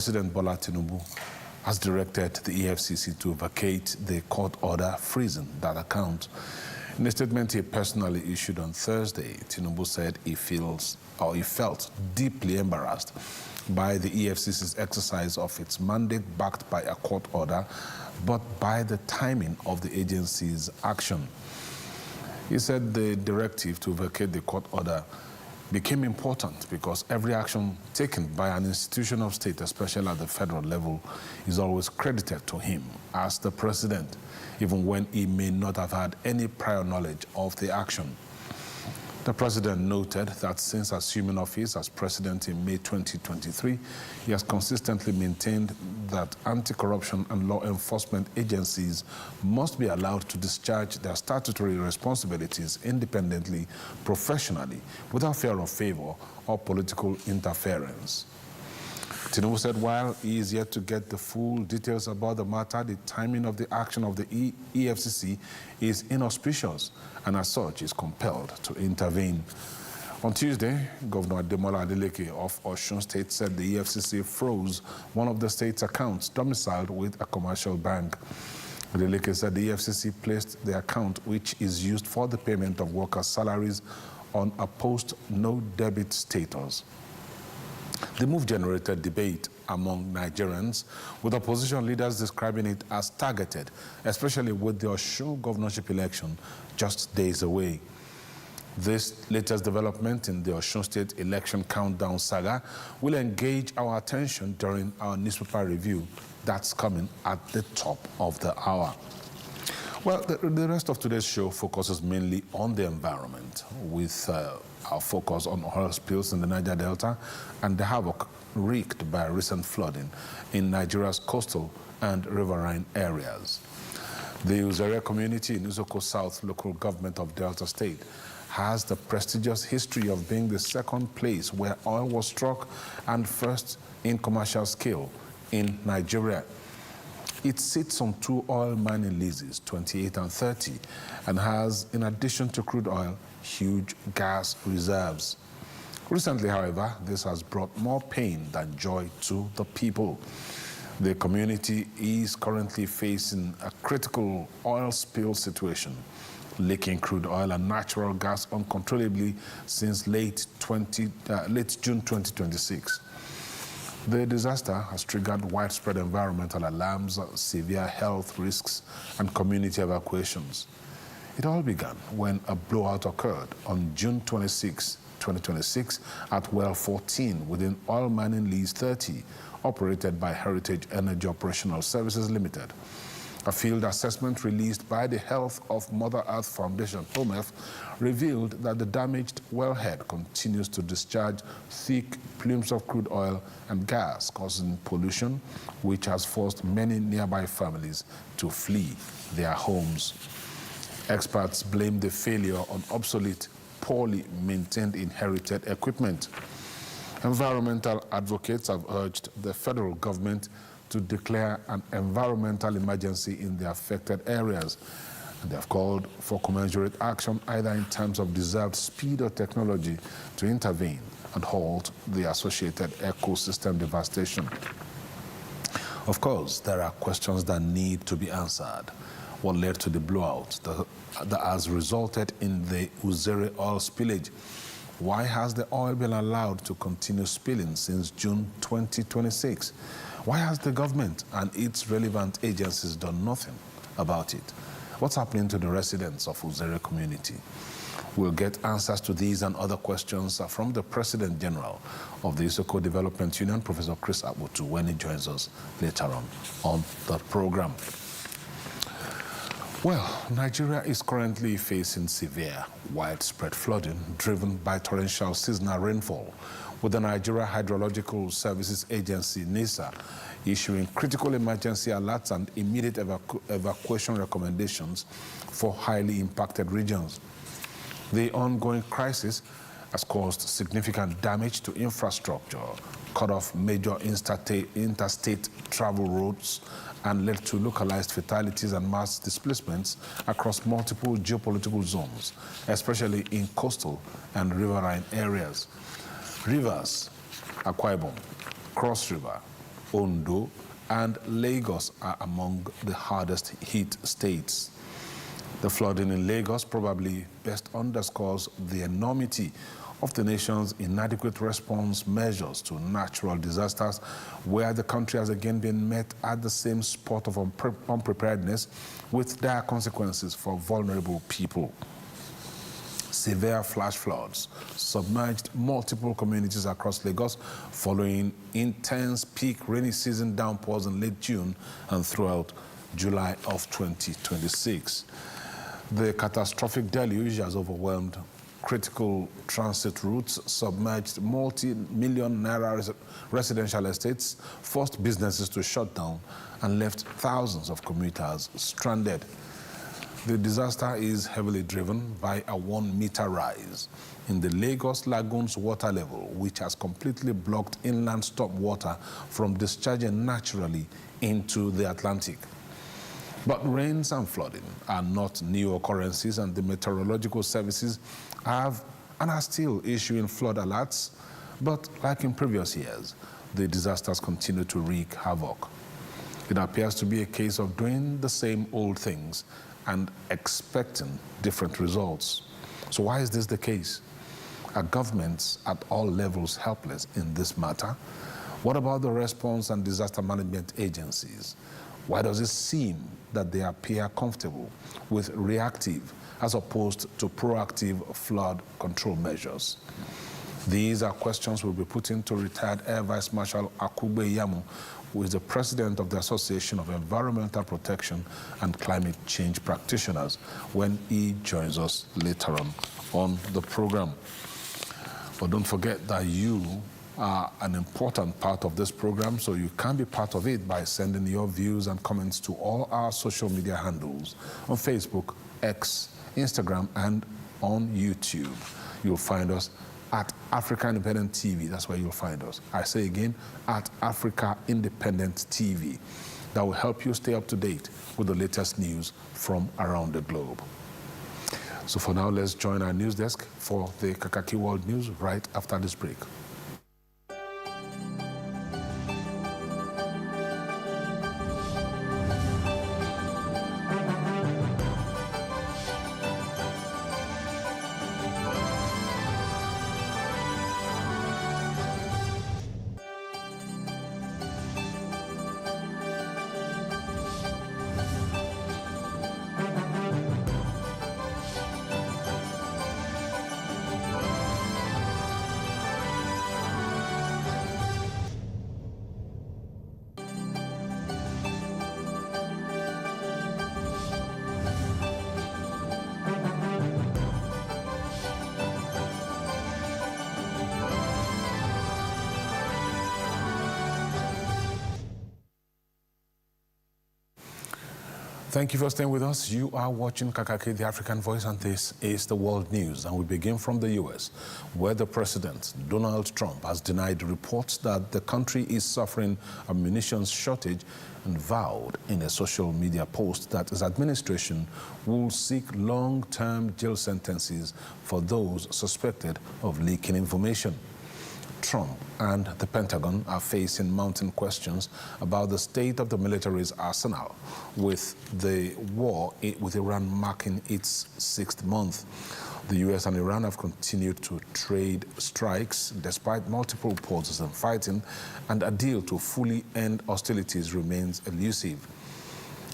President Bola Tinubu has directed the EFCC to vacate the court order freezing that account. In a statement he personally issued on Thursday, Tinubu said he felt deeply embarrassed by the EFCC's exercise of its mandate backed by a court order, but by the timing of the agency's action. He said the directive to vacate the court order became important because every action taken by an institution of state, especially at the federal level, is always credited to him as the president, even when he may not have had any prior knowledge of the action. The president noted that since assuming office as president in May 2023, he has consistently maintained that anti-corruption and law enforcement agencies must be allowed to discharge their statutory responsibilities independently, professionally, without fear of favor or political interference. Tinubu said while he is yet to get the full details about the matter, the timing of the action of the EFCC is inauspicious and as such is compelled to intervene. On Tuesday, Governor Ademola Adeleke of Osun State said the EFCC froze one of the state's accounts domiciled with a commercial bank. Adeleke said the EFCC placed the account, which is used for the payment of workers' salaries, on a post-no-debit status. The move generated debate among Nigerians, with opposition leaders describing it as targeted, especially with the Osun governorship election just days away. This latest development in the Osun State election countdown saga will engage our attention during our newspaper review that's coming at the top of the hour. Well, the rest of today's show focuses mainly on the environment, with our focus on oil spills in the Niger Delta and the havoc wreaked by recent flooding in Nigeria's coastal and riverine areas. The Uzeria community in Uzoko South local government of Delta State has the prestigious history of being the second place where oil was struck and first in commercial scale in Nigeria. It sits on two oil mining leases, 28 and 30, and has, in addition to crude oil, huge gas reserves. Recently, however, this has brought more pain than joy to the people. The community is currently facing a critical oil spill situation, leaking crude oil and natural gas uncontrollably since late June 2026. The disaster has triggered widespread environmental alarms, severe health risks, and community evacuations. It all began when a blowout occurred on June 26, 2026 at Well 14 within Oil Mining Lease 30, operated by Heritage Energy Operational Services Limited. A field assessment released by the Health of Mother Earth Foundation, HOMEF, revealed that the damaged wellhead continues to discharge thick plumes of crude oil and gas, causing pollution, which has forced many nearby families to flee their homes. Experts blame the failure on obsolete, poorly maintained inherited equipment. Environmental advocates have urged the federal government to declare an environmental emergency in the affected areas. And they have called for commensurate action either in terms of deserved speed or technology to intervene and halt the associated ecosystem devastation. Of course, there are questions that need to be answered. What led to the blowout that has resulted in the Uzere oil spillage? Why has the oil been allowed to continue spilling since June 2026? Why has the government and its relevant agencies done nothing about it? What's happening to the residents of Uzere community? We'll get answers to these and other questions from the President General of the Isoko Development Union, Professor Chris Abutu, when he joins us later on the program. Well, Nigeria is currently facing severe, widespread flooding driven by torrential seasonal rainfall, with the Nigeria Hydrological Services Agency, NISA, issuing critical emergency alerts and immediate evacuation recommendations for highly impacted regions. The ongoing crisis has caused significant damage to infrastructure, cut off major interstate travel routes, and led to localized fatalities and mass displacements across multiple geopolitical zones, especially in coastal and riverine areas. Rivers, Akwa Ibom, Cross River, Ondo, and Lagos are among the hardest hit states. The flooding in Lagos probably best underscores the enormity of the nation's inadequate response measures to natural disasters, where the country has again been met at the same spot of unpreparedness with dire consequences for vulnerable people. Severe flash floods submerged multiple communities across Lagos following intense peak rainy season downpours in late June and throughout July of 2026. The catastrophic deluge has overwhelmed critical transit routes, submerged multi-million naira residential estates, forced businesses to shut down, and left thousands of commuters stranded. The disaster is heavily driven by a 1-meter rise in the Lagos Lagoon's water level, which has completely blocked inland stop water from discharging naturally into the Atlantic. But rains and flooding are not new occurrences, and the meteorological services have and are still issuing flood alerts. But like in previous years, the disasters continue to wreak havoc. It appears to be a case of doing the same old things and expecting different results. So why is this the case? Are governments at all levels helpless in this matter? What about the response and disaster management agencies? Why does it seem that they appear comfortable with reactive as opposed to proactive flood control measures? These are questions we'll be putting to retired Air Vice Marshal Akugbe Yamu, who is the president of the Association of Environmental Protection and Climate Change Practitioners, when he joins us later on the program. But don't forget that you are an important part of this program, so you can be part of it by sending your views and comments to all our social media handles on Facebook, X, Instagram, and on YouTube. You'll find us at Africa Independent TV. That's where you'll find us. I say again, at Africa Independent TV. That will help you stay up to date with the latest news from around the globe. So for now, let's join our news desk for the Kakaaki World News right after this break. Thank you for staying with us. You are watching Kakaaki, the African Voice, and this is the World News. And we begin from the U.S., where the President, Donald Trump, has denied reports that the country is suffering a munitions shortage and vowed in a social media post that his administration will seek long-term jail sentences for those suspected of leaking information. Trump and the Pentagon are facing mounting questions about the state of the military's arsenal, with the war with Iran marking its 6th month. The U.S. and Iran have continued to trade strikes despite multiple pauses in fighting, and a deal to fully end hostilities remains elusive.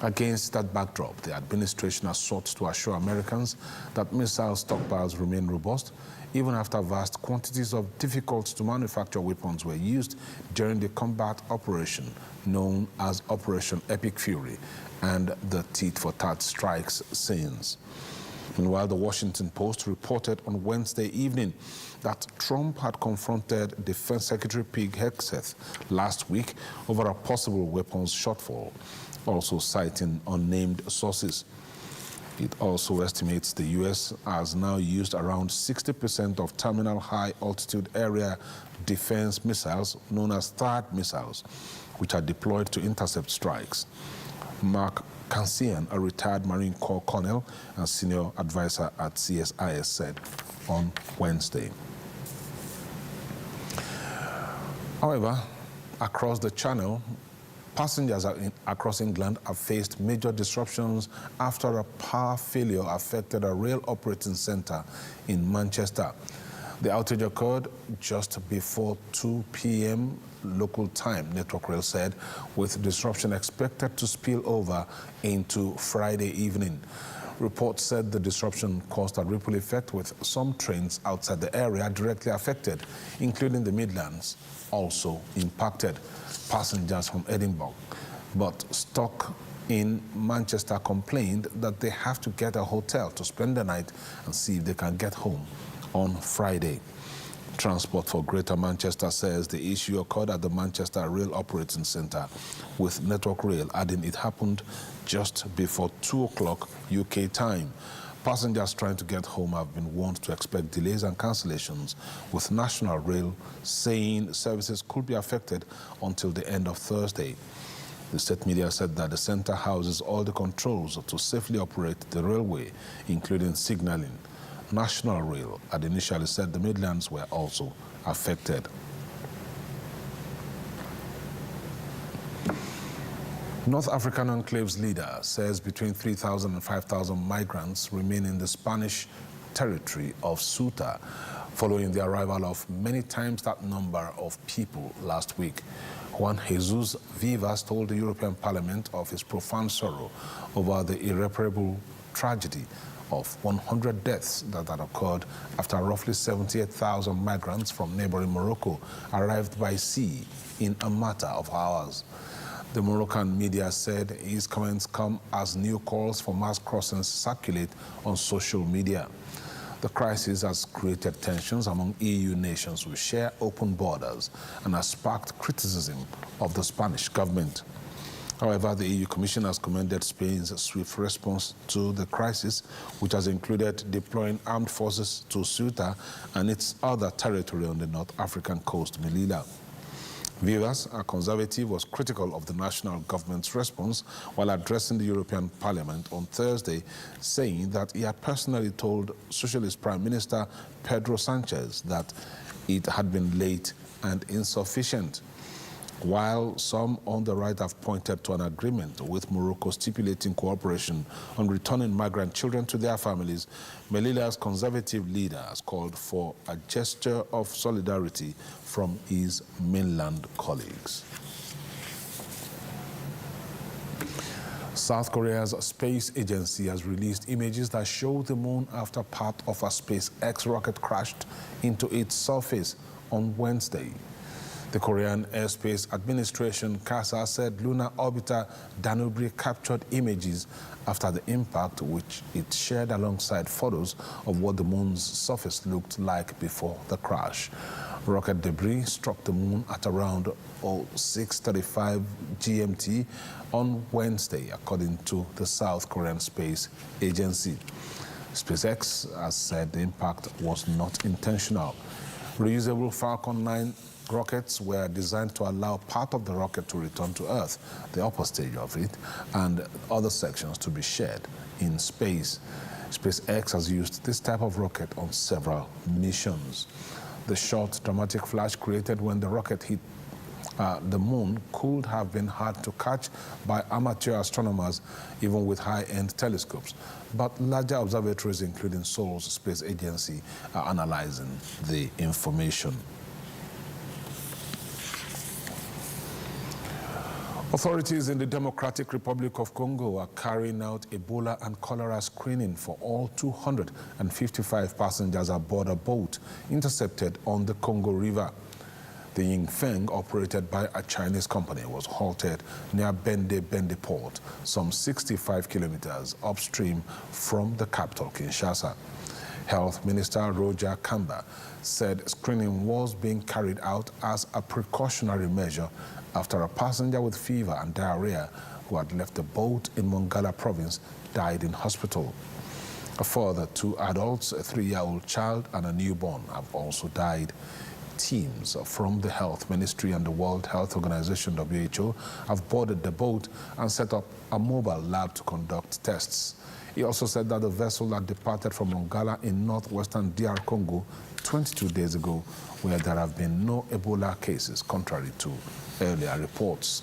Against that backdrop, the administration has sought to assure Americans that missile stockpiles remain robust, even after vast quantities of difficult-to-manufacture weapons were used during the combat operation known as Operation Epic Fury and the tit-for-tat strikes since. Meanwhile, the Washington Post reported on Wednesday evening that Trump had confronted Defense Secretary Pete Hegseth last week over a possible weapons shortfall, also citing unnamed sources. It also estimates the U.S. has now used around 60% of terminal high-altitude area defense missiles, known as THAAD missiles, which are deployed to intercept strikes. Mark Cancian, a retired Marine Corps colonel and senior advisor at CSIS, said on Wednesday. However, Across the channel, passengers across England have faced major disruptions after a power failure affected a rail operating centre in Manchester. The outage occurred just before 2 p.m. local time, Network Rail said, with disruption expected to spill over into Friday evening. Reports said the disruption caused a ripple effect with some trains outside the area directly affected, including the Midlands, also impacted. Passengers from Edinburgh, but stuck in Manchester, complained that they have to get a hotel to spend the night and see if they can get home on Friday. Transport for Greater Manchester says the issue occurred at the Manchester Rail Operating Centre, with Network Rail adding it happened just before 2 o'clock UK time. Passengers trying to get home have been warned to expect delays and cancellations, with National Rail saying services could be affected until the end of Thursday. The state media said that the centre houses all the controls to safely operate the railway, including signalling. National Rail had initially said the Midlands were also affected. North African Enclave's leader says between 3,000 and 5,000 migrants remain in the Spanish territory of Ceuta, following the arrival of many times that number of people last week. Juan Jesus Vivas told the European Parliament of his profound sorrow over the irreparable tragedy of 100 deaths that had occurred after roughly 78,000 migrants from neighboring Morocco arrived by sea in a matter of hours. The Moroccan media said his comments come as new calls for mass crossings circulate on social media. The crisis has created tensions among EU nations who share open borders and has sparked criticism of the Spanish government. However, the EU Commission has commended Spain's swift response to the crisis, which has included deploying armed forces to Ceuta and its other territory on the North African coast, Melilla. Vivas, a conservative, was critical of the national government's response while addressing the European Parliament on Thursday, saying that he had personally told Socialist Prime Minister Pedro Sanchez that it had been late and insufficient. While some on the right have pointed to an agreement with Morocco stipulating cooperation on returning migrant children to their families, Melilla's conservative leader has called for a gesture of solidarity from his mainland colleagues. South Korea's space agency has released images that show the moon after part of a SpaceX rocket crashed into its surface on Wednesday. The Korean Airspace Administration, KASA, said lunar orbiter Danube captured images after the impact, which it shared alongside photos of what the moon's surface looked like before the crash. Rocket debris struck the moon at around 6:35 GMT on Wednesday, according to the South Korean Space Agency. SpaceX has said the impact was not intentional. Reusable Falcon 9 rockets were designed to allow part of the rocket to return to Earth, the upper stage of it, and other sections to be shared in space. SpaceX has used this type of rocket on several missions. The short, dramatic flash created when the rocket hit the moon could have been hard to catch by amateur astronomers, even with high-end telescopes. But larger observatories, including Seoul's Space Agency, are analyzing the information. Authorities in the Democratic Republic of Congo are carrying out Ebola and cholera screening for all 255 passengers aboard a boat intercepted on the Congo River. The Yingfeng, operated by a Chinese company, was halted near Bende Port, some 65 kilometers upstream from the capital, Kinshasa. Health Minister Roger Kamba said screening was being carried out as a precautionary measure after a passenger with fever and diarrhea who had left the boat in Mongala province died in hospital. A further 2 adults, a 3-year-old child and a newborn, have also died. Teams from the Health Ministry and the World Health Organization, WHO, have boarded the boat and set up a mobile lab to conduct tests. He also said that the vessel that departed from Mongala in northwestern DR Congo 22 days ago, where there have been no Ebola cases, contrary to earlier reports.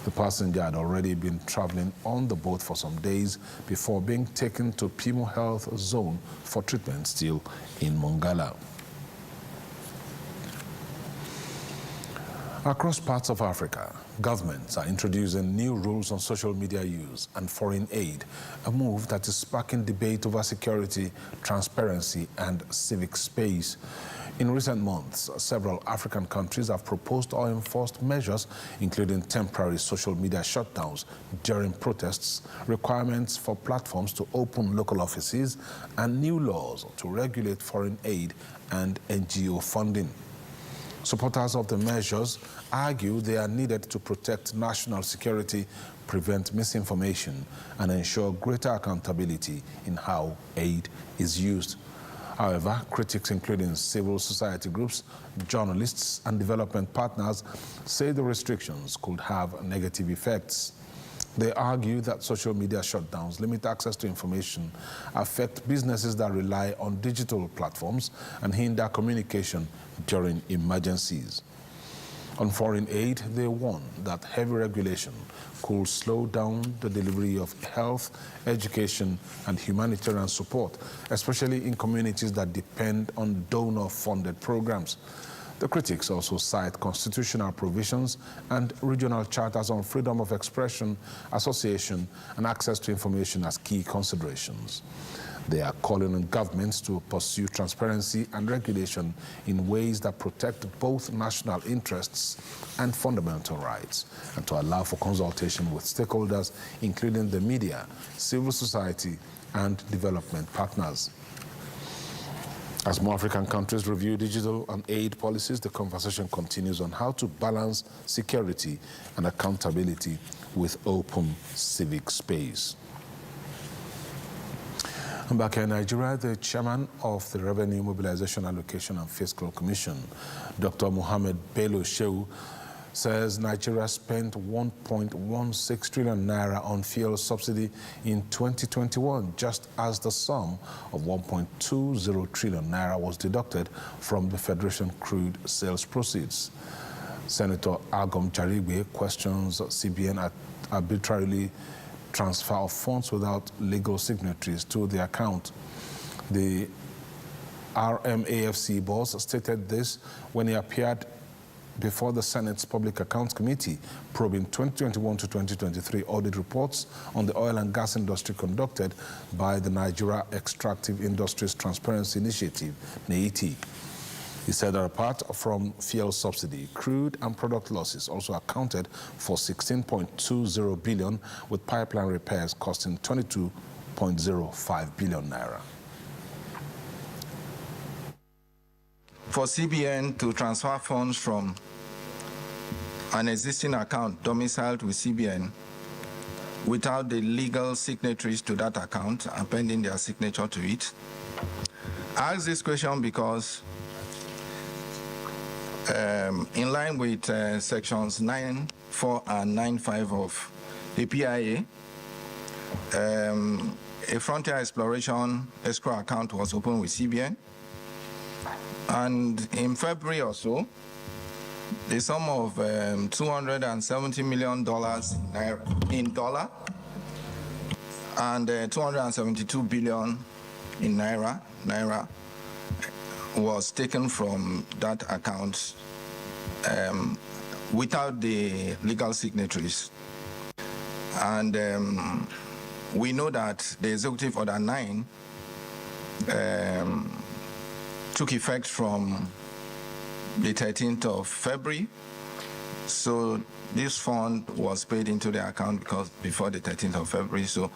The passenger had already been traveling on the boat for some days before being taken to Pimo Health Zone for treatment, still in Mongala. Across parts of Africa, governments are introducing new rules on social media use and foreign aid, a move that is sparking debate over security, transparency, and civic space. In recent months, several African countries have proposed or enforced measures, including temporary social media shutdowns during protests, requirements for platforms to open local offices, and new laws to regulate foreign aid and NGO funding. Supporters of the measures argue they are needed to protect national security, prevent misinformation, and ensure greater accountability in how aid is used. However, critics, including civil society groups, journalists, and development partners, say the restrictions could have negative effects. They argue that social media shutdowns limit access to information, affect businesses that rely on digital platforms, and hinder communication during emergencies. On foreign aid, they warn that heavy regulation could slow down the delivery of health, education, and humanitarian support, especially in communities that depend on donor-funded programs. The critics also cite constitutional provisions and regional charters on freedom of expression, association, and access to information as key considerations. They are calling on governments to pursue transparency and regulation in ways that protect both national interests and fundamental rights, and to allow for consultation with stakeholders, including the media, civil society, and development partners. As more African countries review digital and aid policies, the conversation continues on how to balance security and accountability with open civic space. Back in Nigeria, the chairman of the Revenue Mobilization Allocation and Fiscal Commission, Dr. Mohammed Bello Shehu, says Nigeria spent 1.16 trillion naira on fuel subsidy in 2021, just as the sum of 1.20 trillion naira was deducted from the Federation crude sales proceeds. Senator Agom Jarigbe questions CBN arbitrarily transfer of funds without legal signatories to the account. The RMAFC boss stated this when he appeared before the Senate's Public Accounts Committee, probing 2021 to 2023 audit reports on the oil and gas industry conducted by the Nigeria Extractive Industries Transparency Initiative, NEITI. He said that apart from fuel subsidy, crude and product losses also accounted for 16.20 billion, with pipeline repairs costing 22.05 billion naira. For CBN to transfer funds from an existing account domiciled with CBN without the legal signatories to that account appending their signature to it. I ask this question because in line with sections 9.4 and 9.5 of the PIA, a frontier exploration escrow account was opened with CBN. And in February or so, the sum of $270 million in dollar and 272 billion in naira was taken from that account without the legal signatories. And we know that the Executive Order 9 took effect from the 13th of February. So this fund was paid into the account because before the 13th of February. So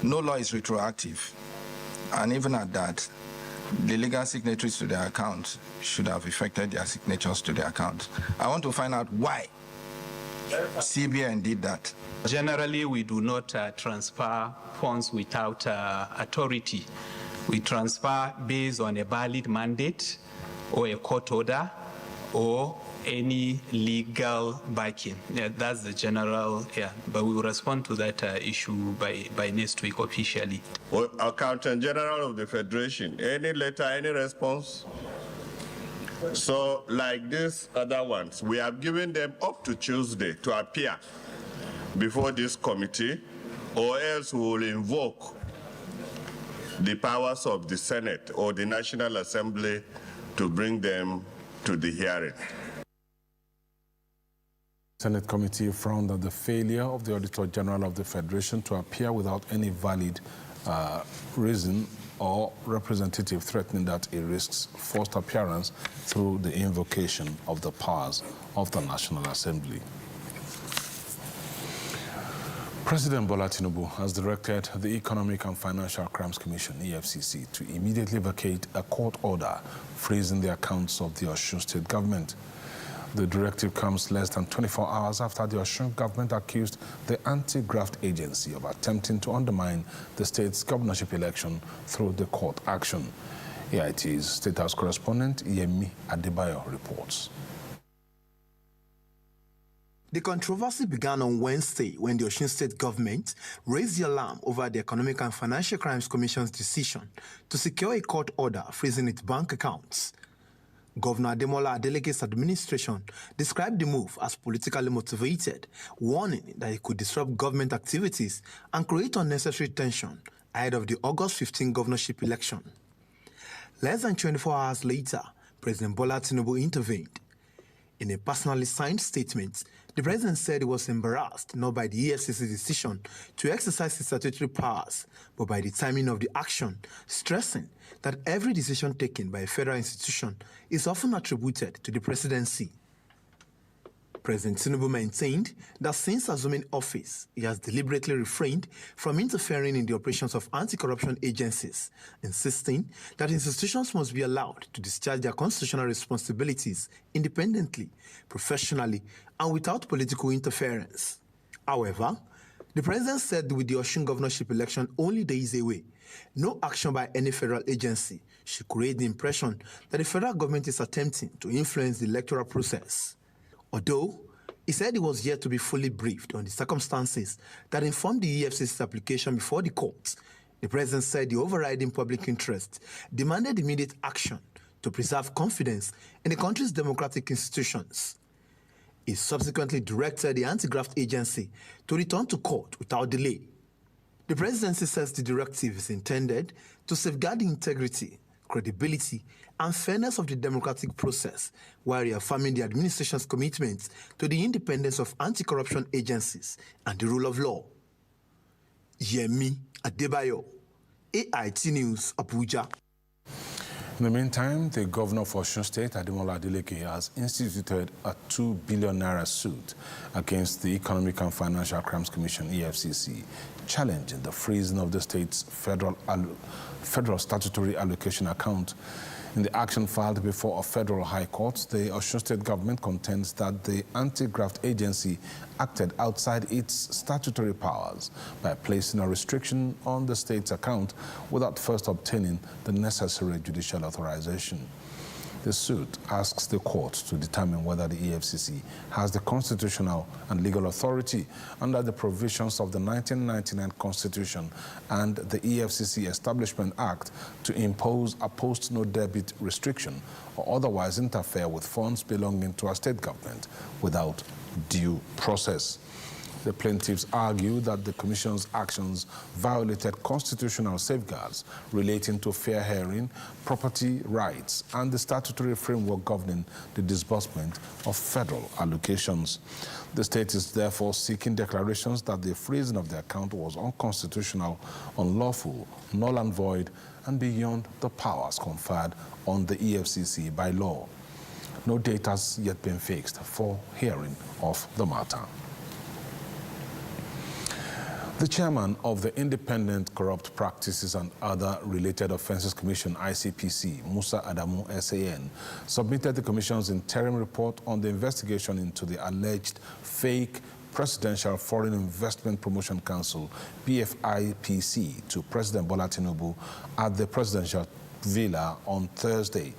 no law is retroactive. And even at that, the legal signatories to the account should have effected their signatures to the account. I want to find out why CBN did that. Generally, we do not transfer funds without authority. We transfer based on a valid mandate or a court order or any legal backing. Yeah, that's the general, but we will respond to that issue by next week officially. Well, Accountant General of the Federation, any letter, any response? So, like these other ones, we have given them up to Tuesday to appear before this committee, or else we will invoke the powers of the Senate or the National Assembly to bring them to the hearing. Senate committee frowned at the failure of the Auditor General of the Federation to appear without any valid reason or representative threatening that he risks forced appearance through the invocation of the powers of the National Assembly. President Bola Tinubu has directed the Economic and Financial Crimes Commission, EFCC, to immediately vacate a court order freezing the accounts of the Osun State government. The directive comes less than 24 hours after the Osun government accused the anti-graft agency of attempting to undermine the state's governorship election through the court action. AIT's State House correspondent Yemi Adebayo reports. The controversy began on Wednesday when the Osun State government raised the alarm over the Economic and Financial Crimes Commission's decision to secure a court order freezing its bank accounts. Governor Ademola Adeleke's administration described the move as politically motivated, warning that it could disrupt government activities and create unnecessary tension ahead of the August 15 governorship election. Less than 24 hours later, President Bola Tinubu intervened. In a personally signed statement, the president said he was embarrassed not by the EFCC decision to exercise his statutory powers, but by the timing of the action, stressing that every decision taken by a federal institution is often attributed to the presidency. President Tinubu maintained that since assuming office, he has deliberately refrained from interfering in the operations of anti-corruption agencies, insisting that institutions must be allowed to discharge their constitutional responsibilities independently, professionally, and without political interference. However, the president said with the Osun governorship election only days away, no action by any federal agency should create the impression that the federal government is attempting to influence the electoral process. Although he said he was yet to be fully briefed on the circumstances that informed the EFCC's application before the courts, the president said the overriding public interest demanded immediate action to preserve confidence in the country's democratic institutions. He subsequently directed the anti-graft agency to return to court without delay. The presidency says the directive is intended to safeguard the integrity, credibility, and fairness of the democratic process, while reaffirming the administration's commitment to the independence of anti-corruption agencies and the rule of law. Yemi Adebayo, AIT News, Abuja. In the meantime, the governor of Osun State, Ademola Adeleke, has instituted a 2 billion naira suit against the Economic and Financial Crimes Commission, EFCC, challenging the freezing of the state's federal statutory allocation account. In the action filed before a federal high court, the Osun State government contends that the anti-graft agency acted outside its statutory powers by placing a restriction on the state's account without first obtaining the necessary judicial authorization. The suit asks the court to determine whether the EFCC has the constitutional and legal authority under the provisions of the 1999 Constitution and the EFCC Establishment Act to impose a post-no-debit restriction or otherwise interfere with funds belonging to a state government without due process. The plaintiffs argue that the Commission's actions violated constitutional safeguards relating to fair hearing, property rights, and the statutory framework governing the disbursement of federal allocations. The state is therefore seeking declarations that the freezing of the account was unconstitutional, unlawful, null and void, and beyond the powers conferred on the EFCC by law. No date has yet been fixed for hearing of the matter. The chairman of the Independent Corrupt Practices and Other Related Offences Commission, ICPC, Musa Adamu, SAN, submitted the Commission's interim report on the investigation into the alleged fake Presidential Foreign Investment Promotion Council, PFIPC, to President Bola Tinubu at the presidential villa on Thursday.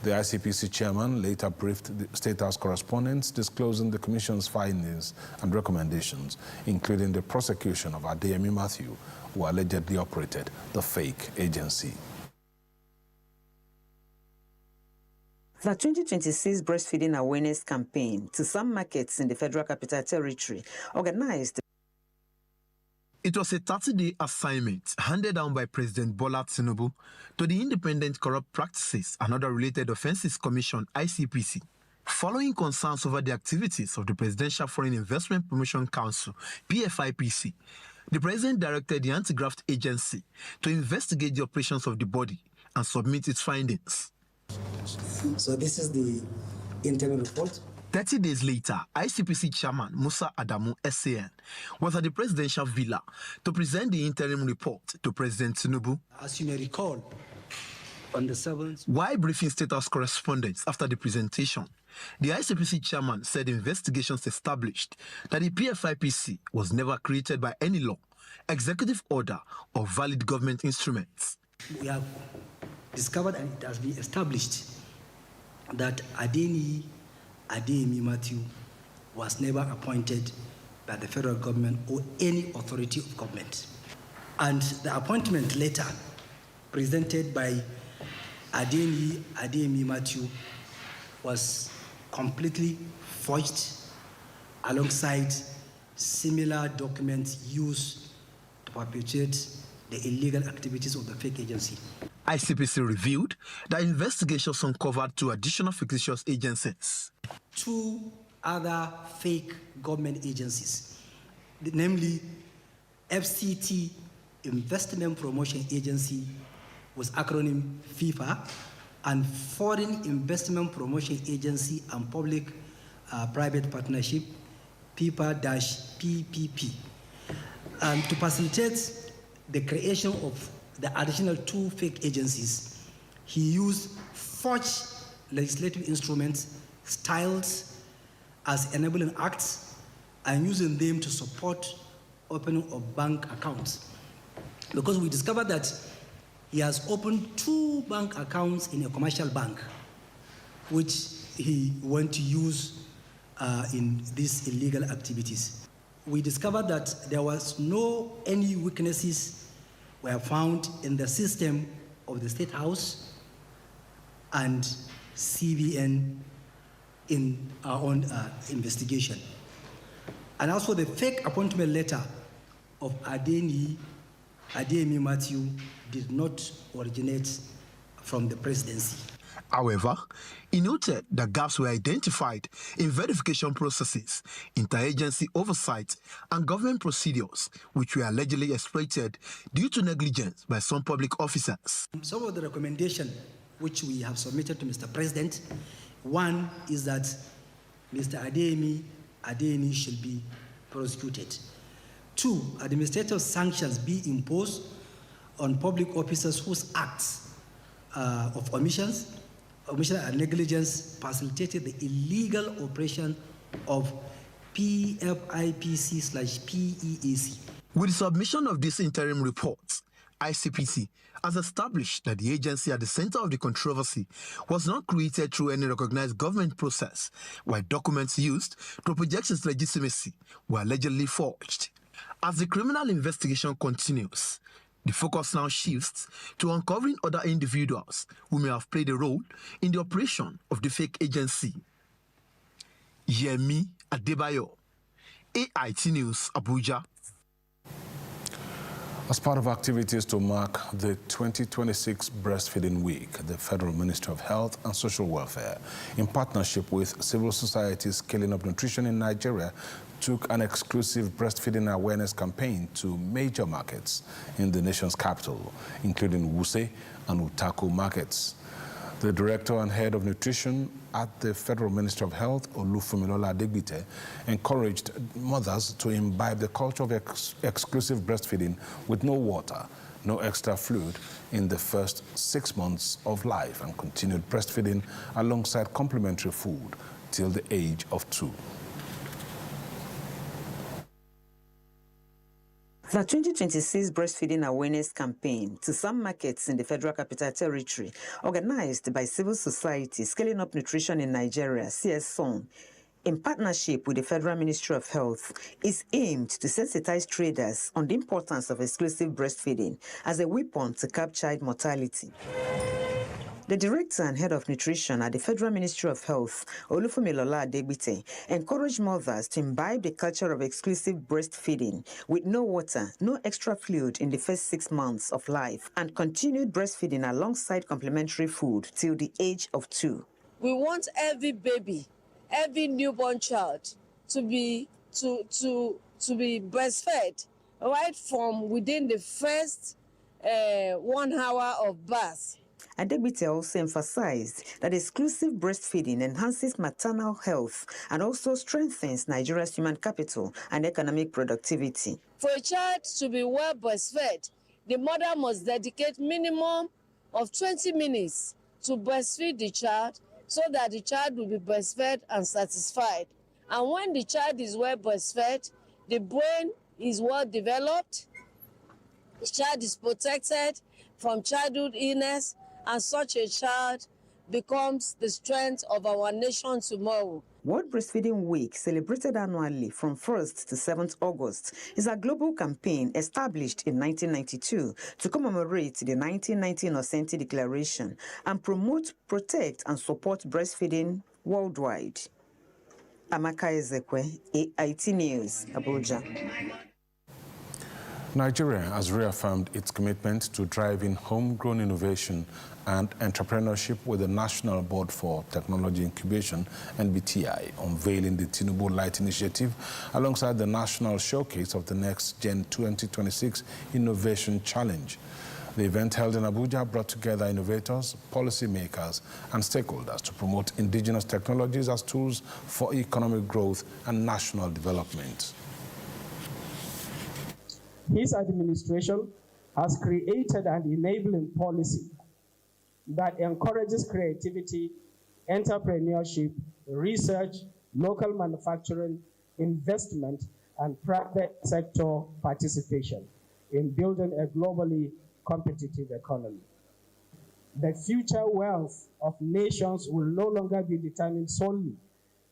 The ICPC chairman later briefed the State House correspondents, disclosing the Commission's findings and recommendations, including the prosecution of Adeyemi Matthew, who allegedly operated the fake agency. The 2026 breastfeeding awareness campaign to some markets in the Federal Capital Territory organized. It was a 30-day assignment handed down by President Bola Tinubu to the Independent Corrupt Practices and Other Related Offences Commission, ICPC, following concerns over the activities of the Presidential Foreign Investment Promotion Council, PFIPC. The President directed the Anti-Graft Agency to investigate the operations of the body and submit its findings. So this is the interim report. 30 days later, ICPC Chairman Musa Adamu, SAN, was at the presidential villa to present the interim report to President Tinubu. As you may recall, on the 7th... While briefing State House correspondents after the presentation, the ICPC Chairman said investigations established that the PFIPC was never created by any law, executive order, or valid government instruments. We have discovered, and it has been established, that Adeyemi Matthew was never appointed by the federal government or any authority of government. And the appointment letter presented by Adeyemi Matthew was completely forged alongside similar documents used to perpetuate the illegal activities of the fake agency. ICPC revealed that investigations uncovered 2 additional fictitious agencies. 2 other fake government agencies, namely FCT, Investment Promotion Agency, with acronym FIFA, and Foreign Investment Promotion Agency and Public-Private Partnership, PIPA-PPP. To facilitate the creation of the additional 2 fake agencies, he used forged legislative instruments styled as enabling acts and using them to support opening of bank accounts. Because we discovered that he has opened 2 bank accounts in a commercial bank, which he went to use in these illegal activities. We discovered that there was any weaknesses were found in the system of the State House and CBN in our own investigation. And also the fake appointment letter of Adeyemi Matthew did not originate from the presidency. However, he noted that gaps were identified in verification processes, interagency oversight, and government procedures, which were allegedly exploited due to negligence by some public officers. Some of the recommendations which we have submitted to Mr. President, one is that Mr. Adeyemi should be prosecuted. 2, administrative sanctions be imposed on public officers whose acts of omission and negligence facilitated the illegal operation of PFIPC/PEAC. With the submission of this interim report, ICPC has established that the agency at the center of the controversy was not created through any recognized government process, while documents used to project its legitimacy were allegedly forged. As the criminal investigation continues, the focus now shifts to uncovering other individuals who may have played a role in the operation of the fake agency. Yemi Adebayo, AIT News, Abuja. As part of activities to mark the 2026 Breastfeeding Week, the Federal Ministry of Health and Social Welfare, in partnership with civil society Scaling Up Nutrition in Nigeria, took an exclusive breastfeeding awareness campaign to major markets in the nation's capital, including Wuse and Utaku markets. The director and head of nutrition at the Federal Ministry of Health, Olufumilola Adegbite, encouraged mothers to imbibe the culture of exclusive breastfeeding with no water, no extra fluid in the first 6 months of life, and continued breastfeeding alongside complementary food till the age of 2. The 2026 Breastfeeding Awareness Campaign to some markets in the Federal Capital Territory, organized by civil society Scaling Up Nutrition in Nigeria, CSON, in partnership with the Federal Ministry of Health, is aimed to sensitize traders on the importance of exclusive breastfeeding as a weapon to curb child mortality. The director and head of nutrition at the Federal Ministry of Health, Olufumilola Adegbite, encouraged mothers to imbibe the culture of exclusive breastfeeding with no water, no extra fluid in the first 6 months of life, and continued breastfeeding alongside complementary food till the age of 2. We want every baby, every newborn child to be breastfed right from within the first 1 hour of birth. Adegbite also emphasized that exclusive breastfeeding enhances maternal health and also strengthens Nigeria's human capital and economic productivity. For a child to be well breastfed, the mother must dedicate minimum of 20 minutes to breastfeed the child so that the child will be breastfed and satisfied. And when the child is well breastfed, the brain is well developed, the child is protected from childhood illness, and such a child becomes the strength of our nation tomorrow. World Breastfeeding Week, celebrated annually from 1st to 7th August, is a global campaign established in 1992 to commemorate the 1990 Innocenti Declaration and promote, protect, and support breastfeeding worldwide. Amaka Ezekwe, AIT News, Abuja. Nigeria has reaffirmed its commitment to driving homegrown innovation and entrepreneurship with the National Board for Technology Incubation, NBTI, unveiling the Tinubu Light Initiative alongside the National Showcase of the Next Gen 2026 Innovation Challenge. The event held in Abuja brought together innovators, policymakers, and stakeholders to promote indigenous technologies as tools for economic growth and national development. His administration has created an enabling policy that encourages creativity, entrepreneurship, research, local manufacturing, investment, and private sector participation in building a globally competitive economy. The future wealth of nations will no longer be determined solely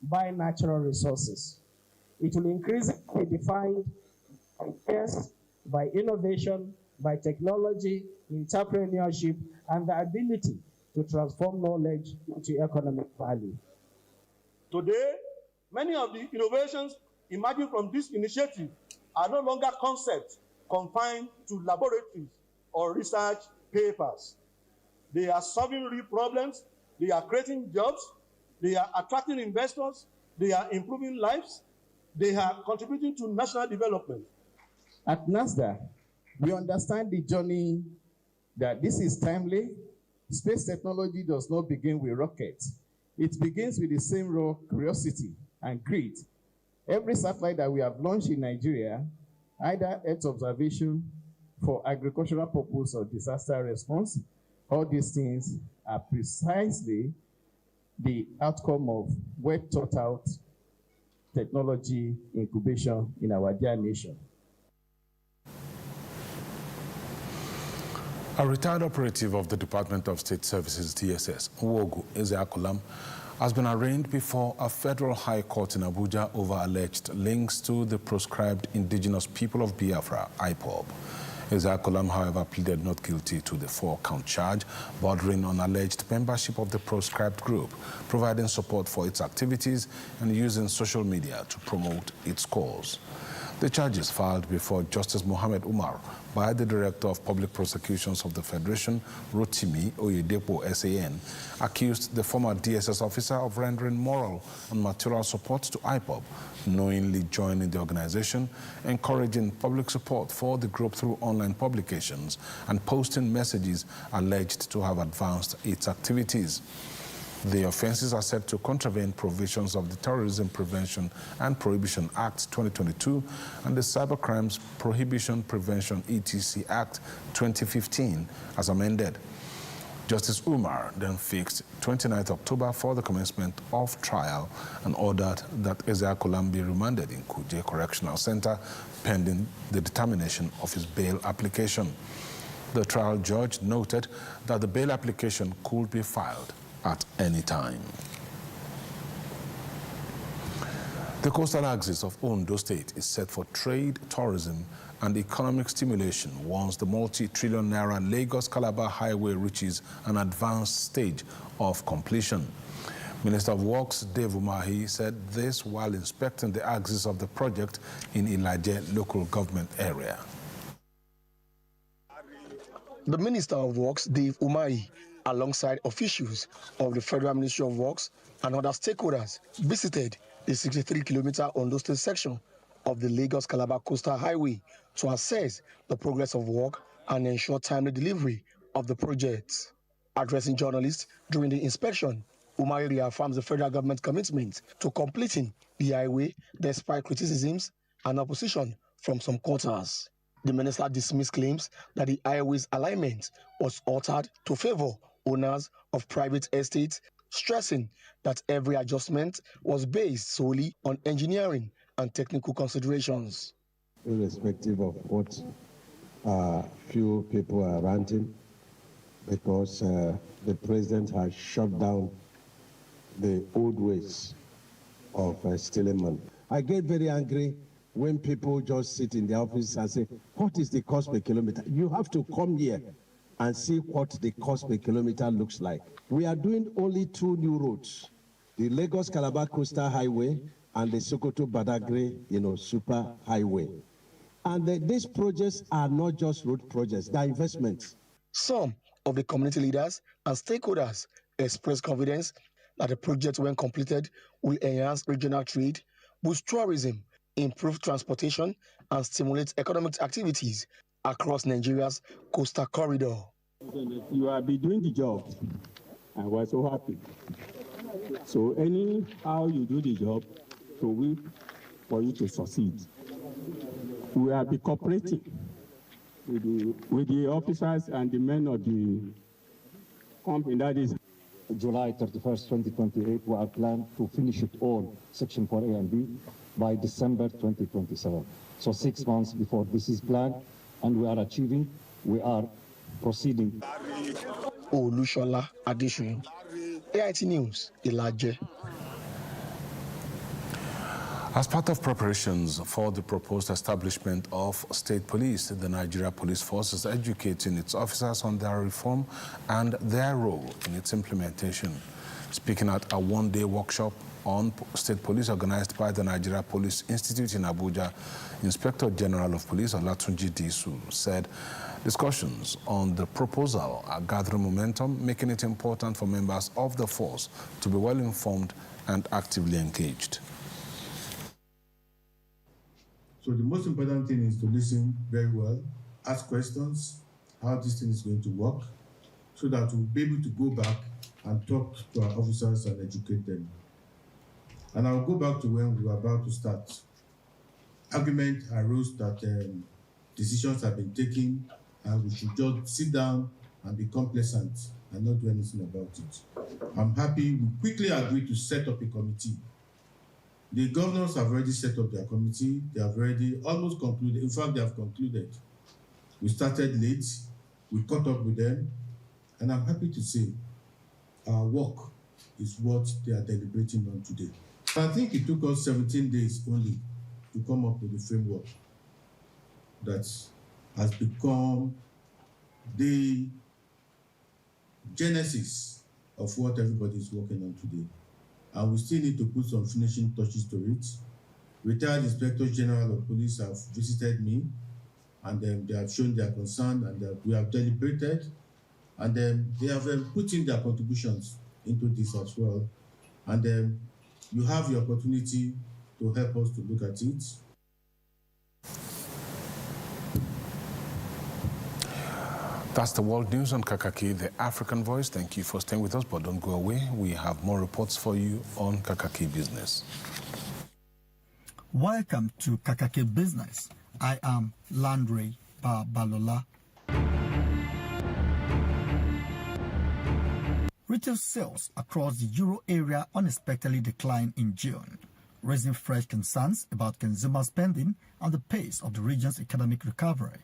by natural resources. It will increasingly be defined by innovation, by technology, entrepreneurship, and the ability to transform knowledge into economic value. Today, many of the innovations emerging from this initiative are no longer concepts confined to laboratories or research papers. They are solving real problems, they are creating jobs, they are attracting investors, they are improving lives, they are contributing to national development. At NASDA, we understand the journey that this is timely. Space technology does not begin with rockets. It begins with the same raw curiosity and greed. Every satellite that we have launched in Nigeria, either Earth observation for agricultural purpose or disaster response, all these things are precisely the outcome of well thought out technology incubation in our dear nation. A retired operative of the Department of State Services, DSS, Nwogu Ezeakulam, has been arraigned before a federal high court in Abuja over alleged links to the proscribed indigenous people of Biafra, IPOB. Ezeakulam, however, pleaded not guilty to the 4-count charge bordering on alleged membership of the proscribed group, providing support for its activities and using social media to promote its cause. The charges filed before Justice Mohammed Umar by the Director of Public Prosecutions of the Federation, Rotimi Oyedepo SAN, accused the former DSS officer of rendering moral and material support to IPOB, knowingly joining the organization, encouraging public support for the group through online publications, and posting messages alleged to have advanced its activities. The offenses are said to contravene provisions of the Terrorism Prevention and Prohibition Act 2022 and the Cybercrimes Prohibition Prevention (ETC) Act 2015 as amended. Justice Umar then fixed 29th October for the commencement of trial and ordered that Ezeakulam be remanded in Kuje Correctional Center pending the determination of his bail application. The trial judge noted that the bail application could be filed at any time. The coastal axis of Ondo State is set for trade, tourism, and economic stimulation once the multi-trillion naira Lagos-Calabar Highway reaches an advanced stage of completion. Minister of Works Dave Umahi said this while inspecting the axis of the project in Ilaje local government area. The Minister of Works, Dave Umahi, alongside officials of the Federal Ministry of Works and other stakeholders, visited the 63-kilometer Ondo State section of the Lagos-Calabar Coastal Highway to assess the progress of work and ensure timely delivery of the project. Addressing journalists during the inspection, Umahi reaffirms the federal government's commitment to completing the highway despite criticisms and opposition from some quarters. The minister dismissed claims that the highway's alignment was altered to favor owners of private estates, stressing that every adjustment was based solely on engineering and technical considerations. Irrespective of what few people are ranting, because the president has shut down the old ways of stealing money. I get very angry when people just sit in the office and say, what is the cost per kilometer? You have to come here and see what the cost per kilometer looks like. We are doing only 2 new roads, the Lagos-Calabar Coastal Highway and the Sokoto-Badagry, super highway. And these projects are not just road projects, they are investments. Some of the community leaders and stakeholders expressed confidence that the project, when completed, will enhance regional trade, boost tourism, improve transportation, and stimulate economic activities across Nigeria's coastal corridor. You have been doing the job, and we're so happy. So anyhow you do the job, so we for you to succeed. We have been cooperating with the officers and the men of the company. That is July 31st, 2028, we are planned to finish it all, Section 4A and B, by December 2027. So 6 months before this is planned, and we are proceeding. Olushola Adeshoyin, AIT News, Ilaje. As part of preparations for the proposed establishment of state police, the Nigeria Police Force is educating its officers on their reform and their role in its implementation. Speaking at a one-day workshop on state police organized by the Nigeria Police Institute in Abuja, Inspector General of Police Olatunji Disu said discussions on the proposal are gathering momentum, making it important for members of the force to be well informed and actively engaged. So the most important thing is to listen very well, ask questions, how this thing is going to work, so that we'll be able to go back and talk to our officers and educate them. And I'll go back to when we were about to start. Argument arose that decisions have been taken and we should just sit down and be complacent and not do anything about it. I'm happy we quickly agreed to set up a committee. The governors have already set up their committee. They have already almost concluded. In fact, they have concluded. We started late. We caught up with them. And I'm happy to say our work is what they are deliberating on today. I think it took us 17 days only to come up with a framework that has become the genesis of what everybody is working on today. And we still need to put some finishing touches to it. Retired Inspectors General of Police have visited me, and they have shown their concern, and we have deliberated, and they have put in their contributions into this as well. And you have the opportunity to help us to look at it. That's the world news on Kakaaki, the African voice. Thank you for staying with us, but don't go away. We have more reports for you on Kakaaki Business. Welcome to Kakaaki Business. I am Landry Balola. retail sales across the euro area unexpectedly declined in June, raising fresh concerns about consumer spending and the pace of the region's economic recovery.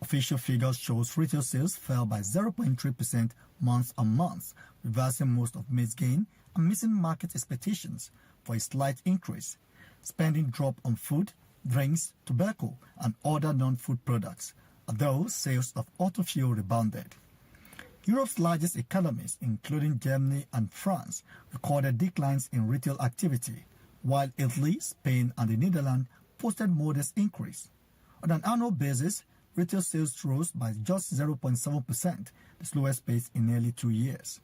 Official figures shows retail sales fell by 0.3% month-on-month, reversing most of May's gain and missing market expectations for a slight increase. Spending dropped on food, drinks, tobacco, and other non-food products, although sales of auto fuel rebounded. Europe's largest economies, including Germany and France, recorded declines in retail activity, while Italy, Spain, and the Netherlands posted modest increase. On an annual basis, retail sales rose by just 0.7%, the slowest pace in nearly 2 years.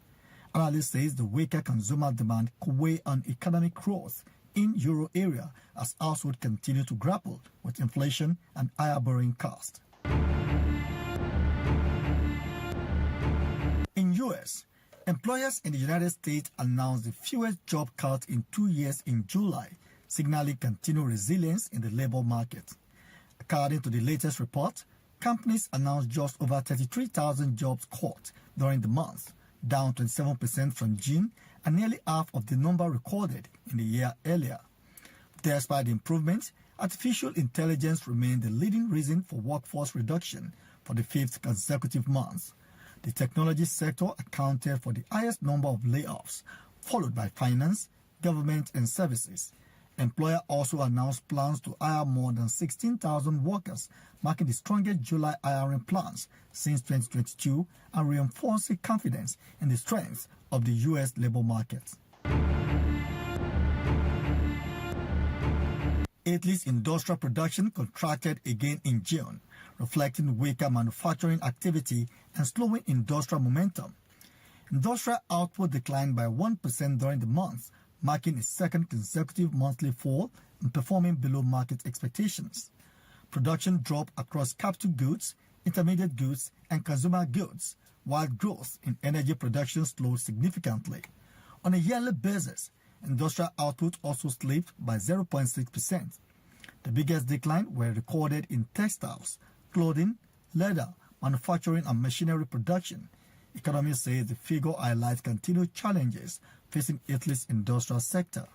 Analysts say the weaker consumer demand could weigh on economic growth in euro area as households continue to grapple with inflation and higher borrowing costs. In U.S., employers in the United States announced the fewest job cuts in 2 years in July, signaling continued resilience in the labor market. According to the latest report, companies announced just over 33,000 jobs cut during the month, down 27% from June and nearly half of the number recorded in the year earlier. Despite the improvement, artificial intelligence remained the leading reason for workforce reduction for the fifth consecutive month. The technology sector accounted for the highest number of layoffs, followed by finance, government, and services. Employer also announced plans to hire more than 16,000 workers, marking the strongest July hiring plans since 2022 and reinforcing confidence in the strength of the U.S. labor market. Italy's industrial production contracted again in June, reflecting weaker manufacturing activity and slowing industrial momentum. Industrial output declined by 1% during the month, marking a second consecutive monthly fall and performing below market expectations. Production dropped across capital goods, intermediate goods, and consumer goods, while growth in energy production slowed significantly. On a yearly basis, industrial output also slipped by 0.6%. The biggest decline were recorded in textiles, clothing, leather, manufacturing, and machinery production. Economists say the figure highlights continued challenges facing Italy's industrial sector.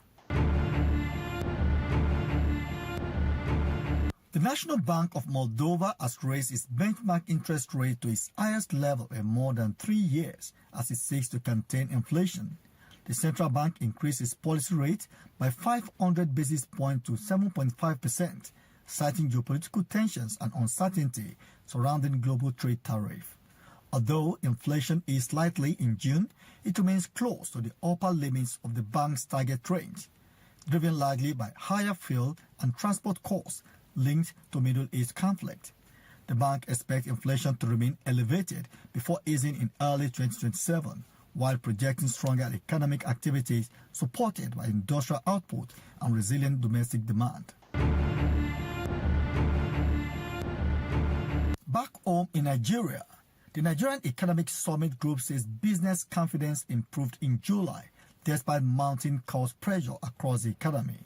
The National Bank of Moldova has raised its benchmark interest rate to its highest level in more than 3 years as it seeks to contain inflation. The central bank increased its policy rate by 500 basis points to 7.5%, citing geopolitical tensions and uncertainty surrounding global trade tariff. Although inflation eased slightly in June, it remains close to the upper limits of the bank's target range, driven largely by higher fuel and transport costs linked to Middle East conflict. The bank expects inflation to remain elevated before easing in early 2027, while projecting stronger economic activities supported by industrial output and resilient domestic demand. Back home in Nigeria, the Nigerian Economic Summit Group says business confidence improved in July despite mounting cost pressure across the economy.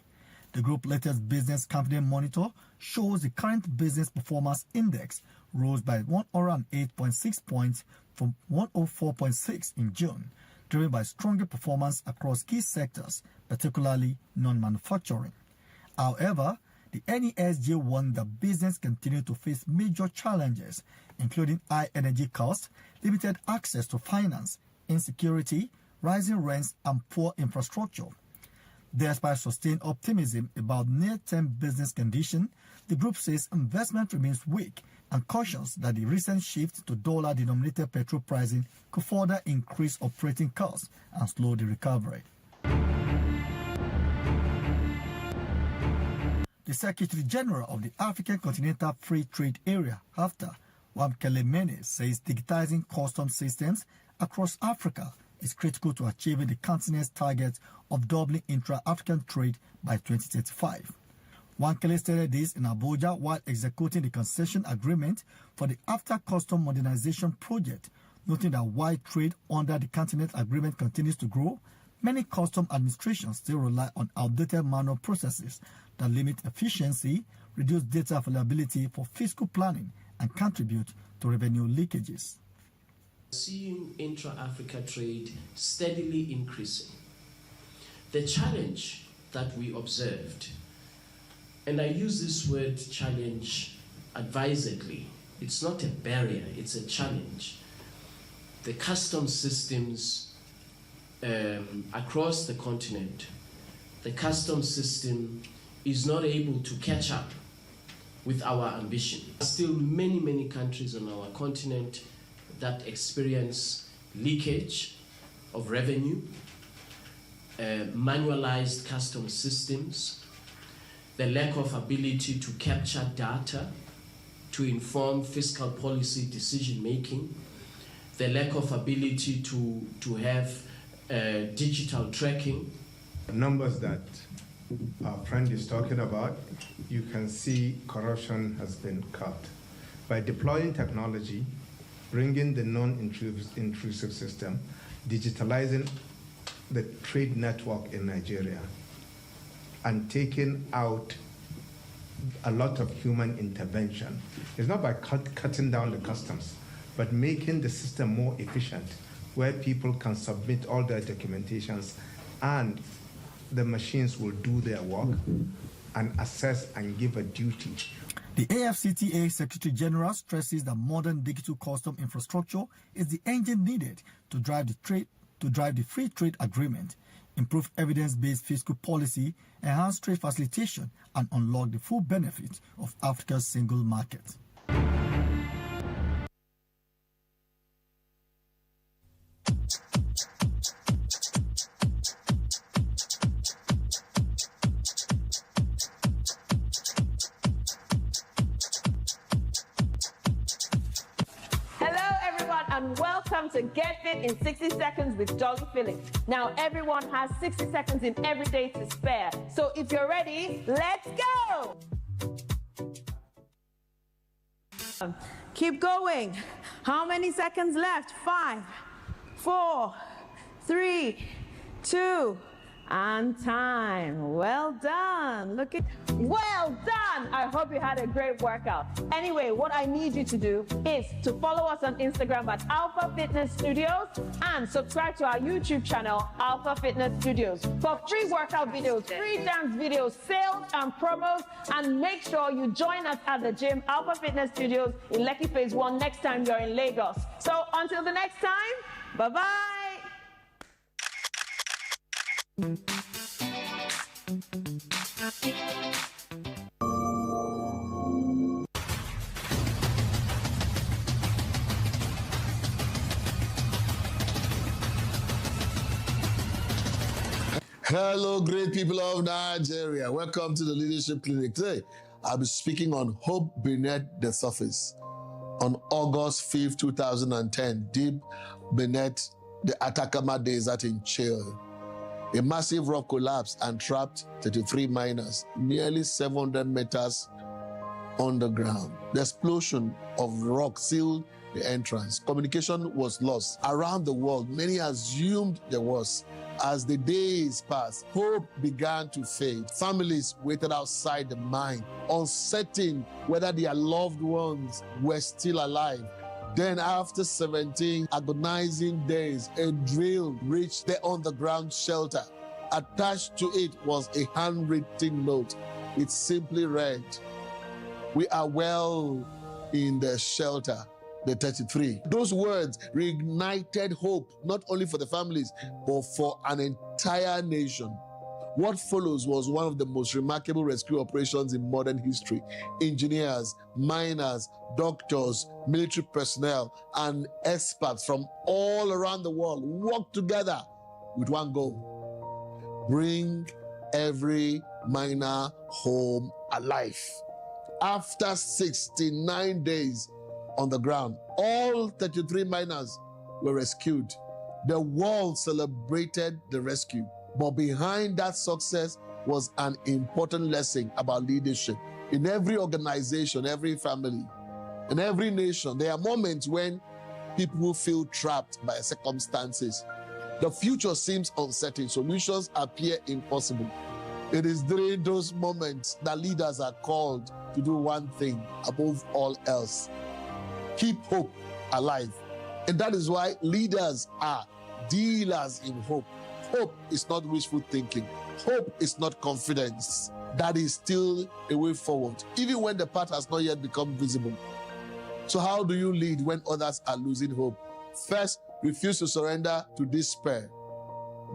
The group's latest business confidence monitor shows the current business performance index rose by 108.6 points from 104.6 in June, driven by stronger performance across key sectors, particularly non-manufacturing. However, the NESG warned that business continued to face major challenges, including high energy costs, limited access to finance, insecurity, rising rents, and poor infrastructure. Despite sustained optimism about near-term business conditions, the group says investment remains weak and cautions that the recent shift to dollar-denominated petrol pricing could further increase operating costs and slow the recovery. The Secretary General of the African Continental Free Trade Area, AfTA, Wamkele Mene, says digitizing customs systems across Africa is critical to achieving the continent's target of doubling intra-African trade by 2035. Wamkele stated this in Abuja while executing the concession agreement for the AfTA Custom Modernization Project, noting that while trade under the continent agreement continues to grow, many custom administrations still rely on outdated manual processes that limit efficiency, reduce data availability for fiscal planning, and contribute to revenue leakages. Seeing intra-Africa trade steadily increasing. The challenge that we observed, and I use this word challenge advisedly, it's not a barrier, it's a challenge. The customs systems across the continent, the customs system is not able to catch up with our ambition. Still many countries on our continent that experience leakage of revenue, manualized customs systems, the lack of ability to capture data to inform fiscal policy decision-making, the lack of ability to have digital tracking. The numbers that our friend is talking about, you can see corruption has been cut. By deploying technology, bringing the non-intrusive system, digitalizing the trade network in Nigeria, and taking out a lot of human intervention. It's not by cutting down the customs, but making the system more efficient, where people can submit all their documentations and the machines will do their work and assess and give a duty. The AFCTA Secretary General stresses that modern digital custom infrastructure is the engine needed to drive the free trade agreement, improve evidence-based fiscal policy, enhance trade facilitation, and unlock the full benefit of Africa's single market. And welcome to Get Fit in 60 Seconds with Jolly Phillips. Now, everyone has 60 seconds in every day to spare. So if you're ready, let's go. Keep going. How many seconds left? 5, 4, 3, 2, and time. Well done. Well done. I hope you had a great workout. Anyway, what I need you to do is to follow us on Instagram at Alpha Fitness Studios and subscribe to our YouTube channel, Alpha Fitness Studios, for free workout videos, free dance videos, sales and promos, and make sure you join us at the gym, Alpha Fitness Studios in Lekki Phase 1 next time you're in Lagos. So until the next time, bye-bye. Hello, great people of Nigeria. Welcome to the Leadership Clinic. Today, I'll be speaking on hope beneath the surface. On August 5th, 2010, deep beneath the Atacama Desert in Chile, a massive rock collapsed and trapped 33 miners, nearly 700 meters underground. The explosion of rock sealed the entrance. Communication was lost. Around the world, many assumed there was. As the days passed, hope began to fade. Families waited outside the mine, uncertain whether their loved ones were still alive. Then, after 17 agonizing days, a drill reached the underground shelter. Attached to it was a handwritten note. It simply read, "We are well in the shelter, the 33. Those words reignited hope, not only for the families, but for an entire nation. What follows was one of the most remarkable rescue operations in modern history. Engineers, miners, doctors, military personnel, and experts from all around the world worked together with one goal: bring every miner home alive. After 69 days on the ground, all 33 miners were rescued. The world celebrated the rescue. But behind that success was an important lesson about leadership. In every organization, every family, in every nation, there are moments when people feel trapped by circumstances. The future seems uncertain. Solutions appear impossible. It is during those moments that leaders are called to do one thing above all else: keep hope alive. And that is why leaders are dealers in hope. Hope is not wishful thinking. Hope is not confidence. That is still a way forward, even when the path has not yet become visible. So how do you lead when others are losing hope? First, refuse to surrender to despair.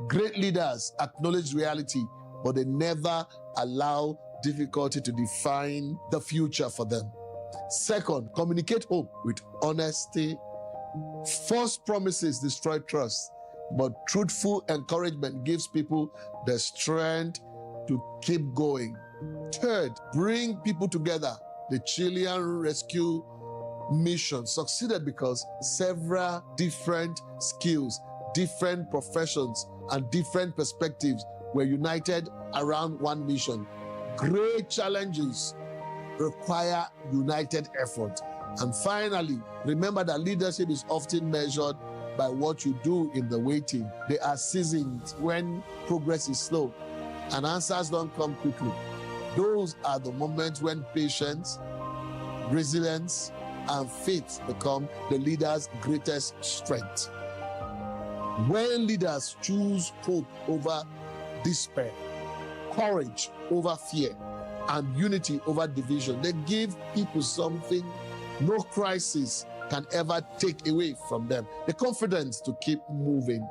Great leaders acknowledge reality, but they never allow difficulty to define the future for them. Second, communicate hope with honesty. False promises destroy trust, but truthful encouragement gives people the strength to keep going. Third, bring people together. The Chilean rescue mission succeeded because several different skills, different professions, and different perspectives were united around one mission. Great challenges require united effort. And finally, remember that leadership is often measured by what you do in the waiting. There are seasons when progress is slow and answers don't come quickly. Those are the moments when patience, resilience, and faith become the leader's greatest strength. When leaders choose hope over despair, courage over fear, and unity over division, they give people something no crisis can ever take away from them: the confidence to keep moving,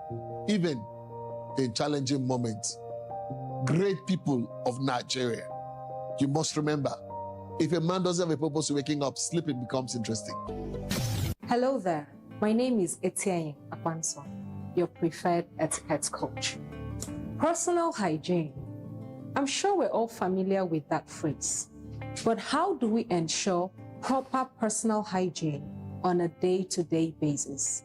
even in challenging moments. Great people of Nigeria, you must remember, if a man doesn't have a purpose to waking up, sleeping becomes interesting. Hello there. My name is Etienne Akwanso, your preferred etiquette coach. Personal hygiene. I'm sure we're all familiar with that phrase. But how do we ensure proper personal hygiene on a day-to-day basis?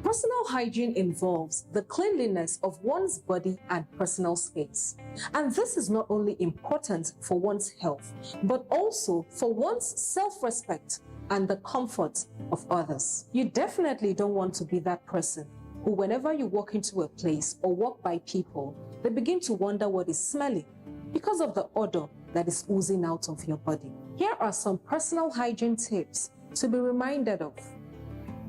Personal hygiene involves the cleanliness of one's body and personal space. And this is not only important for one's health, but also for one's self-respect and the comfort of others. You definitely don't want to be that person who, whenever you walk into a place or walk by people, they begin to wonder what is smelling because of the odor that is oozing out of your body. Here are some personal hygiene tips to be reminded of.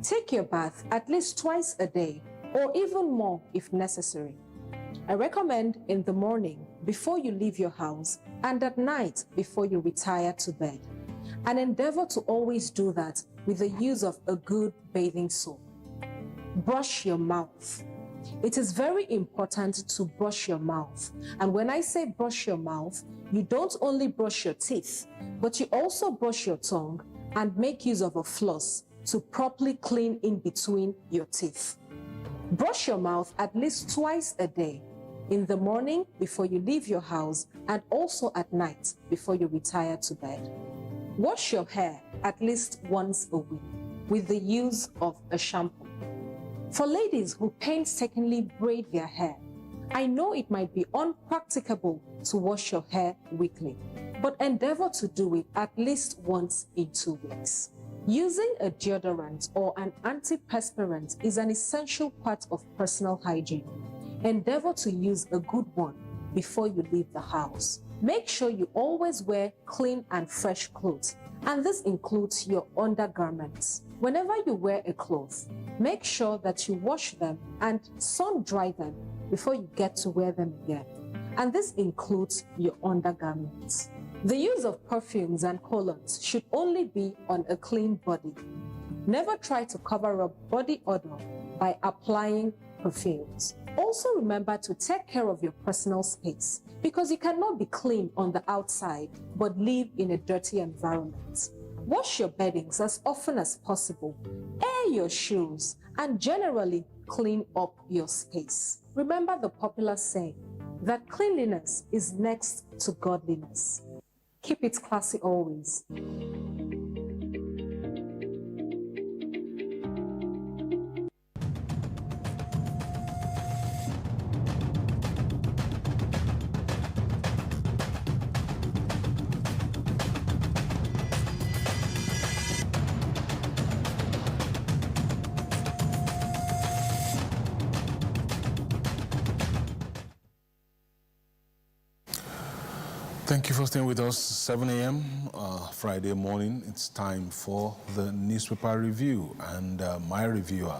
Take your bath at least twice a day, or even more if necessary. I recommend in the morning before you leave your house and at night before you retire to bed. And endeavor to always do that with the use of a good bathing soap. Brush your mouth. It is very important to brush your mouth. And when I say brush your mouth, you don't only brush your teeth, but you also brush your tongue and make use of a floss to properly clean in between your teeth. Brush your mouth at least twice a day, in the morning before you leave your house and also at night before you retire to bed. Wash your hair at least once a week with the use of a shampoo. For ladies who painstakingly braid their hair, I know it might be unpracticable to wash your hair weekly, but endeavor to do it at least once in 2 weeks. Using a deodorant or an antiperspirant is an essential part of personal hygiene. Endeavor to use a good one before you leave the house. Make sure you always wear clean and fresh clothes, and this includes your undergarments. Whenever you wear a cloth, make sure that you wash them and sun dry them before you get to wear them again, and this includes your undergarments. The use of perfumes and colognes should only be on a clean body. Never try to cover up body odor by applying perfumes. Also remember to take care of your personal space, because you cannot be clean on the outside but live in a dirty environment. Wash your beddings as often as possible, air your shoes, and generally clean up your space. Remember the popular saying that cleanliness is next to godliness. Keep it classy always. Thank you for staying with us. 7 a.m. Friday morning. It's time for the newspaper review, and my reviewer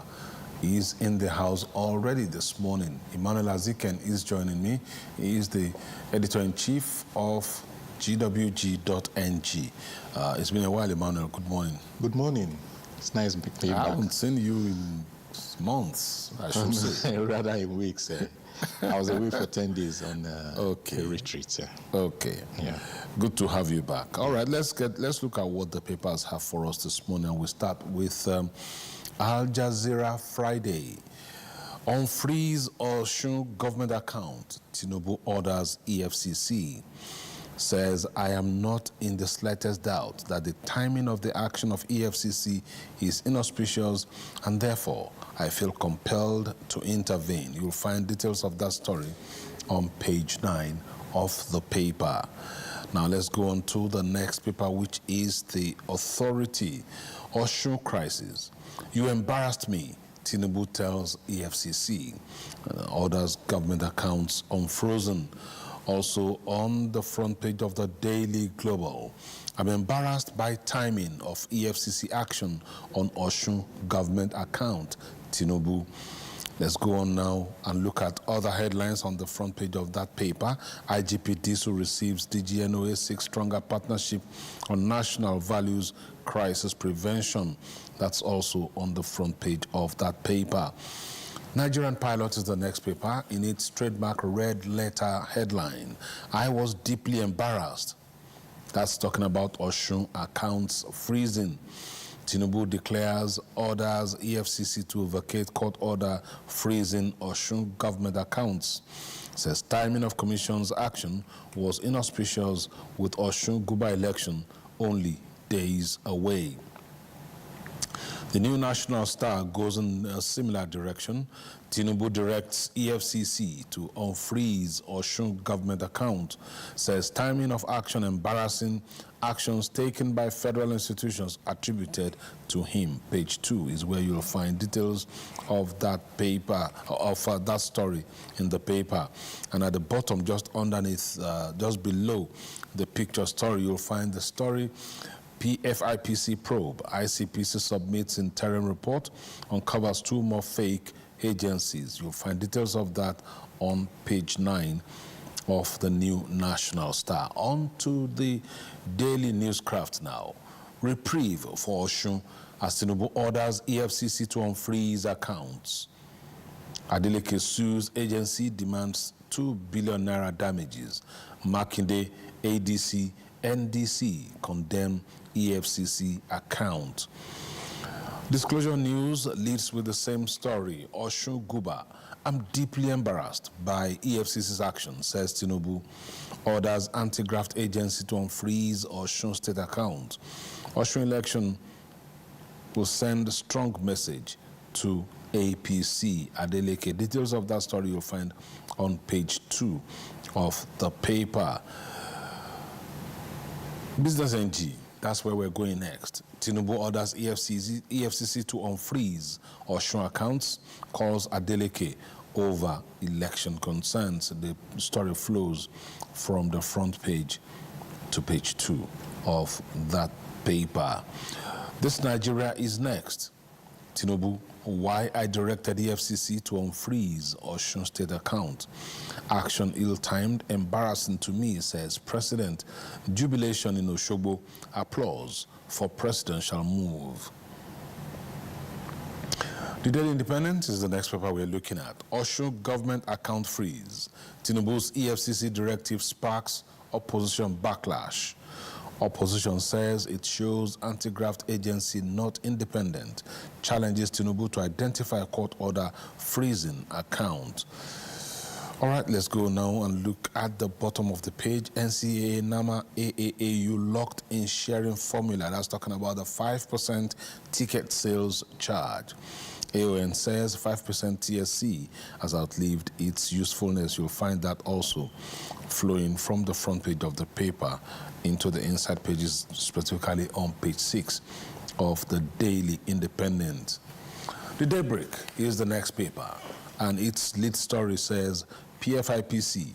is in the house already this morning. Emmanuel Aziken is joining me. He is the editor-in-chief of gwg.ng. It's been a while, Emmanuel. Good morning. Good morning. It's nice to be back. I haven't seen you in months, I should say. Rather in weeks. I was away for 10 days on a retreat. Okay. Yeah. Good to have you back. All right, let's look at what the papers have for us this morning. We start with Al Jazeera Friday. On freeze Osun government account, Tinubu orders EFCC. Says, I am not in the slightest doubt that the timing of the action of EFCC is inauspicious, and therefore I feel compelled to intervene. You'll find details of that story on page 9 of the paper. Now let's go on to the next paper, which is the Authority. Osun crisis. You embarrassed me, Tinubu tells EFCC. Orders government accounts unfrozen. Also on the front page of the Daily Global, I'm embarrassed by timing of EFCC action on Osun government account, Tinubu. Let's go on now and look at other headlines on the front page of that paper. IGP Disu receives DGNOA seeks stronger partnership on national values crisis prevention. That's also on the front page of that paper. Nigerian Pilot is the next paper. In its trademark red letter headline, I was deeply embarrassed. That's talking about Osun accounts freezing. Tinubu declares orders EFCC to vacate court order freezing Osun government accounts. Says timing of commission's action was inauspicious with Osun Guba election only days away. The New National Star goes in a similar direction. Tinubu directs EFCC to unfreeze Osun government account. Says timing of action embarrassing, actions taken by federal institutions attributed to him. Page 2 is where you'll find details of that paper, of that story in the paper. And at the bottom, just underneath, just below the picture story, you'll find the story. PFIPC probe. ICPC submits interim report, uncovers 2 more fake agencies. You'll find details of that on page 9 of the New National Star. On to the Daily Newscraft now. Reprieve for Osun as Tinubu orders EFCC to unfreeze accounts. Adeleke sues agency, demands 2 billion naira damages. Makinde, ADC, NDC condemn EFCC account. Disclosure News leads with the same story. Osun Guba, I'm deeply embarrassed by EFCC's action, says Tinubu. Orders anti-graft agency to unfreeze Osun state account. Osun election will send a strong message to APC. Adeleke. Details of that story you'll find on page 2 of the paper. Business NG, that's where we're going next. Tinubu orders EFCC to unfreeze Osun accounts, calls Adeleke over election concerns. The story flows from the front page to page 2 of that paper. This Nigeria is next. Tinubu, why I directed EFCC to unfreeze Osun state account. Action ill-timed, embarrassing to me, says President. Jubilation in Osogbo, applause for presidential move. The Daily Independent is the next paper we're looking at. Osun government account freeze. Tinubu's EFCC directive sparks opposition backlash. Opposition says it shows anti-graft agency not independent, challenges Tinubu to identify a court order freezing account. All right, let's go now and look at the bottom of the page. NCAA, NAMA, AAAU locked in sharing formula. That's talking about the 5% ticket sales charge. AON says 5% TSC has outlived its usefulness. You'll find that also flowing from the front page of the paper into the inside pages, specifically on page 6 of the Daily Independent. The Daybreak is the next paper, and its lead story says PFIPC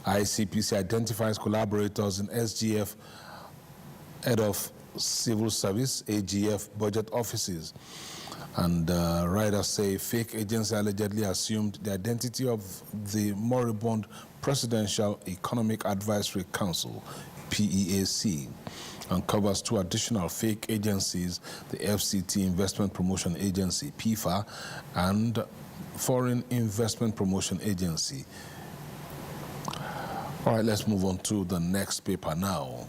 ICPC identifies collaborators in SGF Head of Civil Service, AGF budget offices. And writers say fake agency allegedly assumed the identity of the moribund Presidential Economic Advisory Council, PEAC, uncovers 2 additional fake agencies, the FCT Investment Promotion Agency, PIFA, and Foreign Investment Promotion Agency. All right, let's move on to the next paper now.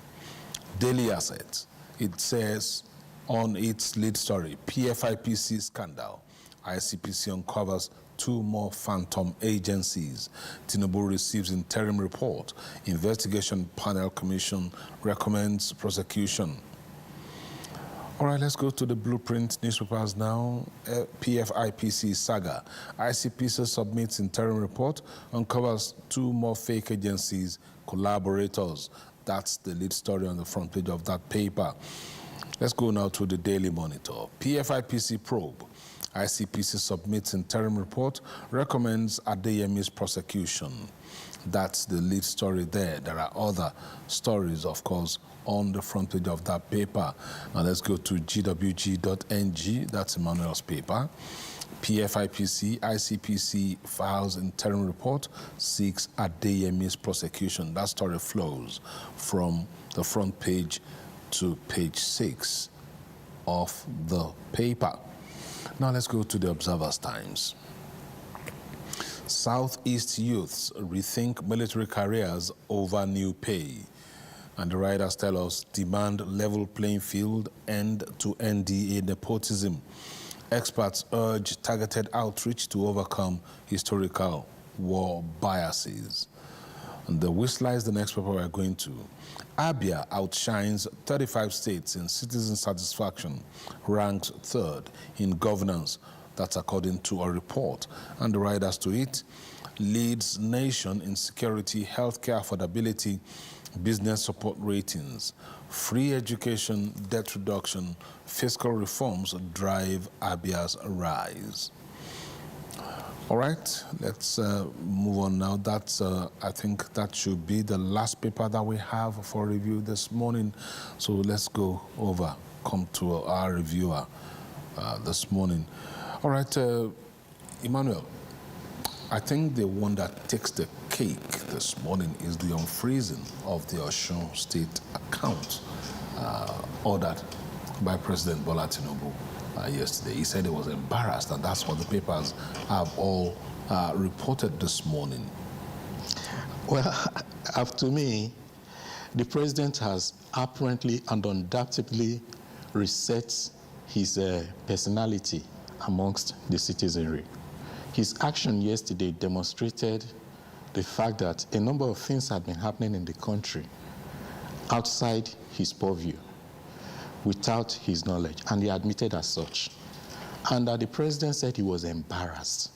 Daily Assets. It says on its lead story, PFIPC scandal. ICPC uncovers 2 more phantom agencies. Tinubu receives interim report. Investigation panel commission recommends prosecution. All right, let's go to the Blueprint newspapers now. PFIPC saga. ICPC submits interim report, uncovers 2 more fake agencies, collaborators. That's the lead story on the front page of that paper. Let's go now to the Daily Monitor. PFIPC probe. ICPC submits interim report, recommends Adeyemi's prosecution. That's the lead story there. There are other stories, of course, on the front page of that paper. Now let's go to gwg.ng. That's Emmanuel's paper. PFIPC, ICPC files interim report, seeks Adeyemi's prosecution. That story flows from the front page to page 6 of the paper. Now let's go to the Observer's Times. Southeast youths rethink military careers over new pay. And the writers tell us, demand level playing field, end to NDA nepotism. Experts urge targeted outreach to overcome historical war biases. And the Whistler is the next paper we're going to. Abia outshines 35 states in citizen satisfaction, ranked 3rd in governance. That's according to a report. And the writers to it, leads nation in security, healthcare affordability, business support ratings, free education, debt reduction, fiscal reforms drive Abia's rise. All right, let's move on now. That's, I think that should be the last paper that we have for review this morning. So let's go over, come to our reviewer this morning. All right, Emmanuel, I think the one that takes the cake this morning is the unfreezing of the Osun State account ordered by President Bola Tinubu yesterday. He said he was embarrassed, and that's what the papers have all reported this morning. Well, up to me, the president has apparently and undoubtedly reset his personality amongst the citizenry. His action yesterday demonstrated the fact that a number of things had been happening in the country outside his purview, without his knowledge, and he admitted as such. And the president said he was embarrassed.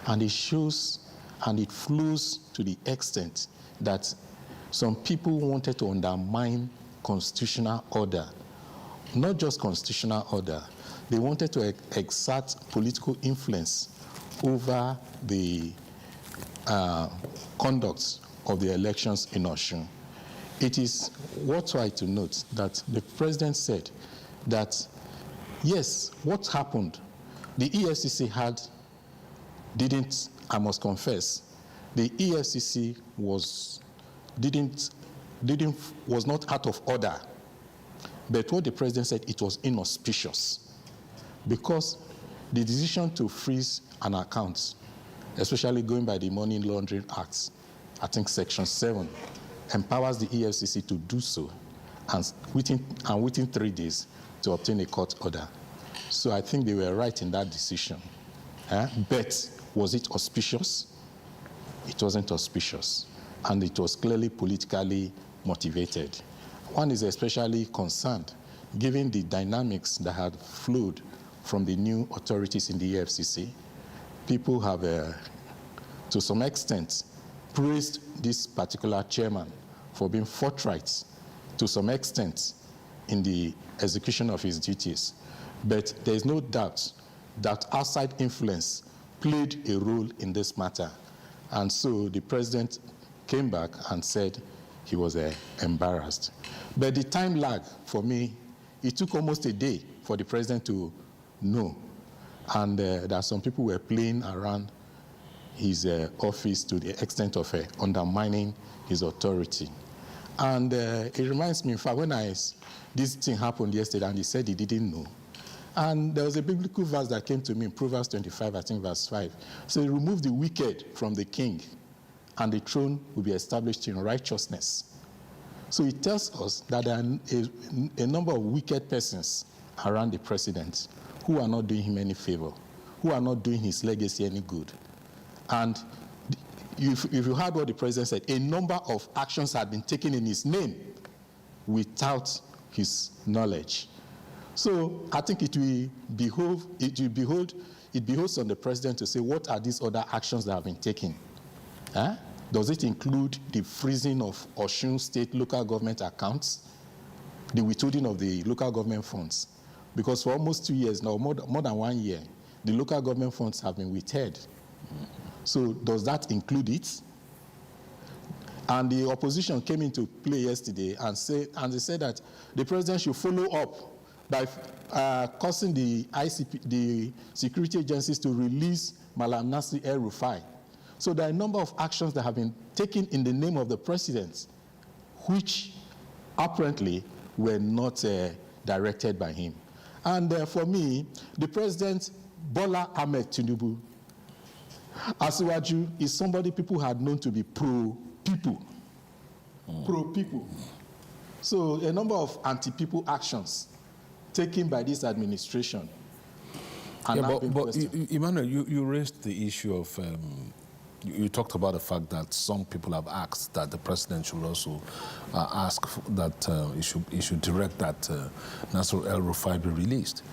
And it shows, and it flows to the extent that some people wanted to undermine constitutional order. Not just constitutional order, they wanted to exert political influence over the conduct of the elections in Osun. It is worthwhile to note that the president said that, yes, what happened, the EFCC I must confess, the EFCC was not out of order. But what the president said, it was inauspicious, because the decision to freeze an account, especially going by the Money Laundering Act, I think Section 7, empowers the EFCC to do so, and within 3 days to obtain a court order. So I think they were right in that decision. But was it auspicious? It wasn't auspicious, and it was clearly politically motivated. One is especially concerned, given the dynamics that had flowed from the new authorities in the EFCC. People have, to some extent, praised this particular chairman for being forthright, to some extent, in the execution of his duties. But there is no doubt that outside influence played a role in this matter. And so the president came back and said he was embarrassed. But the time lag for me, it took almost a day for the president to know. And there are some people who were playing around his office to the extent of undermining his authority. And it reminds me, in fact, when this thing happened yesterday and he said he didn't know. And there was a biblical verse that came to me in Proverbs 25, I think verse 5. So he removed the wicked from the king, and the throne will be established in righteousness. So it tells us that there are a number of wicked persons around the president who are not doing him any favor, who are not doing his legacy any good. And if you heard what the president said, a number of actions had been taken in his name without his knowledge. So I think it behoves on the president to say, what are these other actions that have been taken? Does it include the freezing of Osun State local government accounts, the withholding of the local government funds? Because for almost 2 years now, more than 1 year, the local government funds have been withheld. So does that include it? And the opposition came into play yesterday and they said that the president should follow up by causing the security agencies to release Malam Nasir El-Rufai. So there are a number of actions that have been taken in the name of the president, which apparently were not directed by him. And for me, the president, Bola Ahmed Tinubu, Asiwaju, is somebody people had known to be pro-people. Pro-people. So a number of anti-people actions taken by this administration. But Emmanuel, you raised the issue of, you talked about the fact that some people have asked that the president should also ask that he should direct that Nasir El-Rufai be released.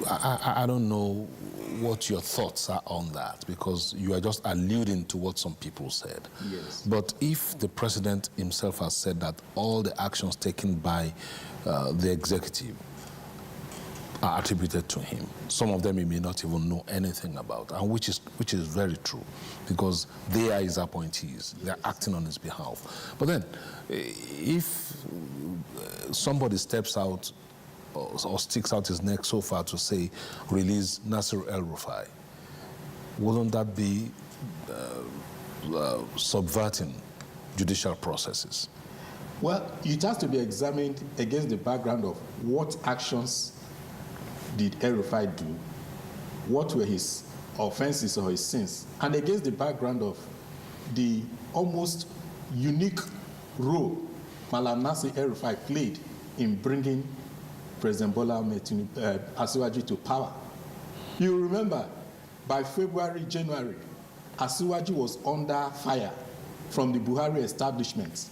I don't know what your thoughts are on that, because you are just alluding to what some people said. Yes. But if the president himself has said that all the actions taken by the executive are attributed to him, some of them he may not even know anything about, and which is very true, because they are his appointees. They are acting on his behalf. But then, if somebody steps out or sticks out his neck so far to say, release Nasir El-Rufai, wouldn't that be subverting judicial processes? Well, it has to be examined against the background of what actions did El-Rufai do, what were his offenses or his sins, and against the background of the almost unique role Malam Nasir El-Rufai played in bringing President Bola Ahmed Asiwaju to power. You remember, by February, January, Asiwaju was under fire from the Buhari establishment.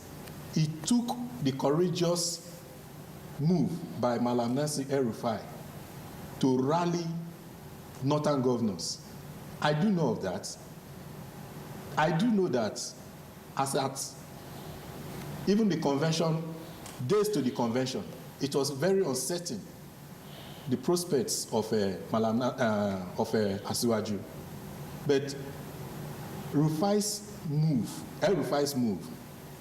It took the courageous move by Malam Nasir El-Rufai to rally northern governors. I do know of that. I do know that as at even the convention, days to the convention, it was very uncertain, the prospects of Asiwaju. But El-Rufai's move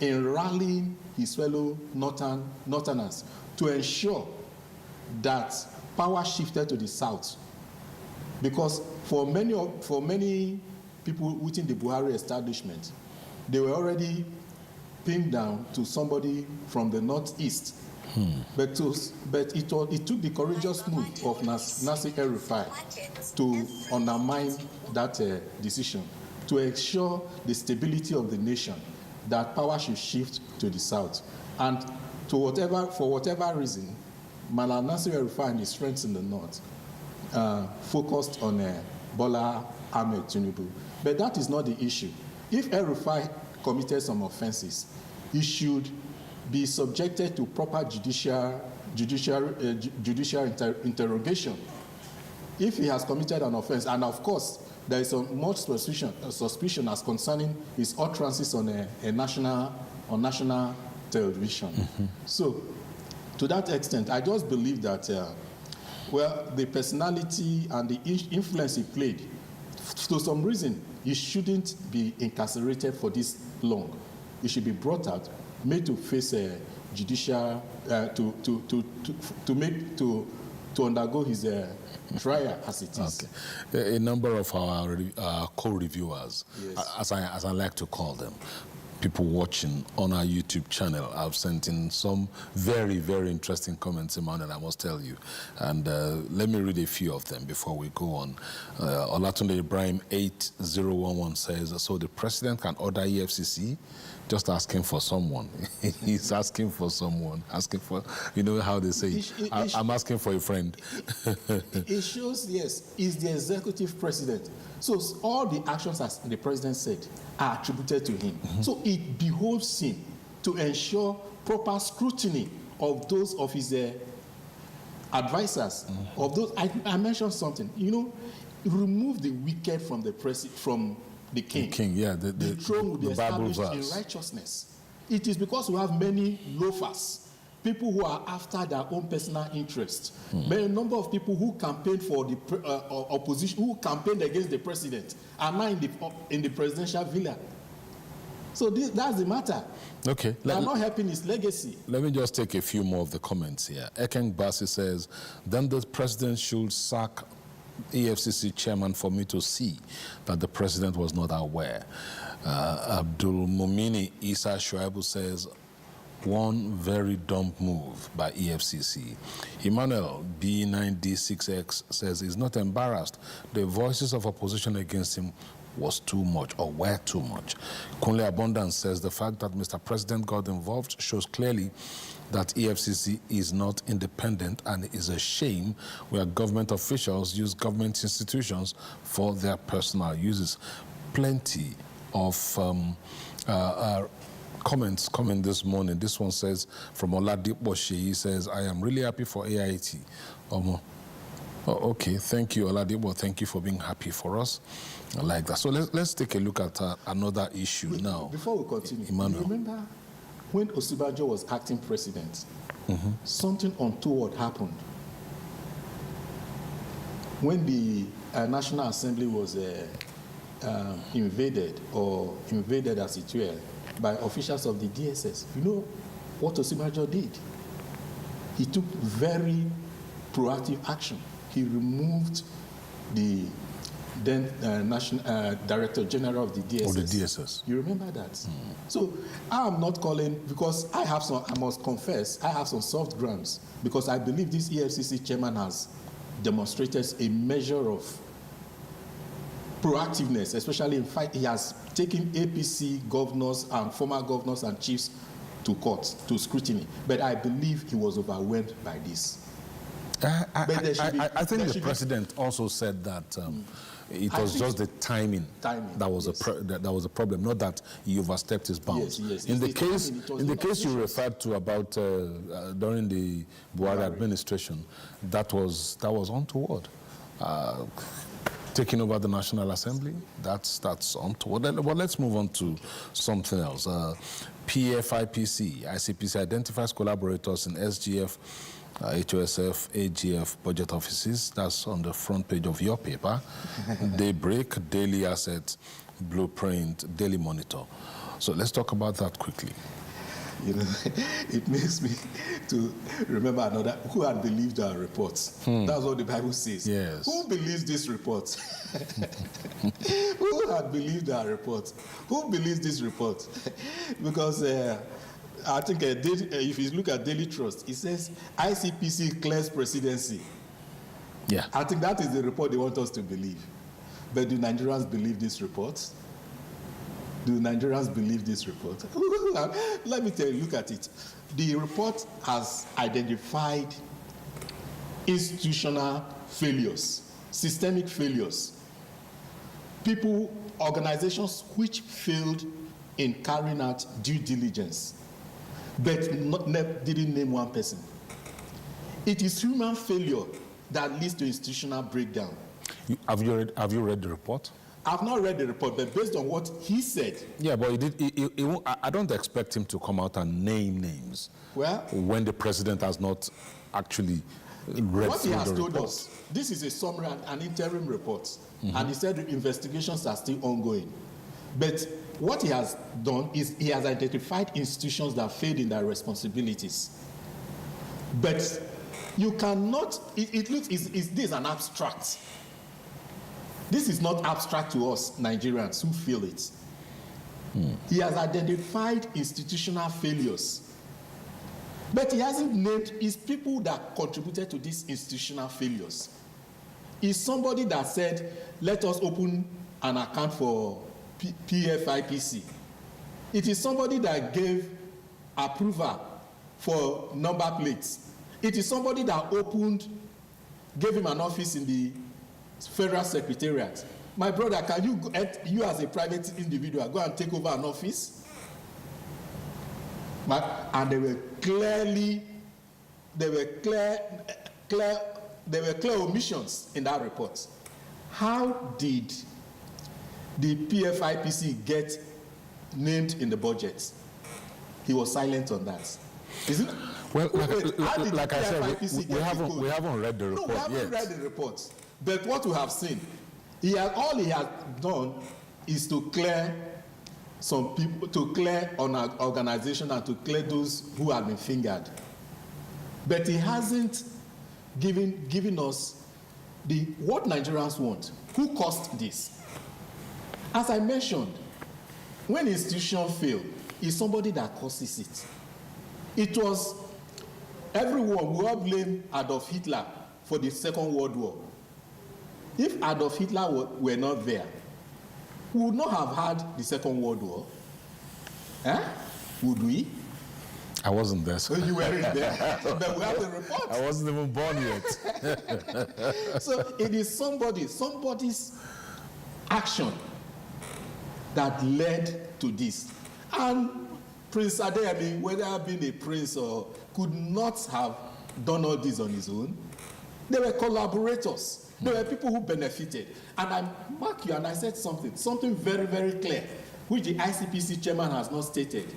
in rallying his fellow Northerners to ensure that power shifted to the south, because for many people within the Buhari establishment, they were already pinned down to somebody from the northeast. But it took the courageous move of Nasir El-Rufai to undermine that decision, to ensure the stability of the nation, that power should shift to the south. And for whatever reason, Malam Nasir El-Rufai and his friends in the north focused on Bola Ahmed Tinubu. But that is not the issue. If El-Rufai committed some offenses, he should be subjected to proper judicial interrogation. If he has committed an offense, and of course, there is much suspicion as concerning his utterances on national television. So, to that extent, I just believe that, the personality and the influence he played, to some reason, he shouldn't be incarcerated for this long. He should be brought out, made to face a judicial, to undergo his trial as it is. Okay. A number of our co-reviewers, Yes. as I like to call them, people watching on our YouTube channel, I've sent in some very, very interesting comments, Emmanuel, I must tell you. And let me read a few of them before we go on. Olatunde Ibrahim 8011 says, so the president can order EFCC, just asking for someone. He's asking for someone, asking for, you know how they say, I'm asking for a friend. It shows, yes, he's the executive president. So all the actions, as the president said, are attributed to him. So it behoves him to ensure proper scrutiny of those of his advisors. Of those, I mentioned something. You know, remove the wicked from the from the king. The king, yeah, the throne will be Bible established in verse. righteousness. It is because we have many loafers, people who are after their own personal interest. But a number of people who campaigned for the opposition, who campaigned against the president, are now in the presidential villa. So that's the matter. Okay. They are not helping his legacy. Let me just take a few more of the comments here. Ekeng Basi says, then the president should sack EFCC chairman for me to see that the president was not aware. Abdul Mumini Isa Shuaibu says, one very dumb move by EFCC. Emmanuel B9D6X says he's not embarrassed. The voices of opposition against him was too much or were too much. Kunle Abundance says the fact that Mr. President got involved shows clearly that EFCC is not independent and is a shame where government officials use government institutions for their personal uses. Plenty of comments coming this morning. This one says, from Oladipo She, he says, I am really happy for AIT. Oh, okay, thank you, Oladipo. Thank you for being happy for us. I like that. So let's take a look at another issue now. Before we continue, Emmanuel. Remember when Osinbajo was acting president, something untoward happened. When the National Assembly was invaded as it were by officials of the DSS, you know what Osinbajo did? He took very proactive action. He removed the then National Director General of the DSS. Or the DSS. You remember that? So I'm not calling, because I must confess, I have some soft grounds, because I believe this EFCC chairman has demonstrated a measure of proactiveness, especially in fact, he has taken APC governors and former governors and chiefs to court, to scrutiny. But I believe he was overwhelmed by this. I think the president also said that it was just the timing that was that was a problem, not that he overstepped his bounds. Yes. In the case you referred to about during the Buhari administration, that was untoward. Taking over the National Assembly, that's untoward. But let's move on to something else. PFIPC, ICPC identifies collaborators in SGF, HOSF, AGF budget offices. That's on the front page of your paper. Daybreak, Daily Asset, Blueprint, Daily Monitor. So let's talk about that quickly. You know, it makes me to remember another, who had believed our reports. That's what the Bible says. Yes. Who believes this report? Who had believed our report? Who believes this report? Because I think if you look at Daily Trust, it says ICPC clears presidency. Yeah. I think that is the report they want us to believe. But do Nigerians believe this report? Do Nigerians believe this report? Let me tell you, look at it. The report has identified institutional failures, systemic failures. People, organizations which failed in carrying out due diligence, but didn't name one person. It is human failure that leads to institutional breakdown. Have you read the report? I've not read the report, but based on what he said. Yeah, but I don't expect him to come out and name names. Well, when the president has not actually What he has told us, this is a summary, an interim report, and he said the investigations are still ongoing. But what he has done is he has identified institutions that failed in their responsibilities. But you cannot, it looks, this is an abstract. This is not abstract to us Nigerians who feel it. He has identified institutional failures. But he hasn't named his people that contributed to these institutional failures. He's somebody that said, let us open an account for PFIPC. It is somebody that gave approval for number plates. It is somebody that gave him an office in the Federal Secretariat. My brother, can you as a private individual go and take over an office? And there were clear omissions in that report. How did the PFIPC get named in the budget? He was silent on that. Is it? Well, like I said, we haven't read the report yet. No, we haven't read the report. But what we have seen, all he has done is to clear some people, to clear on an organization and to clear those who have been fingered. But he hasn't given us what Nigerians want. Who caused this? As I mentioned, when institutions fail, it's somebody that causes it. It was everyone, we all blame Adolf Hitler for the Second World War. If Adolf Hitler were not there, we would not have had the Second World War. Would we? I wasn't there. So you weren't there. But we have the report. I wasn't even born yet. So it is somebody's action that led to this. And Prince Adeyemi, whether being a prince or could not have done all this on his own, they were collaborators. There were people who benefited. And I mark you and I said something very, very clear, which the ICPC chairman has not stated.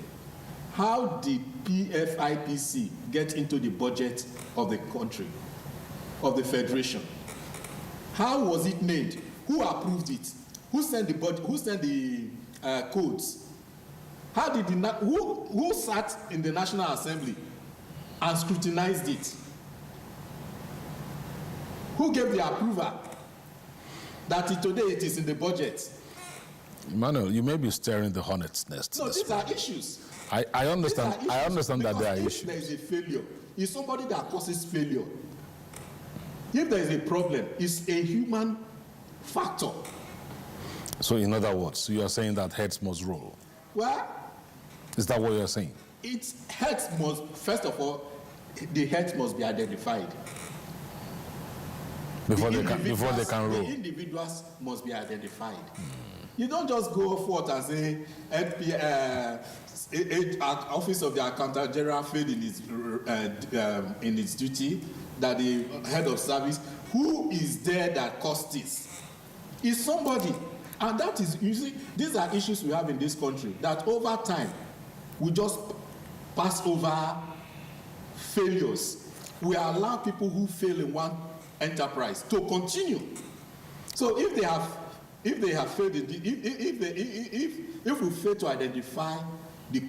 How did PFIPC get into the budget of the country, of the federation? How was it made? Who approved it? Who sent the budget? Who sent the codes? How did who sat in the National Assembly and scrutinized it? Who gave the approval that today it is in the budget? Emmanuel, you may be stirring the hornet's nest. No, these are issues. I understand. I understand that there are issues. If there is a failure, it's somebody that causes failure. If there is a problem, it's a human factor. So, in other words, you are saying that heads must roll. Well, is that what you are saying? It's heads must. First of all, the heads must be identified. Before they can roll. The individuals must be identified. You don't just go forth and say, Office of the Accountant General failed in its duty, that the head of service, who is there that caused this? Is somebody. And that is, usually, these are issues we have in this country, that over time, we just pass over failures. We allow people who fail in one enterprise to continue. So if they have failed, if we fail to identify the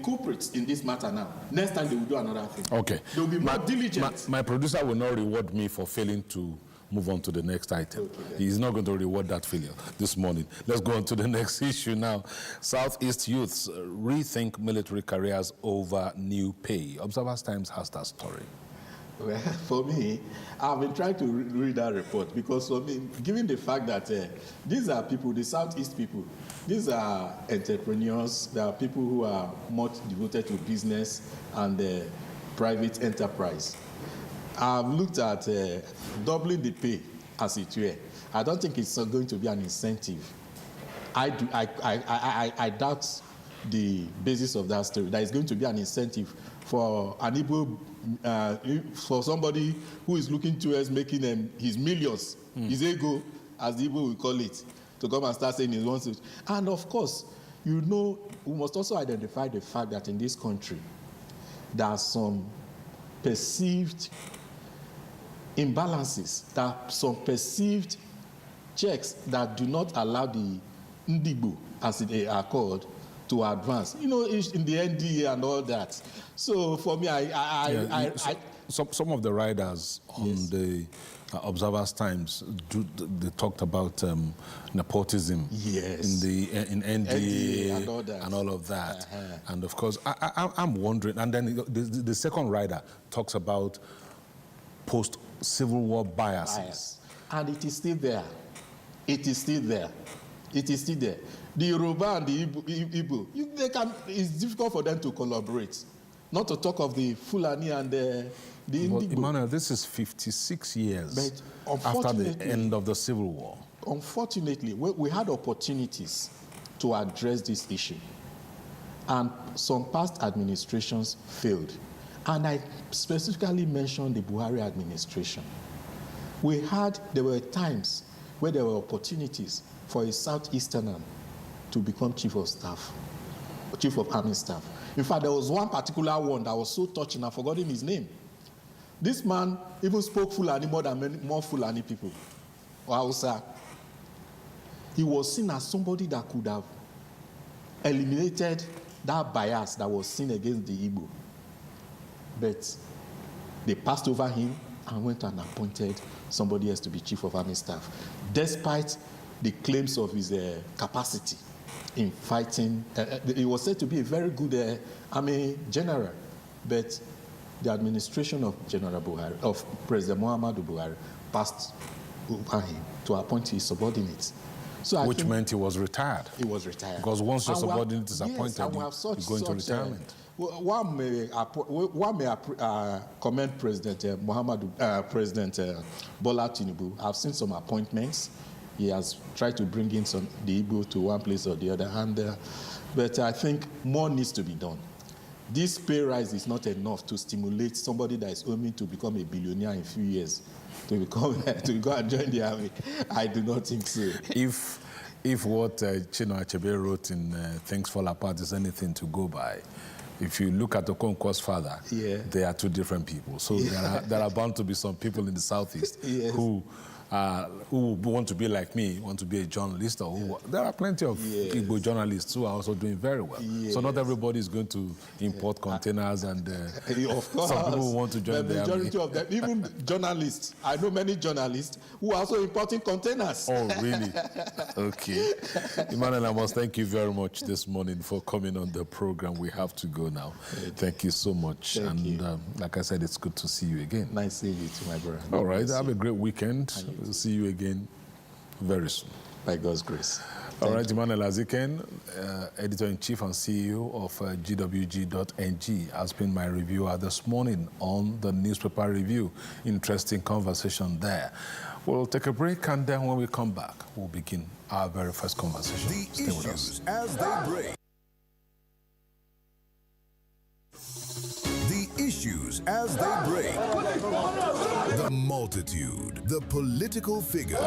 culprits in this matter now, next time they will do another thing. Okay. They will be more diligent. My producer will not reward me for failing to move on to the next item. Okay. He's not going to reward that failure this morning. Let's go on to the next issue now. Southeast youths rethink military careers over new pay. Observers Times has that story. Well, for me, I've been trying to read that report because for me, given the fact that these are people, the Southeast people, these are entrepreneurs, they are people who are much devoted to business and private enterprise. I've looked at doubling the pay, as it were. I don't think it's going to be an incentive. I doubt the basis of that story. That is going to be an incentive for an Igbo, for somebody who is looking towards making his millions, his ego, as the Igbo will call it, to come and start saying he wants it. And of course, we must also identify the fact that in this country, there are some perceived imbalances, that some perceived checks that do not allow the Ndigbo, as they are called, to advance. In the NDA and all that. So for me, some of the riders on the Observer's Times they talked about nepotism in NDA and all of that. And of course, I'm wondering. And then the second rider talks about post-Civil War biases. And it is still there. It is still there. It is still there. The Yoruba and the Igbo, it's difficult for them to collaborate. Not to talk of the Fulani and the Indigo. Emmanuel, this is 56 years after the end of the Civil War. Unfortunately, we had opportunities to address this issue. And some past administrations failed. And I specifically mentioned the Buhari administration. There were times where there were opportunities for a Southeasterner to become Chief of Army Staff. In fact, there was one particular one that was so touching, I've forgotten his name. This man even spoke Fulani more than more Fulani people. Hausa. He was seen as somebody that could have eliminated that bias that was seen against the Igbo. But they passed over him and went and appointed somebody else to be Chief of Army Staff, despite the claims of his capacity in fighting. He was said to be a very good army general, but the administration of President Muhammadu Buhari passed over him to appoint his subordinates. Which meant he was retired. He was retired. Because once your subordinate is appointed, you go into retirement. One may commend President President Bola Tinubu. I've seen some appointments. He has tried to bring in the Igbo to one place or the other, but I think more needs to be done. This pay rise is not enough to stimulate somebody that is aiming to become a billionaire in a few years to go and join the army. I do not think so. If what Chino Achebe wrote in Things Fall Apart is anything to go by, if you look at Okonkwo's father, they are two different people. So there are bound to be some people in the Southeast who want to be like me, want to be a journalist. There are plenty of Igbo journalists who are also doing very well. So not everybody is going to import containers and of course, some people want to join the majority of them, even journalists. I know many journalists who are also importing containers. Oh, really? Okay. Emmanuel, I must thank you very much this morning for coming on the program. We have to go now. Thank you so much. Thank you. Like I said, it's good to see you again. Nice seeing you too, my brother. All right. Have a great weekend. We'll see you again very soon. By God's grace. All right, Emmanuel Aziken, Editor-in-Chief and CEO of GWG.ng, has been my reviewer this morning on the newspaper review. Interesting conversation there. We'll take a break, and then when we come back, we'll begin our very first conversation. Stay with us. As they break. Issues as they break. The multitude, the political figures,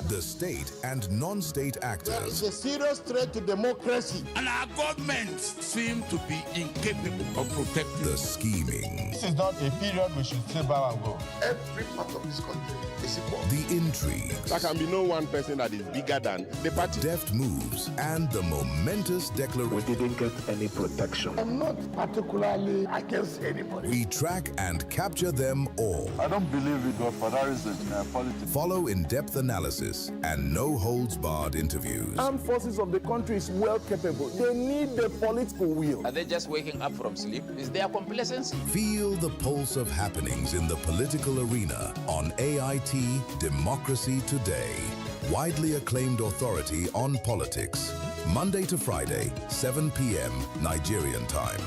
the state and non-state actors. It's a serious threat to democracy. And our governments seem to be incapable of protecting. The scheming. This is not a period we should say bow and go. Every part of this country is equal. The intrigues. There can be no one person that is bigger than the party. Deft moves and the momentous declaration. We didn't get any protection. I'm not particularly against anybody. We track and capture them all. I don't believe in godfatherism in politics. Follow in-depth analysis and no-holds-barred interviews. Armed forces of the country is well capable. They need the political will. Are they just waking up from sleep? Is there complacency? Feel the pulse of happenings in the political arena on AIT Democracy Today. Widely acclaimed authority on politics. Monday to Friday, 7 p.m. Nigerian time.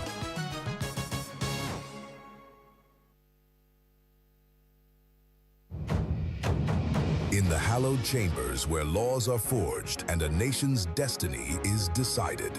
In the hallowed chambers where laws are forged and a nation's destiny is decided.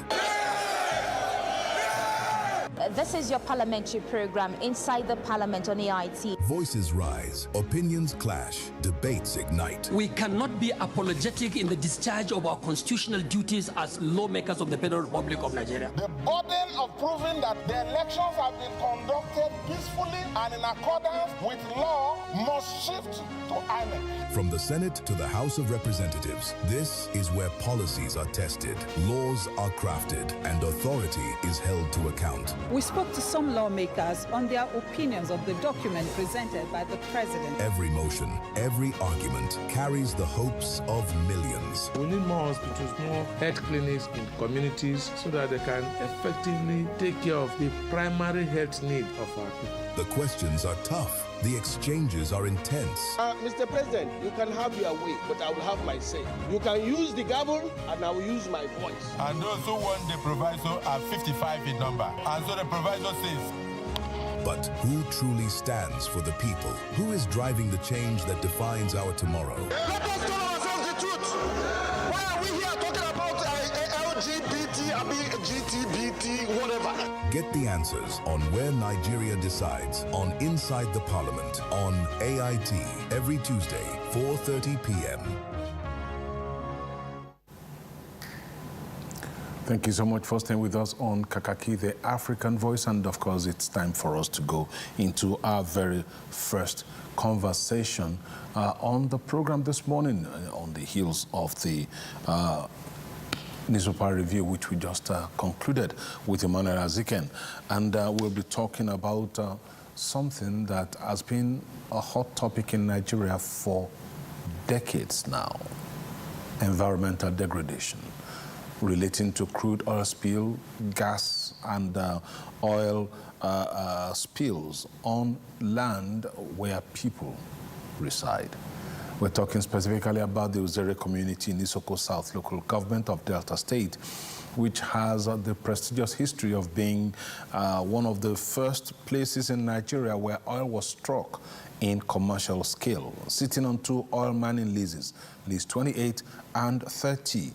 This is your parliamentary program, Inside the Parliament on AIT. Voices rise, opinions clash, debates ignite. We cannot be apologetic in the discharge of our constitutional duties as lawmakers of the Federal Republic of Nigeria. The burden of proving that the elections have been conducted peacefully and in accordance with law must shift to INEC. From the Senate to the House of Representatives, this is where policies are tested, laws are crafted, and authority is held to account. We spoke to some lawmakers on their opinions of the document presented by the President. Every motion, every argument carries the hopes of millions. We need more hospitals, more health clinics in communities so that they can effectively take care of the primary health need of our people. The questions are tough. The exchanges are intense. Mr. President, you can have your way, but I will have my say. You can use the gavel, and I will use my voice. And those who want the proviso are 55 in number. And so the proviso says, but who truly stands for the people? Who is driving the change that defines our tomorrow? Let us tell ourselves the truth. Why are we here talking about LGBT, GTBT, whatever? Get the answers on Where Nigeria Decides on Inside the Parliament on AIT every Tuesday, 4:30 p.m. Thank you so much for staying with us on Kakaaki, the African Voice. And of course, it's time for us to go into our very first conversation on the program this morning on the heels of the newspaper review, which we just concluded with Emmanuel Azikiwe. And we'll be talking about something that has been a hot topic in Nigeria for decades now: environmental degradation relating to crude oil spill, gas and oil spills on land where people reside. We're talking specifically about the Uzere community in Isoko South local government of Delta State, which has the prestigious history of being one of the first places in Nigeria where oil was struck in commercial scale, sitting on 2 oil mining leases, lease 28 and 30.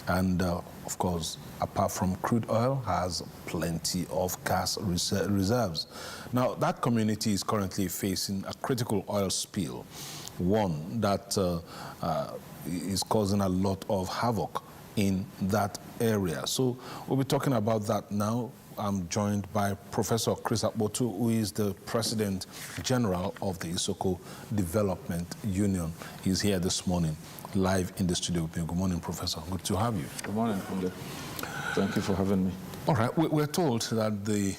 And of course, apart from crude oil, has plenty of gas reserves. Now, that community is currently facing a critical oil spill, one that is causing a lot of havoc in that area. So we'll be talking about that now. I'm joined by Professor Chris Akpotu, who is the President General of the Isoko Development Union. He's here this morning, live in the studio with me. Good morning, Professor. Good to have you. Good morning, Kunde. Thank you for having me. All right. We're told that the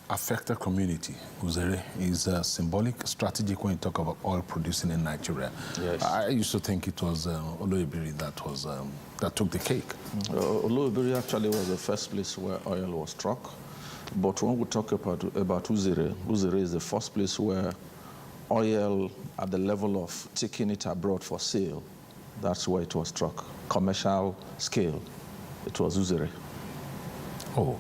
affected community, Uzere, is symbolic, strategic when you talk about oil producing in Nigeria. Yes. I used to think it was Oloibiri that took the cake. Oloibiri actually was the first place where oil was struck. But when we talk about Uzere, Uzere is the first place where oil at the level of taking it abroad for sale, that's where it was struck. Commercial scale, it was Uzere. Oh.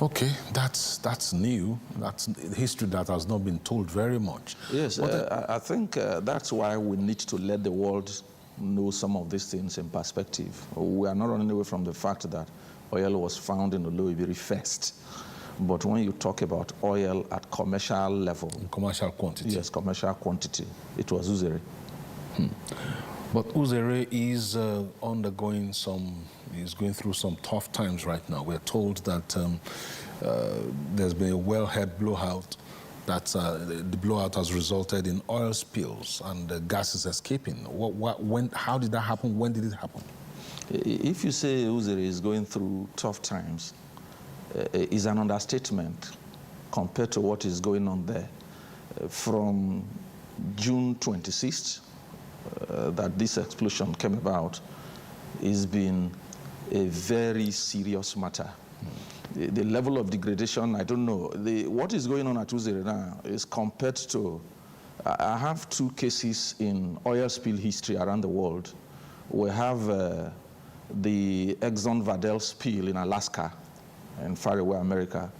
Okay, that's new. That's history that has not been told very much. Yes, I think that's why we need to let the world know some of these things in perspective. We are not running away from the fact that oil was found in Oloibiri first. But when you talk about oil at commercial level... In commercial quantity. Yes, commercial quantity. It was Uzere. But Uzere is is going through some tough times right now. We're told that there's been a wellhead blowout. That the blowout has resulted in oil spills and the gas is escaping. How did that happen? When did it happen? If you say Uzere is going through tough times, is an understatement compared to what is going on there. From June 26th, that this explosion came about, has been a very serious matter. The level of degradation, I don't know. What is going on at Uzere now is compared to, I have 2 cases in oil spill history around the world. We have the Exxon Valdez spill in Alaska, in faraway America.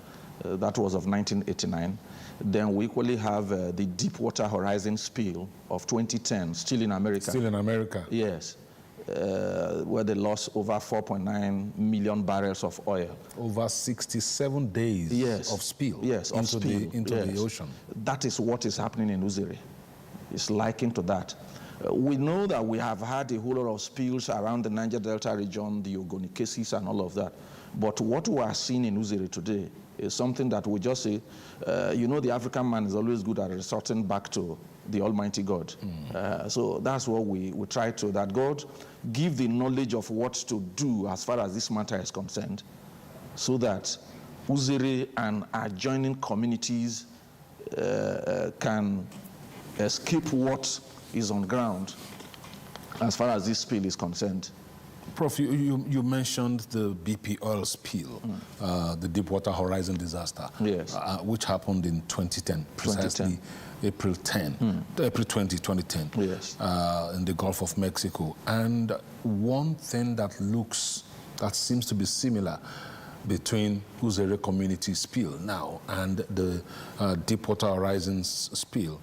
That was of 1989. Then we equally have the Deepwater Horizon spill of 2010, still in America. Still in America. Yes. We where they lost over 4.9 million barrels of oil. Over 67 days of spill into the ocean. That is what is happening in Uziri. It's likened to that. We know that we have had a whole lot of spills around the Niger Delta region, the Ogoni cases and all of that. But what we are seeing in Uziri today is something that we just say, the African man is always good at resorting back to the Almighty God. So that's what we try to, that God give the knowledge of what to do as far as this matter is concerned, so that Uziri and adjoining communities can escape what is on ground as far as this spill is concerned. Prof, you mentioned the BP oil spill, the Deepwater Horizon disaster, which happened in 2010, precisely April 20, 2010, in the Gulf of Mexico. And one thing that seems to be similar between Uziri community spill now and the Deepwater Horizon spill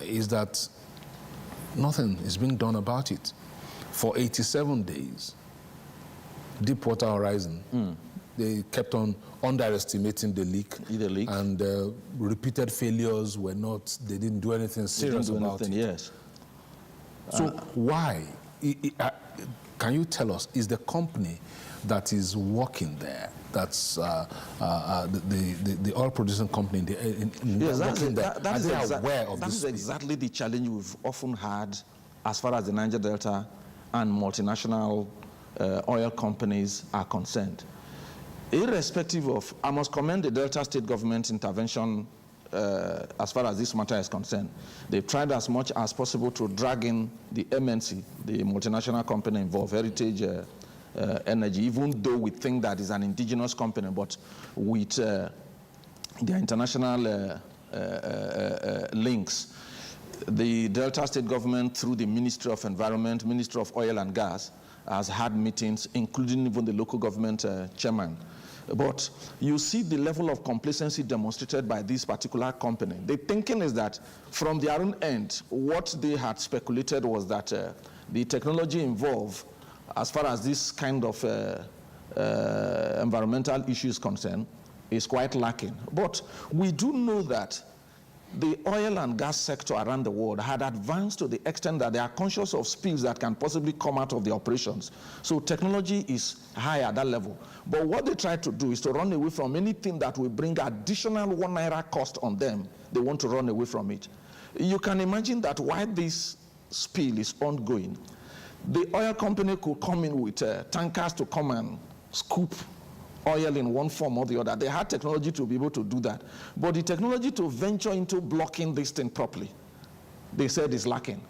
is that nothing is being done about it. For 87 days, Deepwater Horizon, they kept on underestimating the leak. And repeated failures were not, they didn't do anything serious about it. So why? Can you tell us, is the company that is working there, that's the oil producing company that is exactly the challenge we've often had as far as the Niger Delta and multinational oil companies are concerned. Irrespective of, I must commend the Delta State government intervention as far as this matter is concerned. They've tried as much as possible to drag in the MNC, the multinational company involved, Heritage Energy, even though we think that is an indigenous company, but with their international links. The Delta State government, through the Ministry of Environment, Ministry of Oil and Gas, has had meetings, including even the local government chairman. But you see the level of complacency demonstrated by this particular company. The thinking is that from their own end, what they had speculated was that the technology involved, as far as this kind of environmental issue is concerned, is quite lacking. But we do know that the oil and gas sector around the world had advanced to the extent that they are conscious of spills that can possibly come out of the operations. So technology is high at that level. But what they try to do is to run away from anything that will bring additional ₦1 cost on them. They want to run away from it. You can imagine that while this spill is ongoing, the oil company could come in with tankers to come and scoop oil in one form or the other. They had technology to be able to do that. But the technology to venture into blocking this thing properly, they said is lacking.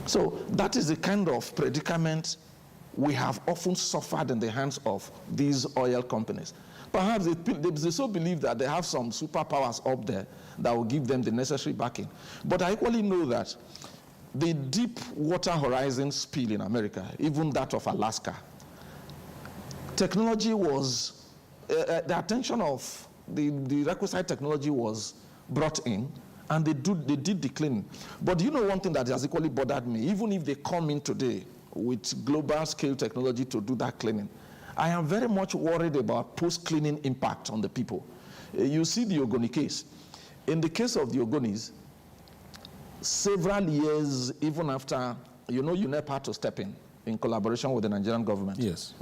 So that is the kind of predicament we have often suffered in the hands of these oil companies. Perhaps they so believe that they have some superpowers up there that will give them the necessary backing. But I equally know that the Deepwater Horizon spill in America, even that of Alaska, technology was, the attention of the requisite technology was brought in, and they did the cleaning. But do you know one thing that has equally bothered me? Even if they come in today with global scale technology to do that cleaning, I am very much worried about post-cleaning impact on the people. You see the Ogoni case. In the case of the Ogonis, several years, even after, UNEP had to step in collaboration with the Nigerian government. Yes.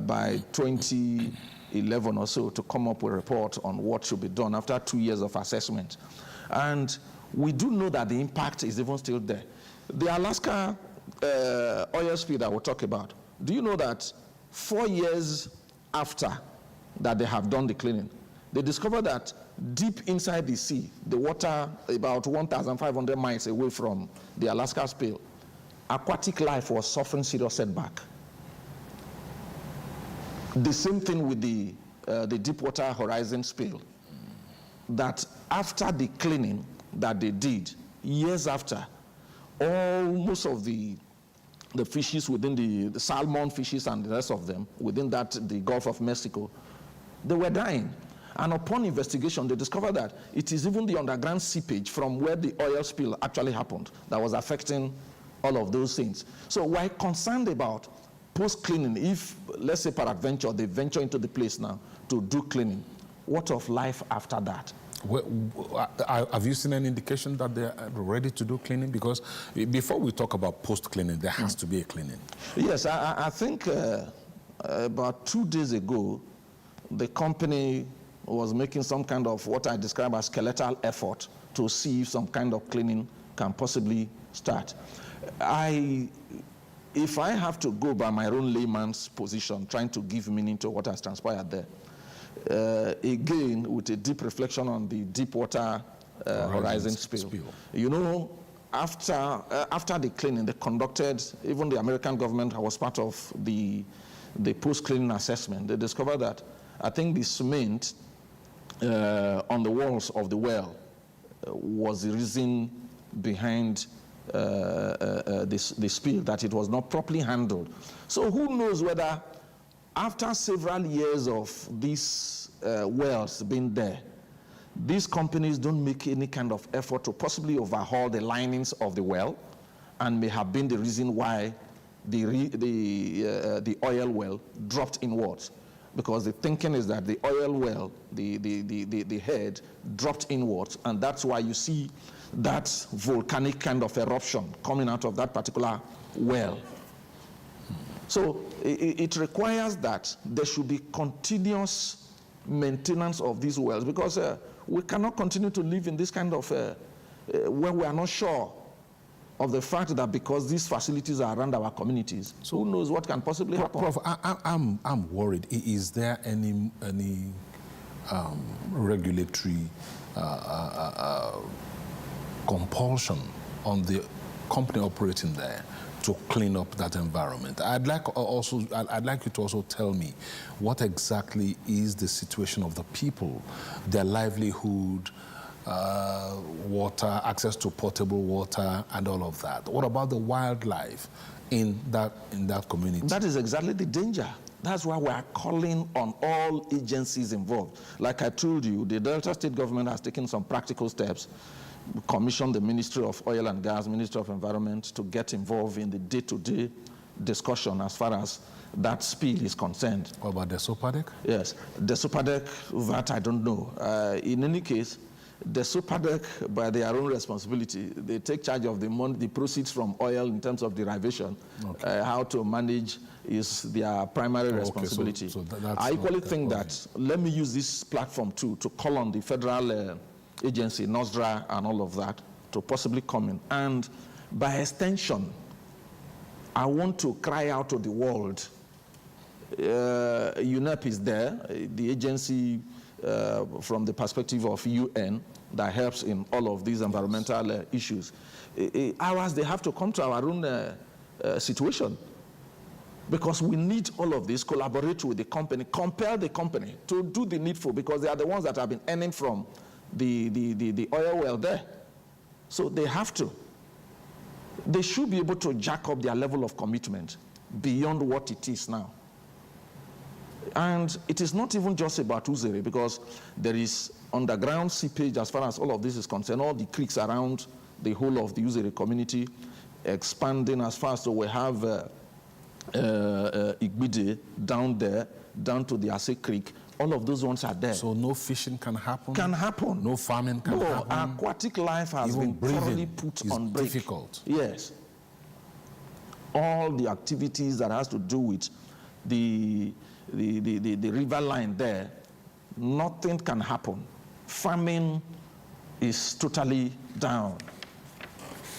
By 2011 or so, to come up with a report on what should be done after 2 years of assessment. And we do know that the impact is even still there. The Alaska oil spill that we'll talk about, do you know that 4 years after that they have done the cleaning, they discovered that deep inside the sea, the water about 1,500 miles away from the Alaska spill, aquatic life was suffering serious setback. The same thing with the Deepwater Horizon spill, that after the cleaning that they did, years after, most of the fishes within the salmon fishes and the rest of them, within the Gulf of Mexico, they were dying. And upon investigation, they discovered that it is even the underground seepage from where the oil spill actually happened that was affecting all of those things. So we're concerned about post-cleaning. If, let's say, peradventure, they venture into the place now to do cleaning, what of life after that? Have you seen any indication that they're ready to do cleaning? Because before we talk about post-cleaning, there has to be a cleaning. Yes, I think about 2 days ago, the company was making some kind of what I describe as skeletal effort to see if some kind of cleaning can possibly start. If I have to go by my own layman's position, trying to give meaning to what has transpired there, again, with a deep reflection on the Deepwater Horizon spill. You know, after the cleaning, they conducted, even the American government was part of the post-cleaning assessment. They discovered that I think the cement on the walls of the well was the reason behind the spill, that it was not properly handled. So who knows whether after several years of these wells being there, these companies don't make any kind of effort to possibly overhaul the linings of the well, and may have been the reason why the oil well dropped inwards. Because the thinking is that the oil well, the head dropped inwards, and that's why you see that volcanic kind of eruption coming out of that particular well. So it requires that there should be continuous maintenance of these wells, because we cannot continue to live in this kind of where we are not sure of the fact that because these facilities are around our communities, so who knows what can possibly happen. Prof, I'm worried. Is there any regulatory compulsion on the company operating there to clean up that environment? I'd like you to also tell me what exactly is the situation of the people, their livelihood, water, access to potable water, and all of that. What about the wildlife in that community? That is exactly the danger. That's why we are calling on all agencies involved. Like I told you, the Delta State government has taken some practical steps. We commissioned the Ministry of Oil and Gas, Ministry of Environment to get involved in the day-to-day discussion as far as that spill is concerned. What about the SOPADEC? Yes, the SOPADEC, that I don't know. In any case, the SOPADEC, by their own responsibility, they take charge of the money, the proceeds from oil in terms of derivation. Okay. How to manage is their primary responsibility. So I equally think that, let me use this platform to call on the federal agency, NOSDRA, and all of that, to possibly come in. And by extension, I want to cry out to the world. UNEP is there, the agency from the perspective of UN that helps in all of these environmental issues. Ours, they have to come to our own situation, because we need all of this, collaborate with the company, compel the company to do the needful, because they are the ones that have been earning from the oil well there. So they have to. They should be able to jack up their level of commitment beyond what it is now. And it is not even just about Uzere, because there is underground seepage as far as all of this is concerned. All the creeks around the whole of the Uzere community expanding as far as, so we have Igbide down there, down to the Ase Creek. All of those ones are there. So no fishing can happen? Can happen. No farming can happen? No, aquatic life has been thoroughly put on break. Difficult. Yes. All the activities that has to do with the river line there, nothing can happen. Farming is totally down.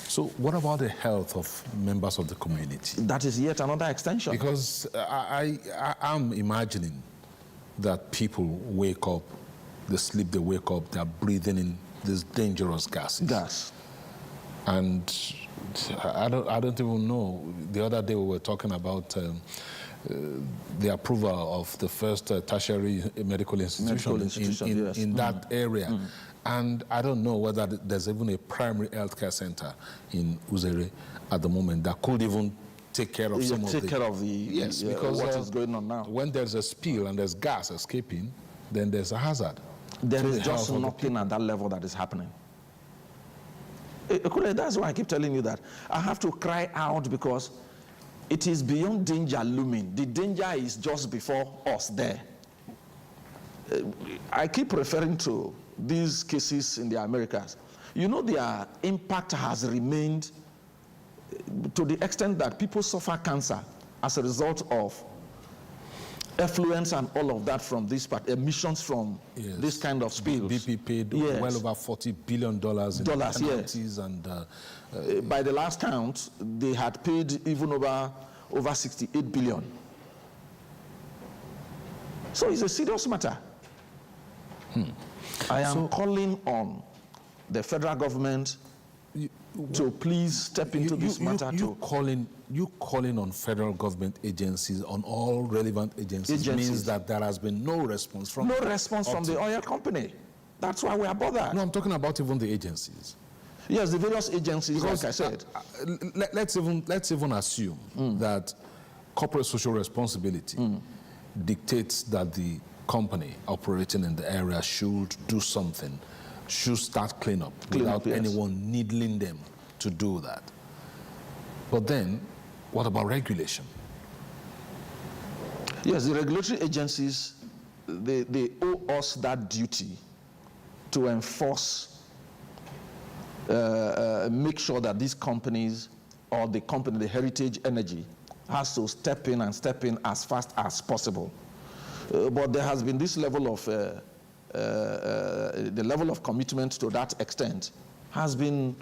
So what about the health of members of the community? That is yet another extension. Because I'm imagining that people wake up, they sleep, they wake up, they're breathing in these dangerous gases. Gas. And I don't even know. The other day we were talking about the approval of the first tertiary medical institution in that area. And I don't know whether there's even a primary healthcare center in Uzere at the moment that could even take care of some of the... Yes, because what is going on now. When there's a spill and there's gas escaping, then there's a hazard. There is just nothing at that level that is happening. That's why I keep telling you that. I have to cry out because it is beyond danger looming. The danger is just before us there. I keep referring to these cases in the Americas. You know, their impact has remained to the extent that people suffer cancer as a result of effluents and all of that from this part, emissions from this kind of spills. BP paid well over $40 billion in penalties, and by the last count, they had paid even over 68 billion. So it's a serious matter. I am calling on the federal government to please step into this matter. You calling on federal government agencies, on all relevant agencies means that there has been no response from the oil company. That's why we are bothered. No, I'm talking about even the agencies. Yes, the various agencies, because, like I said. Let's even assume that corporate social responsibility dictates that the company operating in the area should do something, should start cleanup without anyone needling them to do that. But then, what about regulation? Yes, the regulatory agencies, they owe us that duty to enforce, make sure that these companies, or the company, the Heritage Energy, has to step in as fast as possible. But there has been this level of, the level of commitment to that extent has been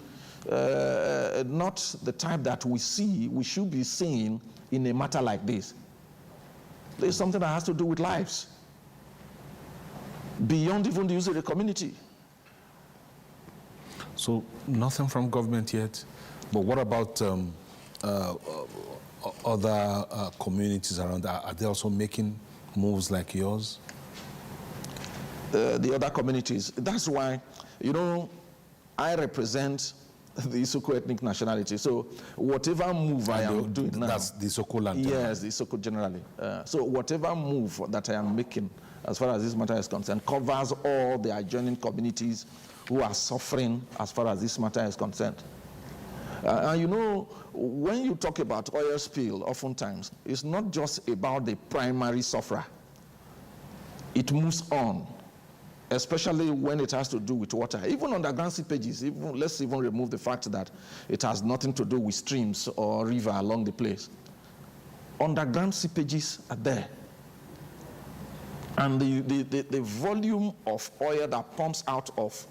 not the type that we should be seeing in a matter like this. There's something that has to do with lives, beyond even the user community. So nothing from government yet, but what about other communities around? Are they also making moves like yours? The other communities. That's why, you know, I represent the Isoko ethnic nationality. So whatever move I am doing now. That's the Isoko land. Yes, the Isoko generally. So whatever move that I am making, as far as this matter is concerned, covers all the adjoining communities who are suffering as far as this matter is concerned. And you know, when you talk about oil spill, oftentimes, it's not just about the primary sufferer. It moves on, especially when it has to do with water. Even underground seepages, let's even remove the fact that it has nothing to do with streams or river along the place. Underground seepages are there. And the volume of oil that pumps out of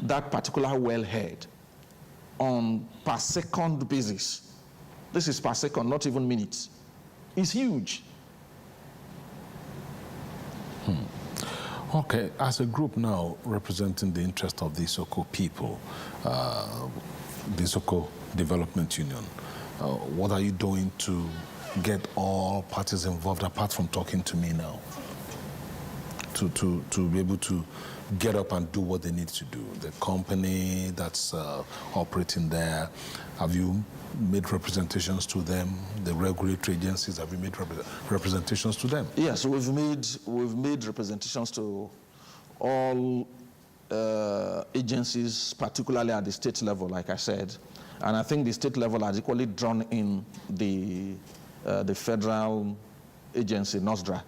that particular wellhead on per second basis, this is per second, not even minutes, is huge. Okay, as a group now representing the interest of the Isoko people, the Isoko Development Union, what are you doing to get all parties involved, apart from talking to me now, to be able to get up and do what they need to do? The company that's operating there, have you made representations to them? The regulatory agencies, have you made representations to them? Yes, we've made representations to all agencies, particularly at the state level, like I said. And I think the state level has equally drawn in the federal agency, NOSDRA,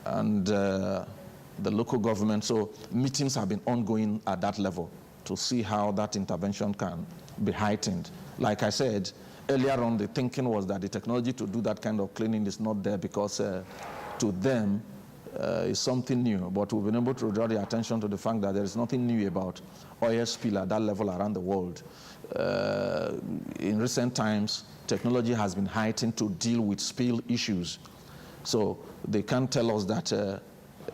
and the local government. So meetings have been ongoing at that level to see how that intervention can be heightened. Like I said, earlier on, the thinking was that the technology to do that kind of cleaning is not there because to them it's something new. But we've been able to draw the attention to the fact that there is nothing new about oil spill at that level around the world. In recent times, technology has been heightened to deal with spill issues. So they can't tell us that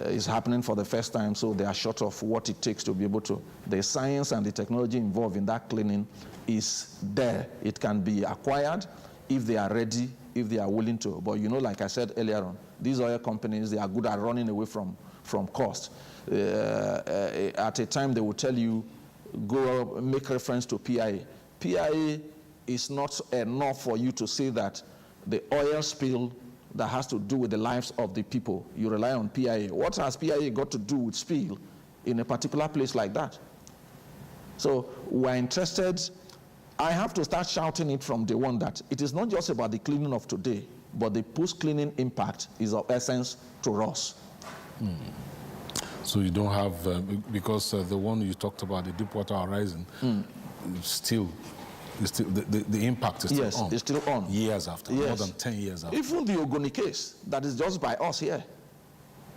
it's happening for the first time, so they are short of what it takes to be able to. The science and the technology involved in that cleaning is there. It can be acquired if they are ready, if they are willing to. But you know, like I said earlier on, these oil companies, they are good at running away from cost. At a time, they will tell you, go make reference to PIA. PIA is not enough for you to say that the oil spill that has to do with the lives of the people, you rely on PIA. What has PIA got to do with spill in a particular place like that? So we're interested. I have to start shouting it from day one that it is not just about the cleaning of today, but the post-cleaning impact is of essence to us. So you don't have, because the one you talked about, the Deepwater Horizon, still, the impact is still on. Yes, it's still on. Years after, more than 10 years after. Even the Ogoni case, that is just by us here,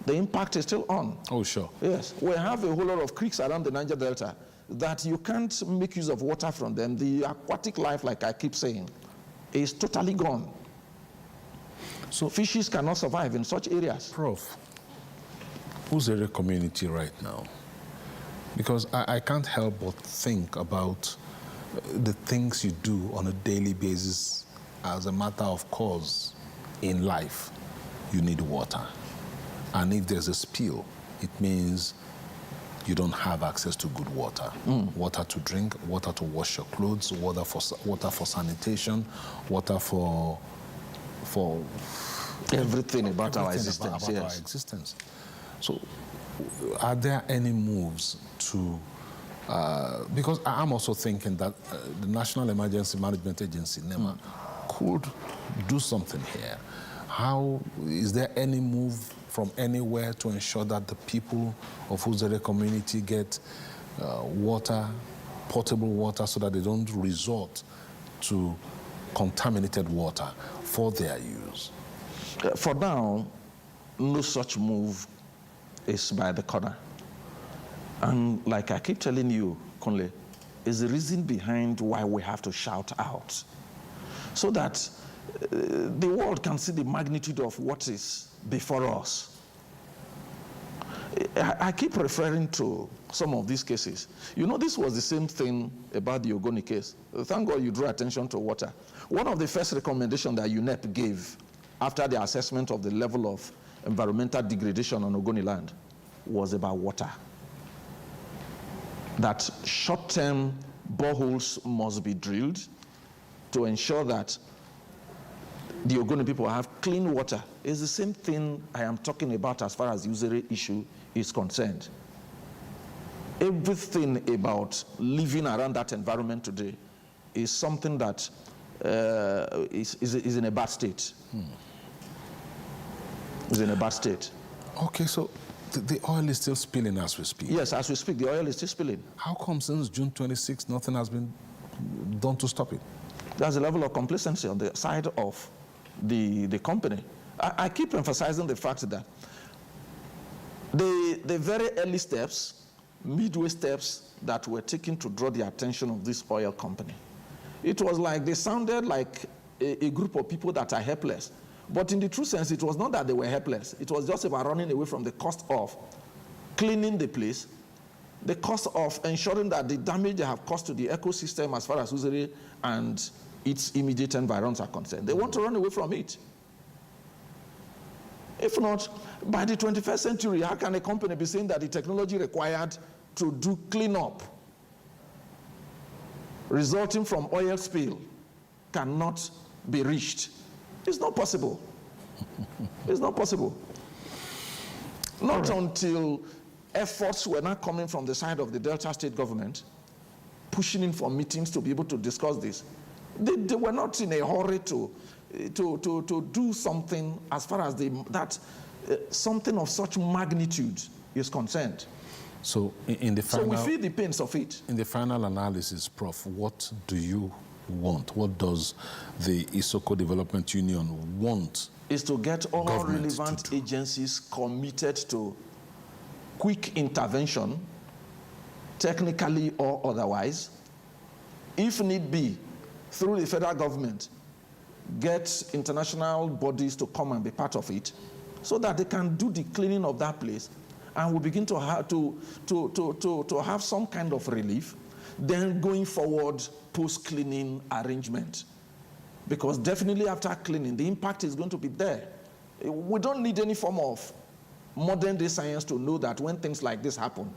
the impact is still on. Oh, sure. Yes, we have a whole lot of creeks around the Niger Delta that you can't make use of water from them. The aquatic life, like I keep saying, is totally gone. So fishes cannot survive in such areas. Prof, who's the community right now? Because I can't help but think about the things you do on a daily basis as a matter of course in life. You need water. And if there's a spill, it means you don't have access to good water. Water to drink, water to wash your clothes, water for sanitation, water for everything about our existence. Our existence. So are there any moves to, because I'm also thinking that the National Emergency Management Agency, NEMA, could do something here. How, is there any move from anywhere to ensure that the people of Uzere community get water, potable water, so that they don't resort to contaminated water for their use? For now, no such move is by the corner. And like I keep telling you, Conley, is the reason behind why we have to shout out, so that the world can see the magnitude of what is before us. I keep referring to some of these cases. You know, this was the same thing about the Ogoni case. Thank God you drew attention to water. One of the first recommendations that UNEP gave after the assessment of the level of environmental degradation on Ogoni land was about water. That short-term boreholes must be drilled to ensure that the Ogoni people have clean water. It's the same thing I am talking about as far as the Uzere issue is concerned. Everything about living around that environment today is something that is in a bad state. Is in a bad state. Okay, so the oil is still spilling as we speak? Yes, as we speak, the oil is still spilling. How come since June 26, nothing has been done to stop it? There's a level of complacency on the side of the company. I keep emphasizing the fact that the very early steps, midway steps that were taken to draw the attention of this oil company, it was like they sounded like a group of people that are helpless. But in the true sense, it was not that they were helpless. It was just about running away from the cost of cleaning the place, the cost of ensuring that the damage they have caused to the ecosystem as far as Uzere and its immediate environs are concerned. They want to run away from it. If not, by the 21st century, how can a company be saying that the technology required to do cleanup resulting from oil spill cannot be reached? It's not possible. It's not possible. Not until efforts were not coming from the side of the Delta State government, pushing in for meetings to be able to discuss this. They were not in a hurry to do something as far as something of such magnitude is concerned. So in the final, so we feel the pains of it. In the final analysis, Prof, what do you want? What does the Isoko Development Union want? Is to get all relevant agencies committed to quick intervention, technically or otherwise, if need be, through the federal government, get international bodies to come and be part of it, so that they can do the cleaning of that place, and we begin to have some kind of relief. Then going forward, post-cleaning arrangement, because definitely after cleaning, the impact is going to be there. We don't need any form of modern-day science to know that when things like this happen,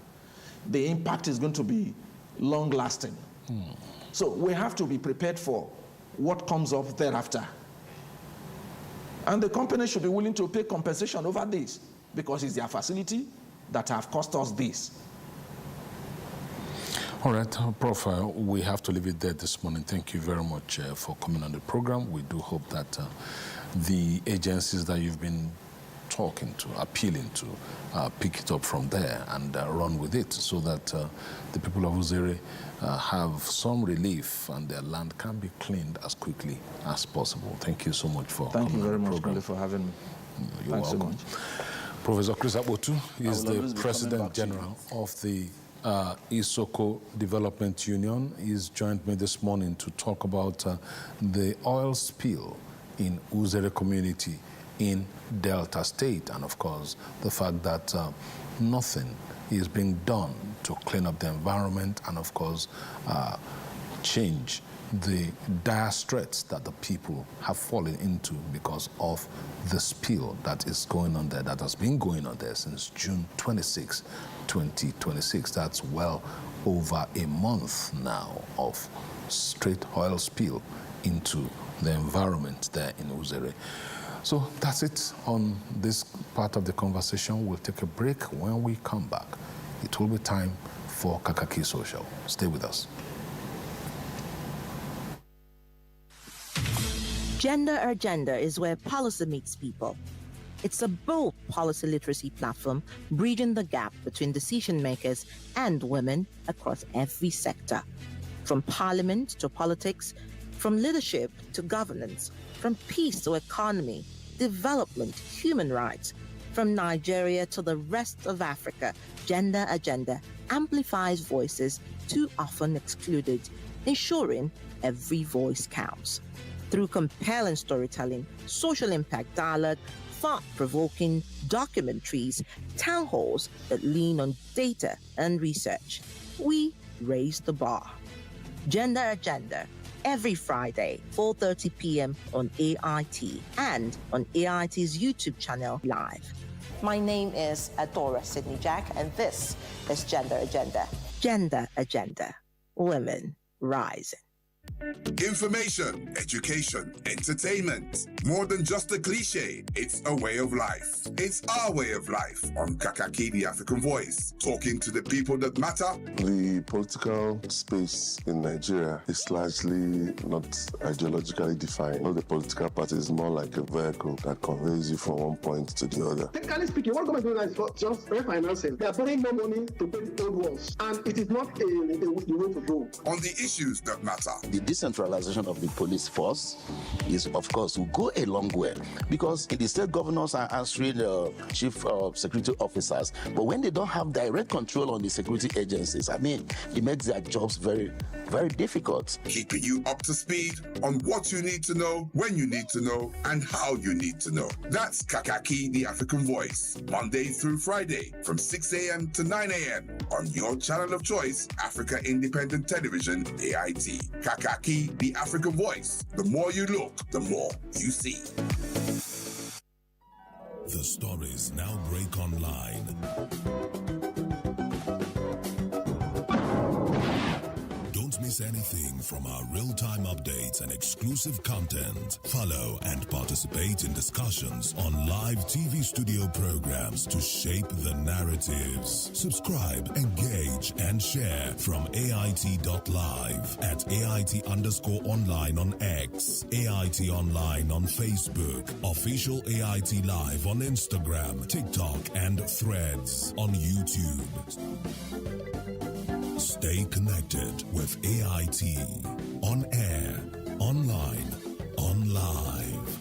the impact is going to be long-lasting. So we have to be prepared for what comes up thereafter. And the company should be willing to pay compensation over this, because it's their facility that have cost us this. All right, Prof, we have to leave it there this morning. Thank you very much for coming on the program. We do hope that the agencies that you've been talking to, appealing to, pick it up from there and run with it so that the people of Uzere have some relief and their land can be cleaned as quickly as possible. Thank you so much for coming on the program. Thank you very much for having me. You're Thanks welcome. so much. Professor Chris Abotu is the President General of the Isoko Development Union. He's joined me this morning to talk about the oil spill in Uzere community in Delta State, and of course the fact that nothing is being done to clean up the environment and of course change the dire straits that the people have fallen into because of the spill that is going on there, that has been going on there since June 26, 2026. That's well over a month now of straight oil spill into the environment there in Uzere. So that's it on this part of the conversation. We'll take a break. When we come back, it will be time for Kakaaki Social. Stay with us. Gender Agenda is where policy meets people. It's a bold policy literacy platform bridging the gap between decision makers and women across every sector. From parliament to politics, from leadership to governance, from peace to economy, development, human rights, from Nigeria to the rest of Africa, Gender Agenda amplifies voices too often excluded, ensuring every voice counts. Through compelling storytelling, social impact dialogue, thought-provoking documentaries, town halls that lean on data and research, we raise the bar. Gender Agenda, every Friday, 4:30 p.m. on AIT and on AIT's YouTube channel live. My name is Adora Sidney Jack, and this is Gender Agenda. Gender Agenda. Women rising. Information, education, entertainment. More than just a cliche, it's a way of life. It's our way of life on Kakaaki, the African Voice, talking to the people that matter. The political space in Nigeria is largely not ideologically defined. All the political party is more like a vehicle that conveys you from one point to the other. Technically speaking, what government is for just refinancing. They are putting more money to pay the old ones, and it is not the way to go. On the issues that matter. The decentralization of the police force is, of course, will go a long way, because the state governors are answering the chief security officers, but when they don't have direct control on the security agencies, I mean, it makes their jobs very, very difficult. Keeping you up to speed on what you need to know, when you need to know, and how you need to know. That's Kakaaki, the African Voice, Monday through Friday from 6 a.m. to 9 a.m. on your channel of choice, Africa Independent Television, AIT. Kakaaki, the African Voice. The more you look, the more you see. The stories now break online. Don't miss anything from our real-time updates and exclusive content. Follow and participate in discussions on live TV studio programs to shape the narratives. Subscribe, engage, and share from AIT.live at AIT_online on X, AIT Online on Facebook, Official AIT Live on Instagram, TikTok, and Threads on YouTube. Stay connected with AIT. On air, online, on live.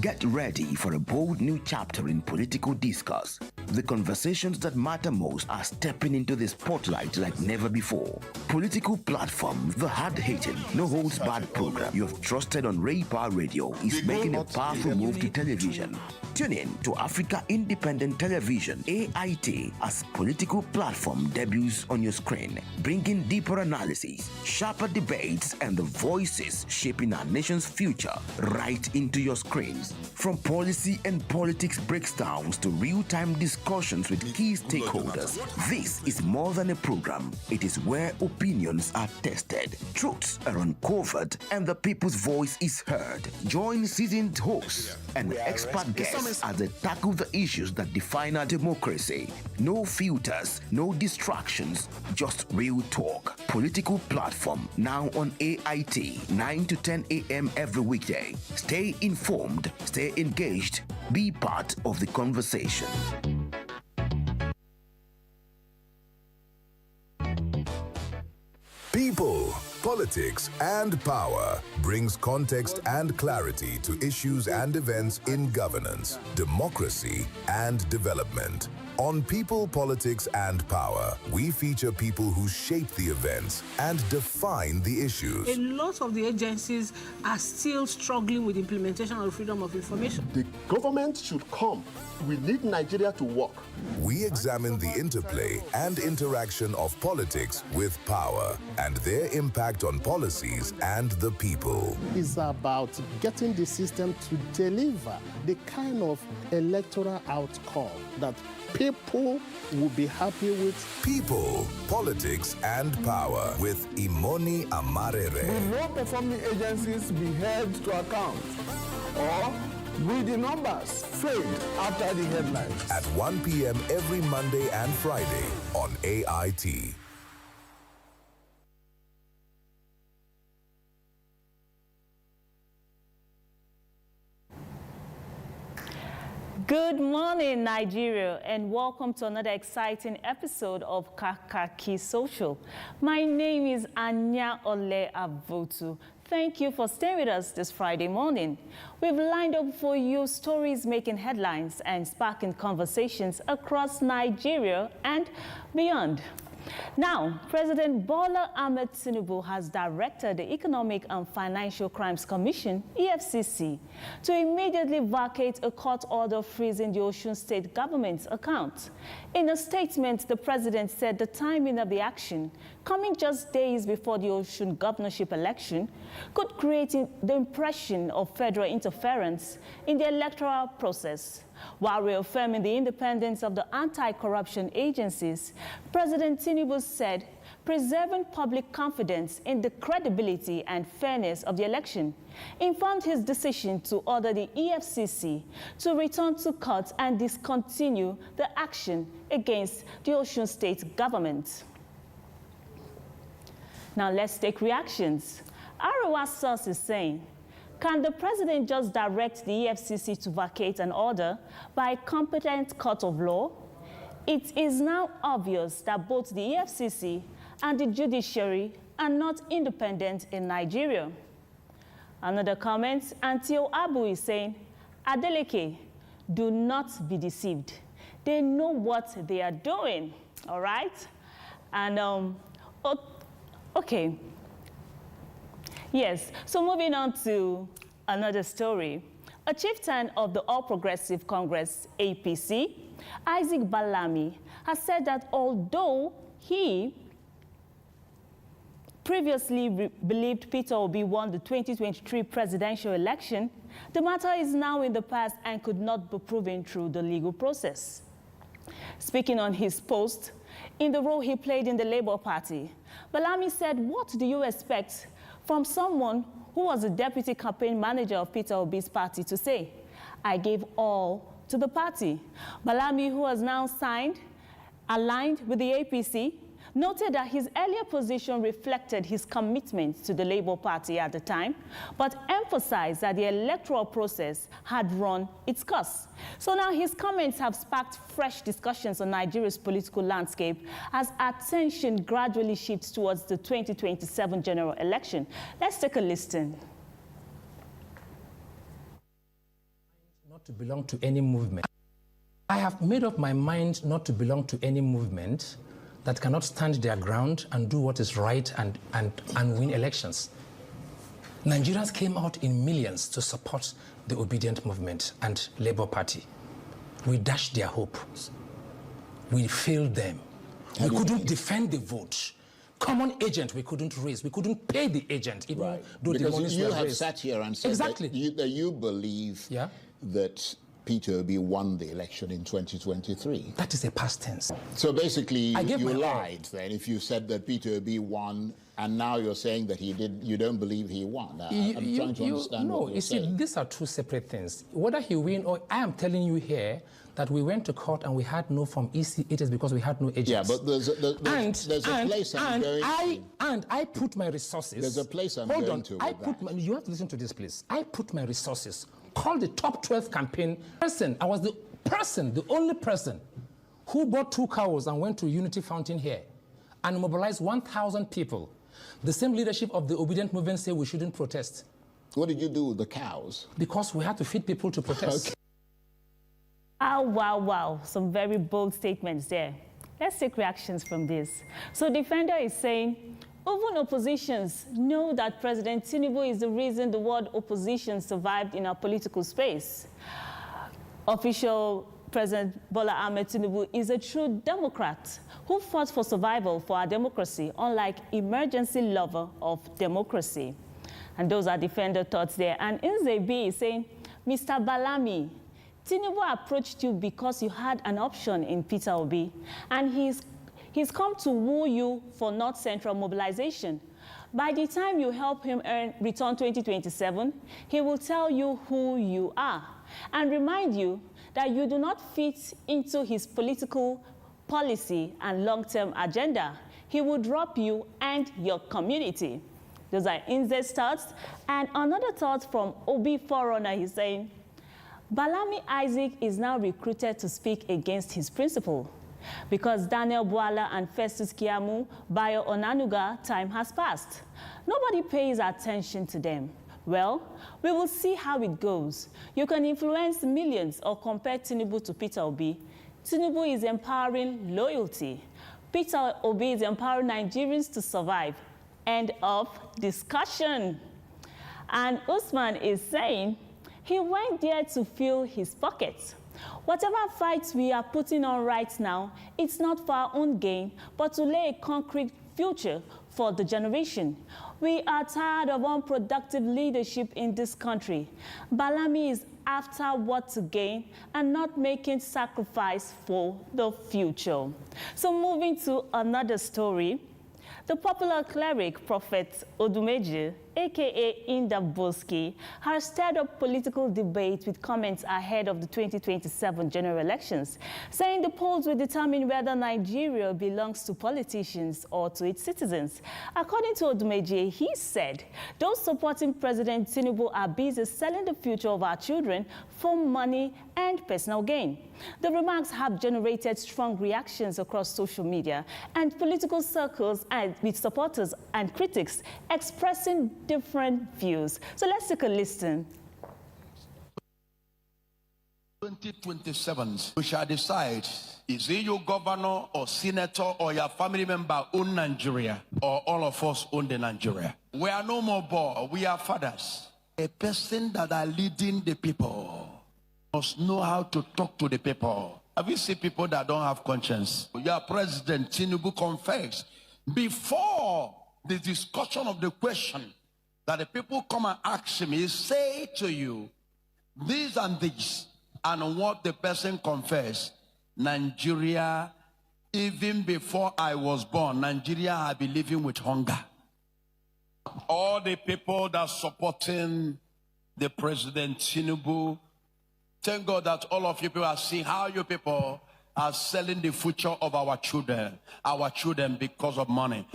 Get ready for a bold new chapter in political discourse. The conversations that matter most are stepping into the spotlight like never before. Political platform, the hard-hitting, no-holds-barred program you have trusted on Ray Power Radio is making a powerful move to television. Tune in to Africa Independent Television, AIT, as political platform debuts on your screen, bringing deeper analysis, sharper debates, and the voices shaping our nation's future right into your screens. From policy and politics breakdowns to real-time discussion, discussions with key stakeholders. This is more than a program. It is where opinions are tested, truths are uncovered, and the people's voice is heard. Join seasoned hosts and expert guests as they tackle the issues that define our democracy. No filters, no distractions, just real talk. Political platform now on AIT, 9 to 10 a.m. every weekday. Stay informed, stay engaged, be part of the conversation. People, politics, and power brings context and clarity to issues and events in governance, democracy, and development. On People, Politics, and Power, we feature people who shape the events and define the issues. A lot of the agencies are still struggling with implementation of freedom of information. The government should come. We need Nigeria to work. We examine the interplay and interaction of politics with power and their impact on policies and the people. It's about getting the system to deliver the kind of electoral outcome that people will be happy with. People, Politics, and Power with Imoni Amarere. Will low-performing agencies be held to account? Or will the numbers fade after the headlines? At 1 p.m. every Monday and Friday on AIT. Good morning, Nigeria, and welcome to another exciting episode of Kakaaki Social. My name is Anya Ole Avotu. Thank you for staying with us this Friday morning. We've lined up for you stories making headlines and sparking conversations across Nigeria and beyond. Now, President Bola Ahmed Tinubu has directed the Economic and Financial Crimes Commission, EFCC, to immediately vacate a court order freezing the Osun State government's account. In a statement, the president said the timing of the action, coming just days before the Osun governorship election, could create the impression of federal interference in the electoral process. While reaffirming the independence of the anti-corruption agencies, President Tinubu said preserving public confidence in the credibility and fairness of the election informed his decision to order the EFCC to return to court and discontinue the action against the Osun State government. Now let's take reactions. Arewa source is saying, can the president just direct the EFCC to vacate an order by a competent court of law? It is now obvious that both the EFCC and the judiciary are not independent in Nigeria. Another comment, Antio Abu is saying, Adeleke, do not be deceived. They know what they are doing, all right? And, okay. Yes, so moving on to another story. A chieftain of the All Progressive Congress, APC, Isaac Balami, has said that although he previously believed Peter Obi won the 2023 presidential election, the matter is now in the past and could not be proven through the legal process. Speaking on his post, in the role he played in the Labour Party, Balami said, "What do you expect from someone who was the deputy campaign manager of Peter Obi's party to say? I gave all to the party." Balami, who has now aligned with the APC, noted that his earlier position reflected his commitment to the Labour Party at the time, but emphasized that the electoral process had run its course. So now his comments have sparked fresh discussions on Nigeria's political landscape as attention gradually shifts towards the 2027 general election. Let's take a listen. Not to belong to any movement. I have made up my mind not to belong to any movement that cannot stand their ground and do what is right and win elections. Nigerians came out in millions to support the Obedient Movement and Labour Party. We dashed their hopes. We failed them. We couldn't defend the vote. Common agent we couldn't raise. We couldn't pay the agent, even though the monies were raised. You have sat here and said that you believe that Peter Obi won the election in 2023. That is a past tense. So basically, you lied all. then if you said that Peter Obi won, and now you're saying that he did. You don't believe he won. I'm trying to understand what you're saying. See, these are two separate things. Whether he win or I am telling you here that we went to court and we had no Form EC, it is because we had no agents. Yeah, but there's a place I'm going to. And I put my resources. There's a place I'm going to. You have to listen to this, please. I put my resources. Called the top 12 campaign person. I was the only person who bought 2 cows and went to Unity Fountain here and mobilized 1,000 people. The same leadership of the obedient movement said we shouldn't protest. What did you do with the cows? Because we had to feed people to protest. Okay. Oh, wow. Some very bold statements there. Let's take reactions from this. So Defender is saying, even oppositions know that President Tinubu is the reason the word opposition survived in our political space. Official President Bola Ahmed Tinubu is a true Democrat who fought for survival for our democracy, unlike emergency lover of democracy. And those are Defender thoughts there. And Inze B is saying, Mr. Balami, Tinubu approached you because you had an option in Peter Obi, and he's come to woo you for North Central mobilization. By the time you help him return 2027, he will tell you who you are and remind you that you do not fit into his political policy and long-term agenda. He will drop you and your community. Those are Inze's thoughts. And another thought from Obi Forerunner, he's saying, Balami Isaac is now recruited to speak against his principle. Because Daniel Bwala and Festus Kiamu, Bayo Onanuga, time has passed. Nobody pays attention to them. Well, we will see how it goes. You can influence millions or compare Tinubu to Peter Obi. Tinubu is empowering loyalty. Peter Obi is empowering Nigerians to survive. End of discussion. And Usman is saying he went there to fill his pockets. Whatever fights we are putting on right now, it's not for our own gain, but to lay a concrete future for the generation. We are tired of unproductive leadership in this country. Balami is after what to gain and not making sacrifice for the future. So moving to another story, the popular cleric Prophet Odumeji, a.k.a. Indaboski, has stirred up political debate with comments ahead of the 2027 general elections, saying the polls will determine whether Nigeria belongs to politicians or to its citizens. According to Odumeji, he said, those supporting President Tinubu are busy selling the future of our children for money and personal gain. The remarks have generated strong reactions across social media and political circles, and with supporters and critics expressing different views. So let's take a listen. 2027, we shall decide, is it your governor or senator or your family member own Nigeria, or all of us own the Nigeria? We are no more boys, we are fathers. A person that are leading the people must know how to talk to the people. Have you seen people that don't have conscience? Your president, Tinubu, confessed before the discussion of the question that the people come and ask him, he say to you, this and this, and what the person confessed, Nigeria, even before I was born, Nigeria had been living with hunger. All the people that are supporting the President Tinubu, thank God that all of you people are seeing how you people are selling the future of our children because of money.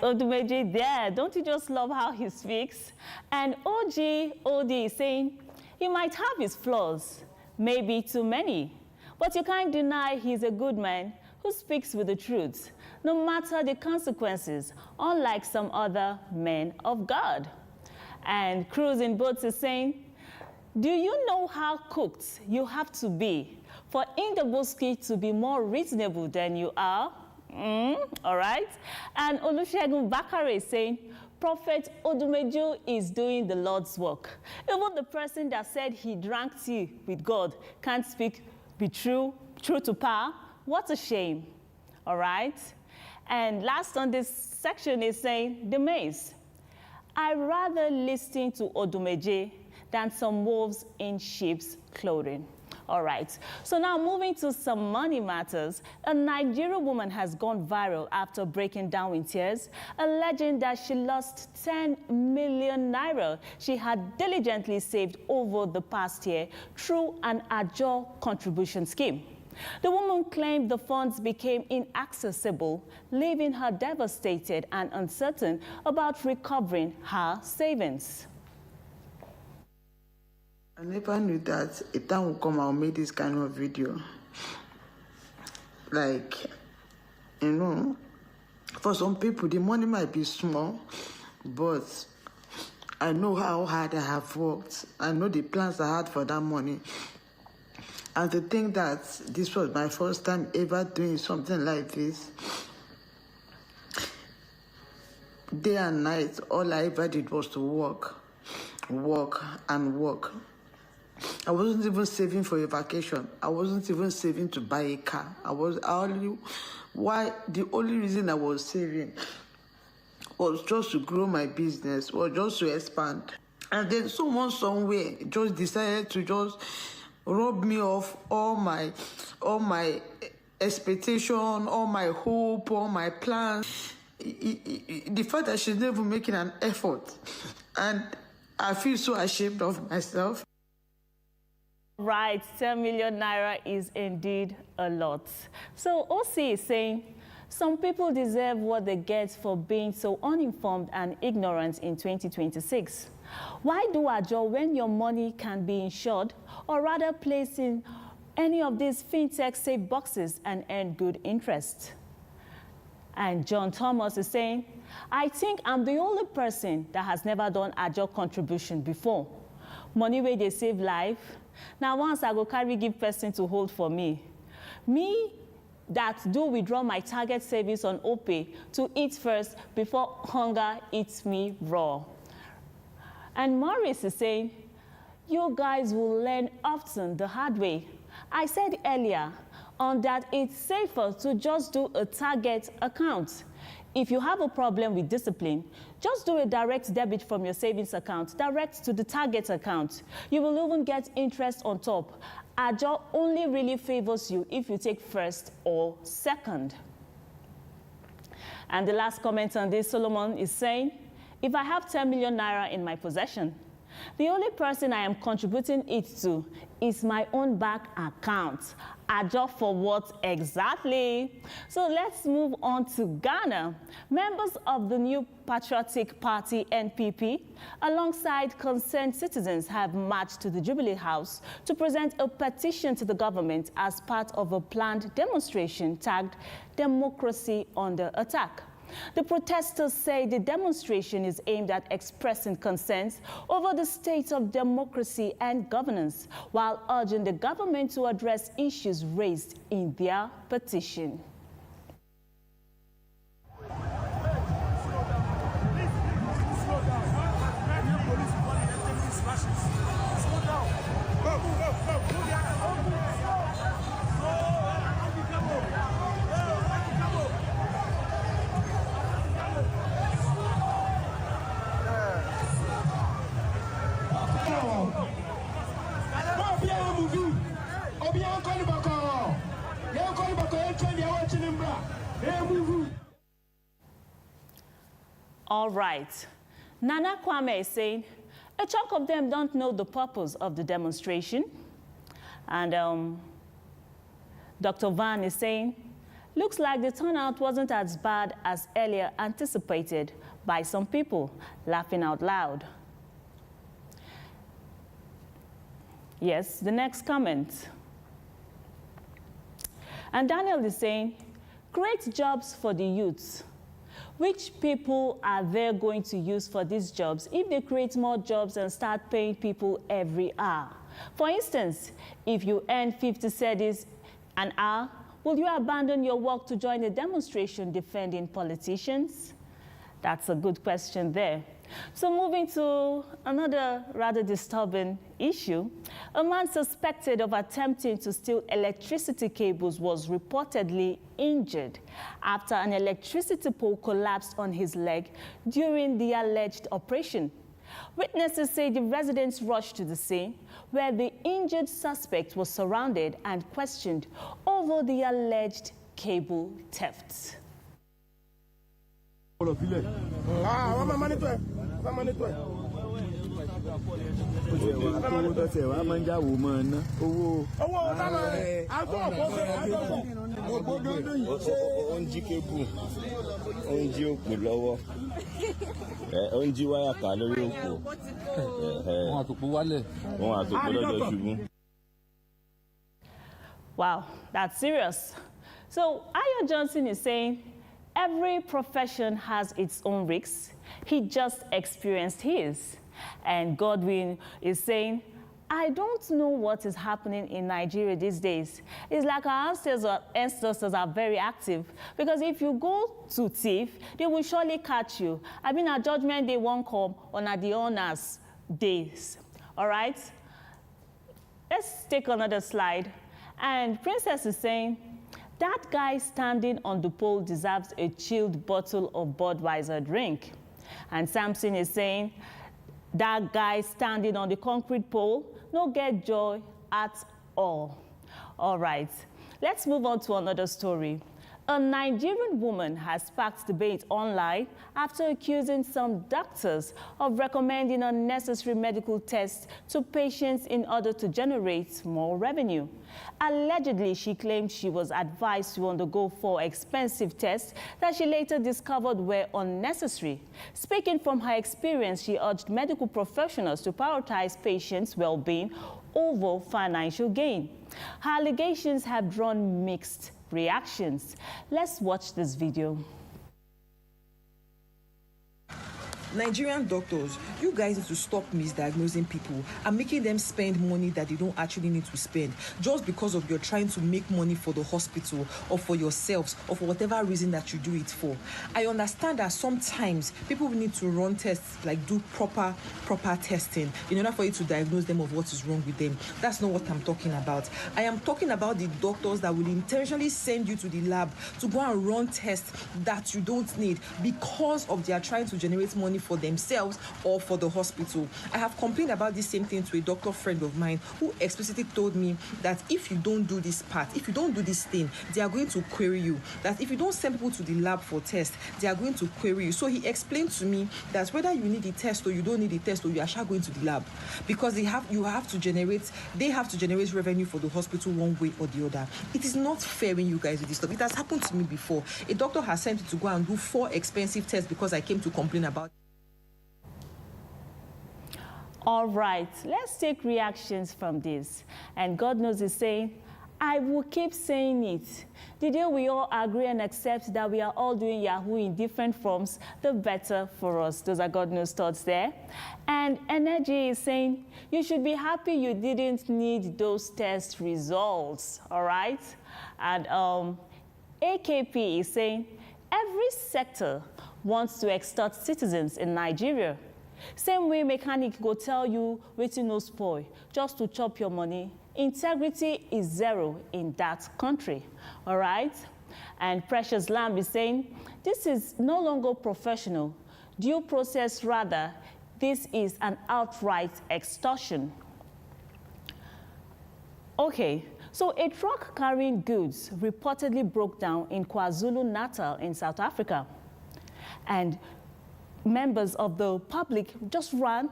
Odumeji there, don't you just love how he speaks? And OD is saying he might have his flaws, maybe too many, but you can't deny he's a good man who speaks with the truth, no matter the consequences, unlike some other men of God. And Cruz in Boats is saying, do you know how cooked you have to be for Indaboski to be more reasonable than you are? All right. And Olusegun Bakare is saying, Prophet Odumeju is doing the Lord's work. Even the person that said he drank tea with God can't be true to power. What a shame. All right. And last on this section is saying, the maze. I rather listen to Odumeji than some wolves in sheep's clothing. All right, so now moving to some money matters. A Nigerian woman has gone viral after breaking down in tears, alleging that she lost 10 million naira she had diligently saved over the past year through an Ajo contribution scheme. The woman claimed the funds became inaccessible, leaving her devastated and uncertain about recovering her savings. I never knew that a time would come I'll make this kind of video. Like, you know, for some people, the money might be small, but I know how hard I have worked. I know the plans I had for that money. And to think that this was my first time ever doing something like this, day and night, all I ever did was to work and work. I wasn't even saving for a vacation. I wasn't even saving to buy a car. The only reason I was saving was just to grow my business, or just to expand. And then someone somewhere just decided to just rob me of all my expectation, all my hope, all my plans. The fact that she's never making an effort. And I feel so ashamed of myself. Right, 10 million naira is indeed a lot. So OC is saying, some people deserve what they get for being so uninformed and ignorant in 2026. Why do Ajo when your money can be insured, or rather placed in any of these fintech safe boxes and earn good interest? And John Thomas is saying, I think I'm the only person that has never done Ajo contribution before. Money where they save life. Now once I go carry give person to hold for me. Me that do withdraw my target savings on OPay to eat first before hunger eats me raw. And Maurice is saying, you guys will learn often the hard way. I said earlier on that it's safer to just do a target account. If you have a problem with discipline, just do a direct debit from your savings account, direct to the target account. You will even get interest on top. Ajo only really favors you if you take first or second. And the last comment on this, Solomon is saying, if I have 10 million naira in my possession, the only person I am contributing it to is my own bank account. Ajo for what exactly? So let's move on to Ghana. Members of the new Patriotic Party, NPP, alongside concerned citizens, have marched to the Jubilee House to present a petition to the government as part of a planned demonstration tagged Democracy Under Attack. The protesters say the demonstration is aimed at expressing concerns over the state of democracy and governance, while urging the government to address issues raised in their petition. All right. Nana Kwame is saying, a chunk of them don't know the purpose of the demonstration. And Dr. Van is saying, looks like the turnout wasn't as bad as earlier anticipated by some people, laughing out loud. Yes, the next comment. And Daniel is saying, create jobs for the youths. Which people are they going to use for these jobs if they create more jobs and start paying people every hour? For instance, if you earn 50 cedis an hour, will you abandon your work to join a demonstration defending politicians? That's a good question there. So moving to another rather disturbing issue, a man suspected of attempting to steal electricity cables was reportedly injured after an electricity pole collapsed on his leg during the alleged operation. Witnesses say the residents rushed to the scene, where the injured suspect was surrounded and questioned over the alleged cable theft. Wow, that's serious. So Ayo Johnson is saying every profession has its own risks. He just experienced his. And Godwin is saying, I don't know what is happening in Nigeria these days. It's like our ancestors are very active, because if you go to thief, they will surely catch you. I mean, our judgment day won't come on the honors days. All right? Let's take another slide. And Princess is saying, that guy standing on the pole deserves a chilled bottle of Budweiser drink. And Samson is saying, that guy standing on the concrete pole, no get joy at all. All right, let's move on to another story. A Nigerian woman has sparked debate online after accusing some doctors of recommending unnecessary medical tests to patients in order to generate more revenue. Allegedly, she claimed she was advised to undergo 4 expensive tests that she later discovered were unnecessary. Speaking from her experience, she urged medical professionals to prioritize patients' well-being over financial gain. Her allegations have drawn mixed reactions. Let's watch this video. Nigerian doctors, you guys need to stop misdiagnosing people and making them spend money that they don't actually need to spend just because of you're trying to make money for the hospital or for yourselves or for whatever reason that you do it for. I understand that sometimes people need to run tests, like do proper testing in order for you to diagnose them of what is wrong with them. That's not what I'm talking about. I am talking about the doctors that will intentionally send you to the lab to go and run tests that you don't need because of they are trying to generate money for themselves or for the hospital. I have complained about this same thing to a doctor friend of mine who explicitly told me that if you don't do this part, if you don't do this thing, they are going to query you. That if you don't send people to the lab for tests, they are going to query you. So he explained to me that whether you need the test or you don't need the test, or you are sure going to the lab, because they have to generate revenue for the hospital one way or the other. It is not fair when you guys do this stuff. It has happened to me before. A doctor has sent me to go and do 4 expensive tests because I came to complain about. All right, let's take reactions from this. And God knows is saying, I will keep saying it. The day we all agree and accept that we are all doing Yahoo in different forms, the better for us. Those are God knows thoughts there. And Energy is saying, you should be happy you didn't need those test results, all right? And AKP is saying, every sector wants to extort citizens in Nigeria. Same way mechanic go tell you wetin no spoil just to chop your money. Integrity is zero in that country, all right? And Precious Lamb is saying, this is no longer professional. Due process rather, this is an outright extortion. Okay, so a truck carrying goods reportedly broke down in KwaZulu-Natal in South Africa. And members of the public just ran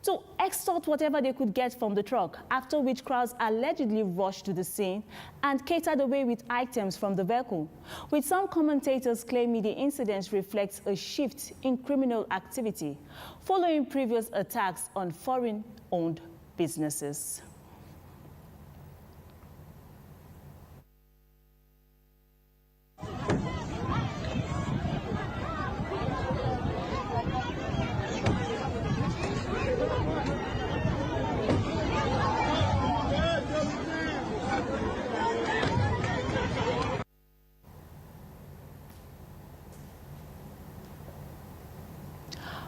to extort whatever they could get from the truck, after which crowds allegedly rushed to the scene and catered away with items from the vehicle, with some commentators claiming the incident reflects a shift in criminal activity following previous attacks on foreign-owned businesses.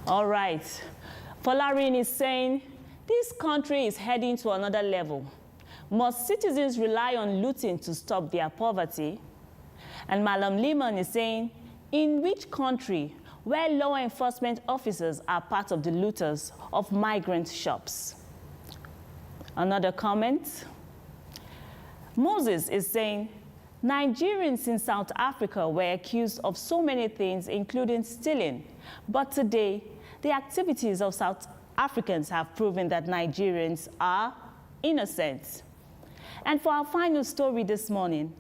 All right, Folarin is saying, this country is heading to another level. Must citizens rely on looting to stop their poverty? And Malam Liman is saying, in which country where law enforcement officers are part of the looters of migrant shops. Another comment. Moses is saying, Nigerians in South Africa were accused of so many things, including stealing. But today, the activities of South Africans have proven that Nigerians are innocent. And for our final story this morning,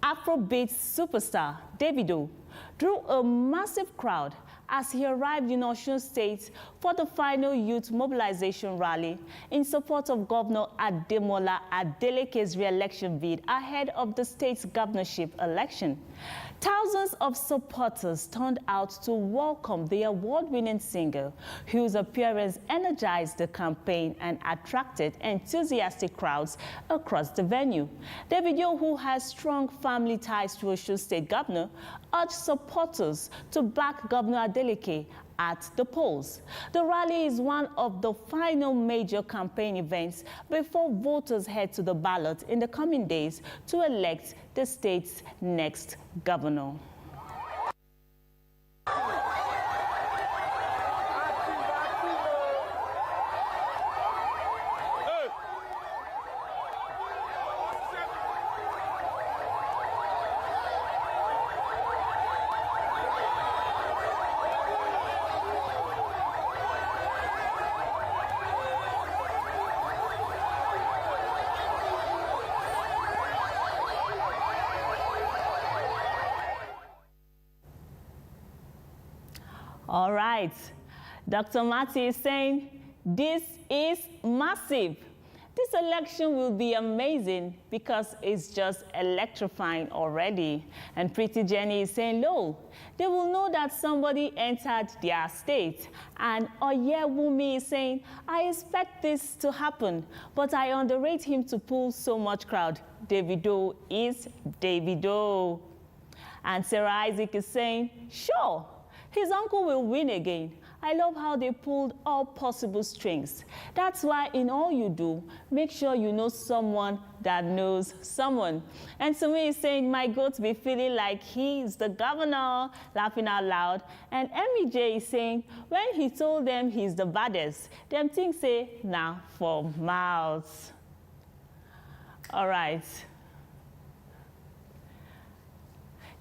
Afrobeat superstar Davido drew a massive crowd as he arrived in Osun State for the final youth mobilization rally in support of Governor Ademola Adeleke's re-election bid ahead of the state's governorship election. Thousands of supporters turned out to welcome the award-winning singer, whose appearance energized the campaign and attracted enthusiastic crowds across the venue. Davido, who has strong family ties to Osun State Governor, urged supporters to back Governor Adeleke at the polls. The rally is one of the final major campaign events before voters head to the ballot in the coming days to elect the state's next governor. All right, Dr. Mati is saying this is massive. This election will be amazing because it's just electrifying already. And Pretty Jenny is saying, no, they will know that somebody entered their state. And Oyewumi is saying, I expect this to happen, but I underrate him to pull so much crowd. Davido is Davido. And Sarah Isaac is saying, sure, his uncle will win again. I love how they pulled all possible strings. That's why in all you do, make sure you know someone that knows someone. And Sumi is saying, my goat be feeling like he's the governor, laughing out loud. And Emmy J is saying, when he told them he's the baddest, them things say, nah, for mouths. All right.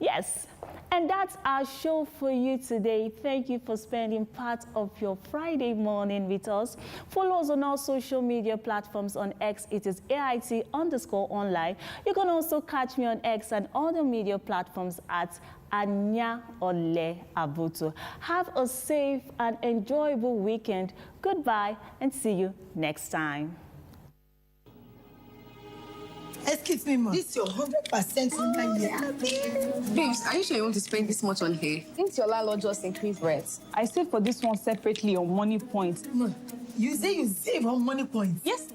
Yes, and that's our show for you today. Thank you for spending part of your Friday morning with us. Follow us on all social media platforms. On X, it is AIT_online. You can also catch me on X and other media platforms at Anya Ole Abuto. Have a safe and enjoyable weekend. Goodbye and see you next time. Excuse me, ma. This is your 100% in year. Babes, are you sure you want to spend this much on hair? Didn't your landlord just increase rent? I saved for this one separately on Money Point. No, you say you save on Money Point? Yes.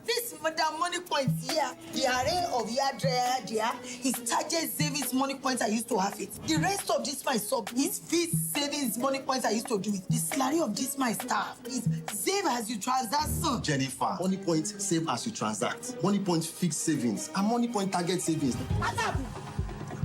This Madam Money Point here, the array of your dryer there, his target savings Money Points I used to have it. The rest of this my sub is fee savings Money Points I used to do it. The salary of this my staff is save as you transact, son. Jennifer, Money Point save as you transact. Money Point fixed savings and Money Point target savings. What's up?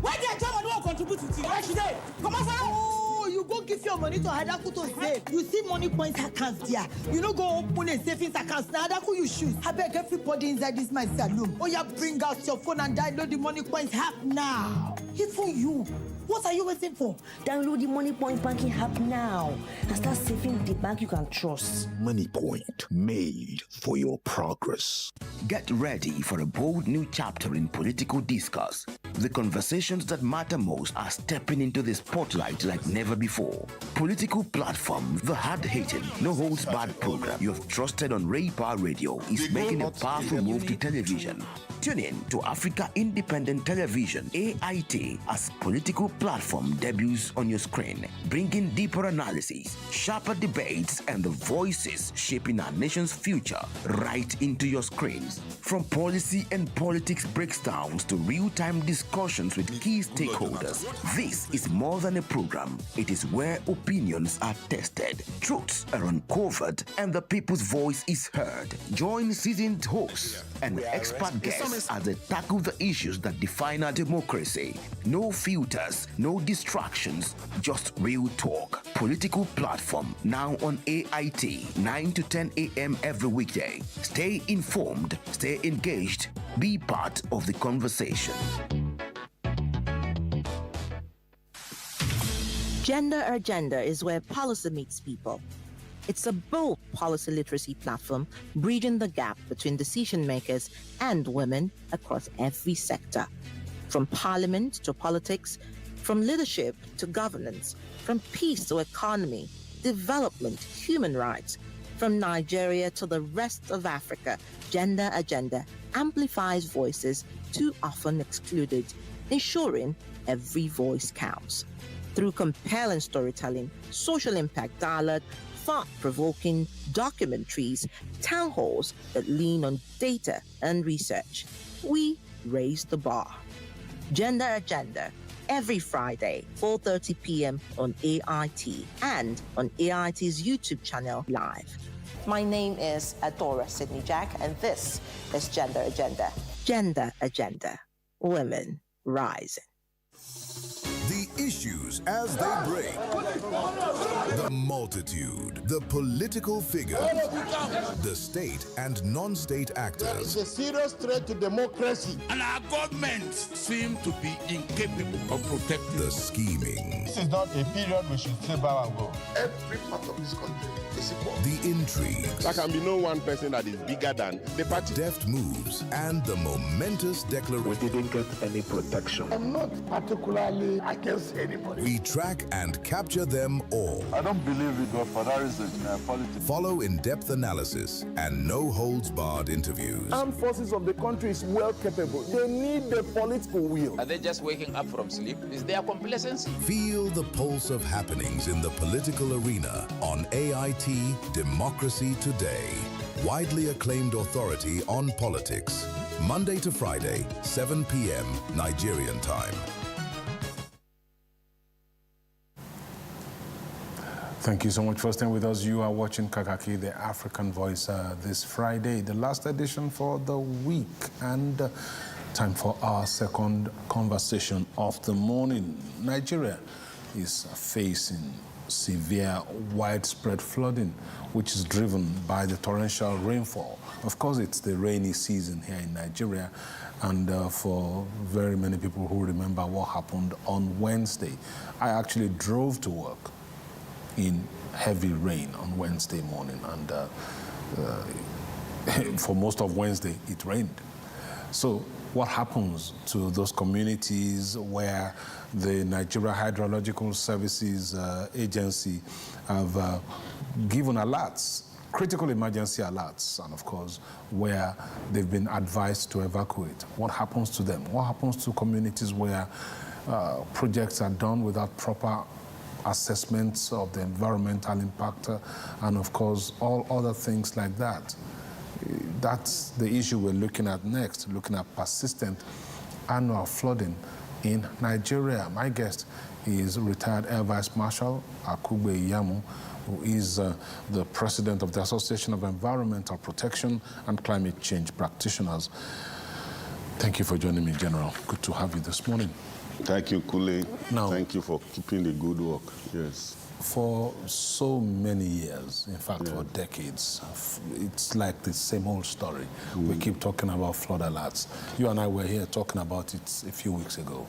Why did German won't contribute to you? Why should they? Come on, oh, you go give your money to Hadaku to save. You see Money Points accounts there. You know go open a savings account. Now Hadaku you choose. I beg everybody inside this my saloon. Oh yeah, bring out your phone and download the Money Points app now. Even you. What are you waiting for? Download the Money Point banking app now and start saving the bank you can trust. Money Point, made for your progress. Get ready for a bold new chapter in political discourse. The conversations that matter most are stepping into the spotlight like never before. Political platform, the hard-hitting, no-holds-barred program you have trusted on Ray Power Radio is making a powerful move to television. Tune in to Africa Independent Television, AIT, as political platform debuts on your screen, bringing deeper analysis, sharper debates, and the voices shaping our nation's future right into your screens. From policy and politics breakdowns to real-time discussion, discussions with key stakeholders. This is more than a program. It is where opinions are tested, truths are uncovered, and the people's voice is heard. Join seasoned hosts and expert guests as they tackle the issues that define our democracy. No filters, no distractions, just real talk. Political platform now on AIT, 9 to 10 a.m. every weekday. Stay informed, stay engaged, be part of the conversation. Gender Agenda is where policy meets people. It's a bold policy literacy platform bridging the gap between decision makers and women across every sector. From parliament to politics, from leadership to governance, from peace to economy, development, human rights, from Nigeria to the rest of Africa, Gender Agenda amplifies voices too often excluded, ensuring every voice counts. Through compelling storytelling, social impact dialogue, thought-provoking documentaries, town halls that lean on data and research, we raise the bar. Gender Agenda, every Friday, 4:30 p.m. on AIT and on AIT's YouTube channel live. My name is Adora Sidney Jack, and this is Gender Agenda. Gender Agenda. Women rising. The issues as they break. The multitude, the political figures, the state and non-state actors. It's a serious threat to democracy. And our government seem to be incapable of protecting. The scheming. This is not a period we should say bow and go. Every part of this country is important. The intrigues. There can be no one person that is bigger than the party. Deft moves and the momentous declaration. We didn't get any protection. I'm not particularly against anybody. We track and capture them all. I don't believe we go for that reason in politics. Follow in-depth analysis and no-holds-barred interviews. Armed forces of the country is well capable. They need the political will. Are they just waking up from sleep? Is there complacency? Feel the pulse of happenings in the political arena on AIT Democracy Today. Widely acclaimed authority on politics. Monday to Friday, 7 p.m. Nigerian time. Thank you so much for staying with us. You are watching Kakaaki, the African Voice, this Friday, the last edition for the week, and time for our second conversation of the morning. Nigeria is facing severe, widespread flooding, which is driven by the torrential rainfall. Of course, it's the rainy season here in Nigeria, and for very many people who remember what happened on Wednesday, I actually drove to work in heavy rain on Wednesday morning, and for most of Wednesday it rained. So what happens to those communities where the Nigeria Hydrological Services Agency have given alerts, critical emergency alerts, and of course where they've been advised to evacuate? What happens to them? What happens to communities where projects are done without proper assessments of the environmental impact, and of course all other things like that? That's the issue we're looking at next, looking at persistent annual flooding in Nigeria. My guest is retired Air Vice Marshal Akugbe Iyamu, who is the president of the Association of Environmental Protection and Climate Change Practitioners. Thank you for joining me, General. Good to have you this morning. Thank you, Kule. Now, thank you for keeping the good work. Yes. For so many years, in fact, for decades, it's like the same old story. We keep talking about flood alerts. You and I were here talking about it a few weeks ago,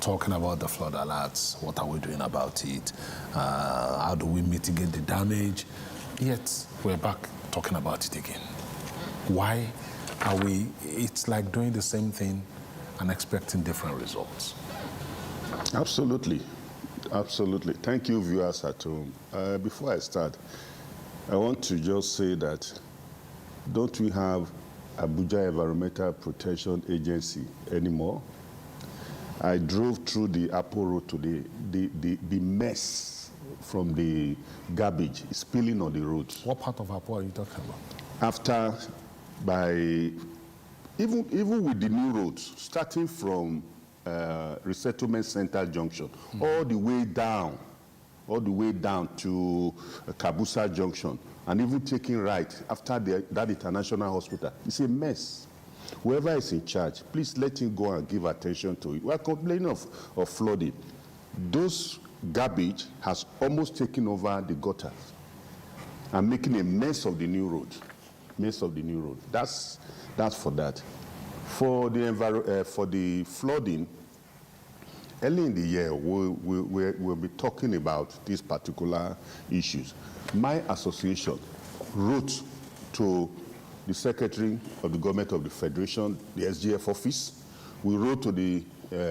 talking about the flood alerts. What are we doing about it? How do we mitigate the damage? Yet, we're back talking about it again. Why are we? It's like doing the same thing and expecting different results. Absolutely. Absolutely. Thank you, viewers at home. Before I start, I want to just say that don't we have Abuja Environmental Protection Agency anymore? I drove through the Apple Road today. The mess from the garbage is spilling on the roads. What part of Apple are you talking about? Even with the new roads, starting from Resettlement Center Junction, all the way down to Kabusa Junction, and even taking right after that international hospital. It's a mess. Whoever is in charge, please let him go and give attention to it. We are complaining of flooding. Those garbage has almost taken over the gutters and making a mess of the new road. That's for that. For the flooding, early in the year, we'll be talking about these particular issues. My association wrote to the Secretary of the Government of the Federation, the SGF office. We wrote to the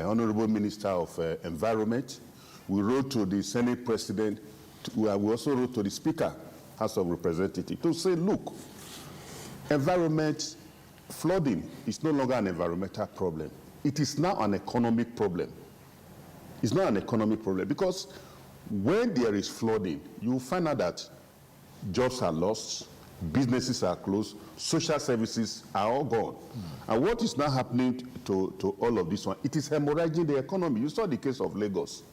Honorable Minister of Environment. We wrote to the Senate President. We also wrote to the Speaker, House of Representatives, to say, look, flooding is no longer an environmental problem. It is now an economic problem. It's not an economic problem because when there is flooding, you find out that jobs are lost, businesses are closed, social services are all gone. And what is now happening to all of this one? It is hemorrhaging the economy. You saw the case of Lagos.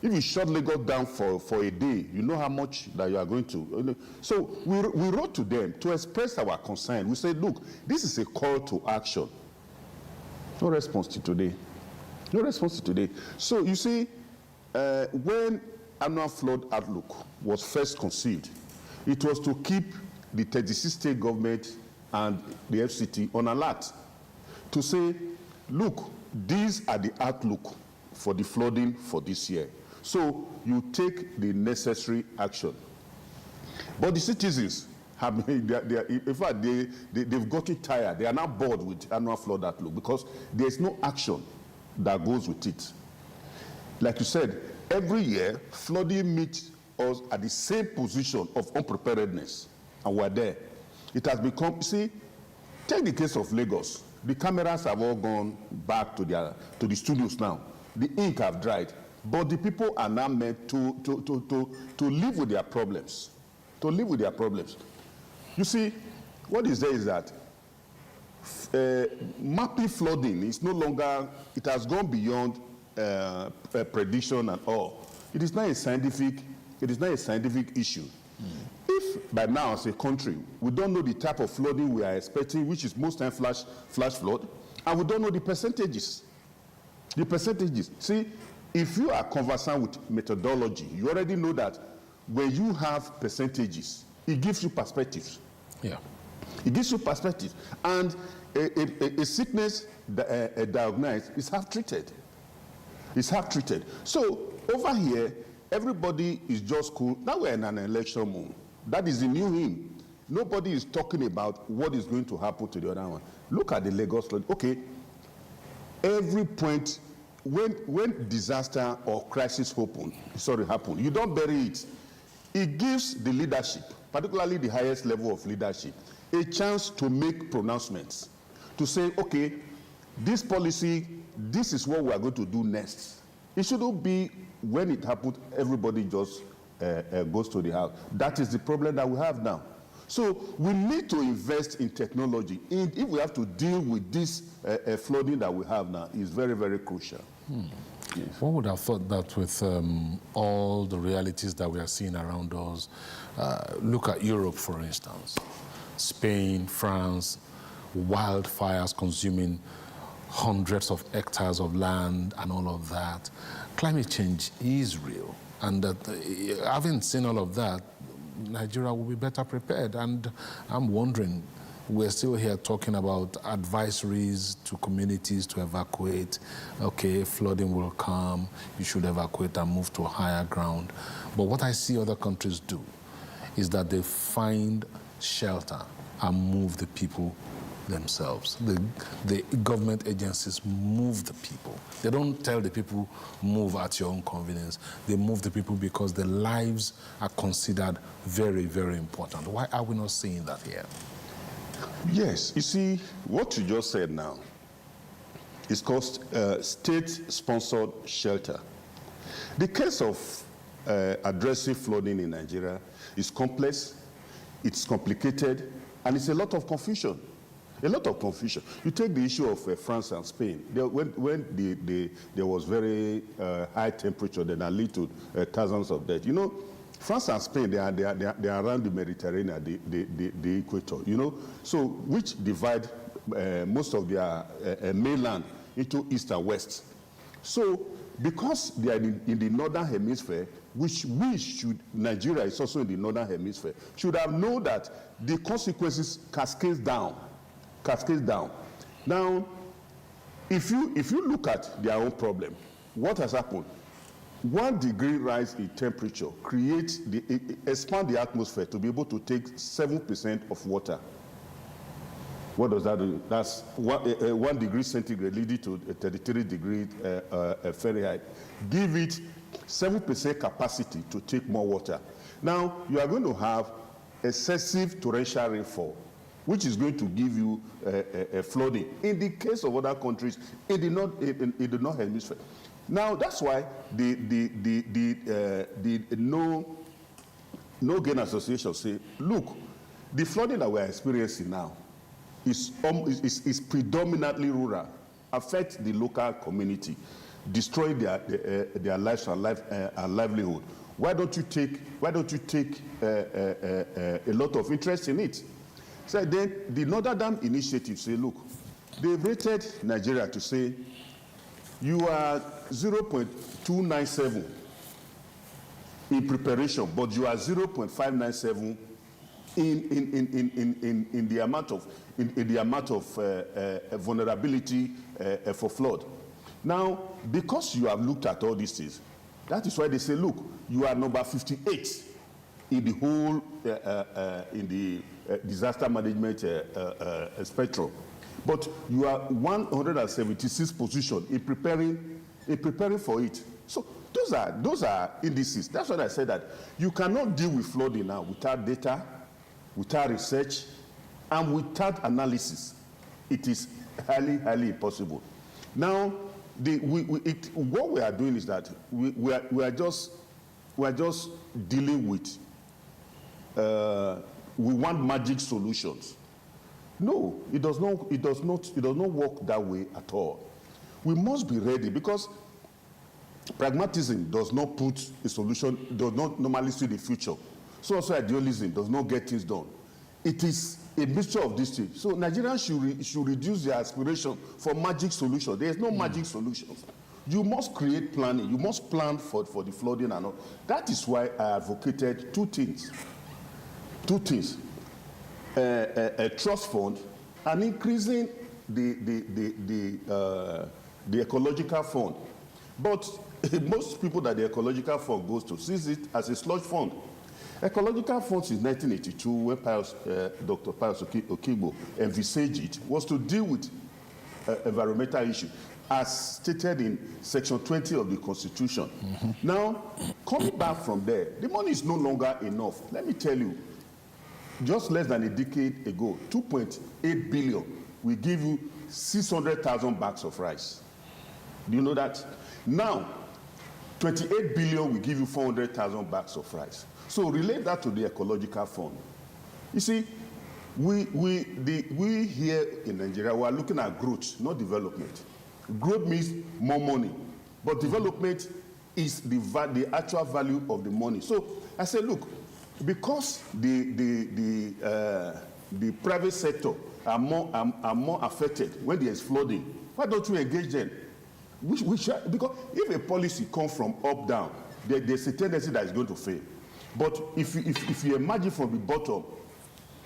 If you shut Lagos down for a day, you know how much that you are going to. So we wrote to them to express our concern. We said, look, this is a call to action. No response to today. No response to today. So you see, when Annual Flood Outlook was first conceived, it was to keep the 36 state government and the FCT on alert to say, look, these are the outlook for the flooding for this year. So you take the necessary action. But the citizens have, in fact, they've gotten tired. They are now bored with Annual Flood Outlook because there's no action that goes with it. Like you said, every year, flooding meets us at the same position of unpreparedness, and we're there. It has become, see, take the case of Lagos. The cameras have all gone back to the studios now. The ink have dried, but the people are now meant to live with their problems. To live with their problems. You see, what is there is that mapping flooding is no longer, it has gone beyond prediction and all. It is not a scientific issue. If by now as a country, we don't know the type of flooding we are expecting, which is most times flash flood, and we don't know the percentages. The percentages. See, if you are conversant with methodology, you already know that when you have percentages, it gives you perspectives. Yeah. It gives you perspective. And a sickness diagnosed is half treated. It's half treated. So over here, everybody is just cool. Now we're in an election mode. That is the new hymn. Nobody is talking about what is going to happen to the other one. Look at the Lagos flood. Okay, every point, when disaster or crisis happen, you don't bury it. It gives the leadership, particularly the highest level of leadership, a chance to make pronouncements, to say, okay, this policy, this is what we are going to do next. It shouldn't be when it happens, everybody just goes to the house. That is the problem that we have now. So we need to invest in technology. If we have to deal with this flooding that we have now, is very, very crucial. Yes. One would have thought that with all the realities that we are seeing around us, look at Europe, for instance, Spain, France, wildfires consuming hundreds of hectares of land and all of that. Climate change is real, and having seen all of that, Nigeria will be better prepared. And I'm wondering, we're still here talking about advisories to communities to evacuate. Okay, flooding will come, you should evacuate and move to a higher ground. But what I see other countries do is that they find shelter and move the people themselves. The government agencies move the people. They don't tell the people, move at your own convenience. They move the people because their lives are considered very, very important. Why are we not seeing that here? Yes, you see, what you just said now is called state-sponsored shelter. The case of addressing flooding in Nigeria is complex, it's complicated, and it's a lot of confusion. A lot of confusion. You take the issue of France and Spain. When there was very high temperature that led to thousands of deaths. You know, France and Spain, they are around the Mediterranean, the equator, you know, so which divide most of their mainland into east and west. So because they are in the northern hemisphere, which we should, Nigeria is also in the northern hemisphere, should have known that the consequences cascade down. Now, if you look at their own problem, what has happened? 1 degree rise in temperature expand the atmosphere to be able to take 7% of water. What does that do? That's 1 degree centigrade leading to 33 degrees Fahrenheit. Give it 7% capacity to take more water. Now, you are going to have excessive torrential rainfall, which is going to give you flooding. In the case of other countries, in the North Hemisphere. Now, that's why the No Gain Association say, look, the flooding that we're experiencing now is predominantly rural, affect the local community, destroy their lives and livelihood. Why don't you take a lot of interest in it? So then the Notre Dame initiative say, look, they've rated Nigeria to say you are 0.297 in preparation, but you are 0.597 in the amount of vulnerability for flood. Now, because you have looked at all these things, that is why they say, look, you are number 58 in the whole disaster management spectrum, but you are 176th position in preparing for it. So those are indices. That's why I said that you cannot deal with flooding now without data, without research, and without analysis. It is highly impossible. Now, what we are doing is that we are just dealing with. We want magic solutions. No, it does not work that way at all. We must be ready, because pragmatism does not put a solution, does not normally see the future. So also idealism does not get things done. It is a mixture of these things. So Nigerians should reduce their aspiration for magic solutions. There is no magic solutions. You must create planning. You must plan for the flooding and all. That is why I advocated two things. A trust fund and increasing the ecological fund. But most people that the ecological fund goes to sees it as a sludge fund. Ecological fund since 1982, when Dr. Pius Okigbo envisaged it, was to deal with environmental issues, as stated in Section 20 of the Constitution. Now, coming back from there, the money is no longer enough. Let me tell you, just less than a decade ago, 2.8 billion will give you 600,000 bags of rice. Do you know that? Now, 28 billion will give you 400,000 bags of rice. So relate that to the ecological fund. You see, we here in Nigeria, we are looking at growth, not development. Growth means more money, but development is the actual value of the money. So I say, look, because the private sector are more affected when there is flooding, why don't we engage them? Because if a policy comes from up down, there's a tendency that it's going to fail. But if you imagine from the bottom,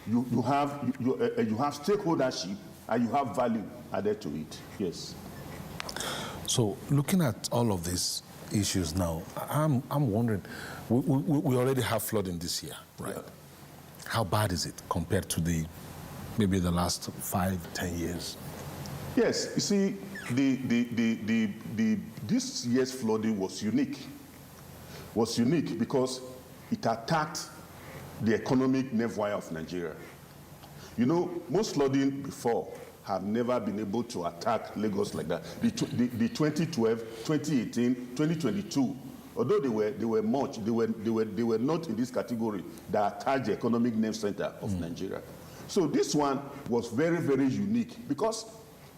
you have stakeholdership and you have value added to it. Yes. So looking at all of these issues now, I'm wondering, we already have flooding this year, right? Yeah. How bad is it compared to maybe the last 5-10 years? Yes, you see, this year's flooding was unique. Because it attacked the economic nerve wire of Nigeria. You know, most flooding before have never been able to attack Lagos like that. The 2012, 2018, 2022, although they were not in this category that attacked the economic nerve center of Nigeria. So this one was very, very unique because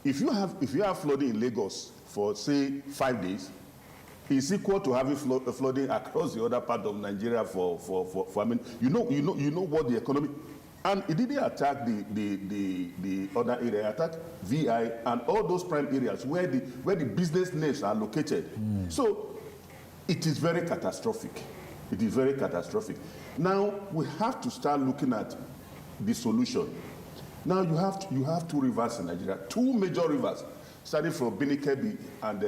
if you have flooding in Lagos for say 5 days, it's equal to having flooding across the other part of Nigeria for I mean, you know what the economy. And it didn't attack the other area. It attacked VI and all those prime areas where the business names are located. So it is very catastrophic. It is very catastrophic. Now we have to start looking at the solution. Now you have two rivers in Nigeria, two major rivers, starting from Benikebi and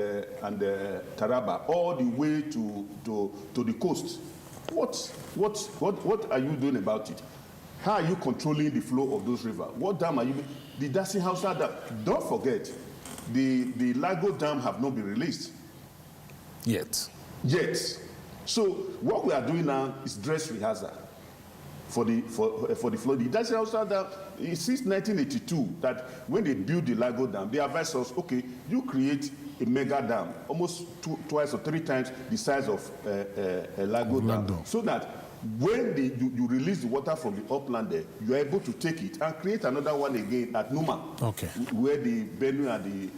Taraba, all the way to the coast. What are you doing about it? How are you controlling the flow of those rivers? What dam are you? The Dasin Hausa Dam. Don't forget, the Lago Dam have not been released yet. So what we are doing now is dress rehearsal for the flood. The Dasin Hausa Dam, since 1982, that when they built the Lago Dam, they advised us, okay, you create a mega dam, almost twice or three times the size of a Lago Dam, so that when you release the water from the upland there, you are able to take it and create another one again at Numa, where the Benue and the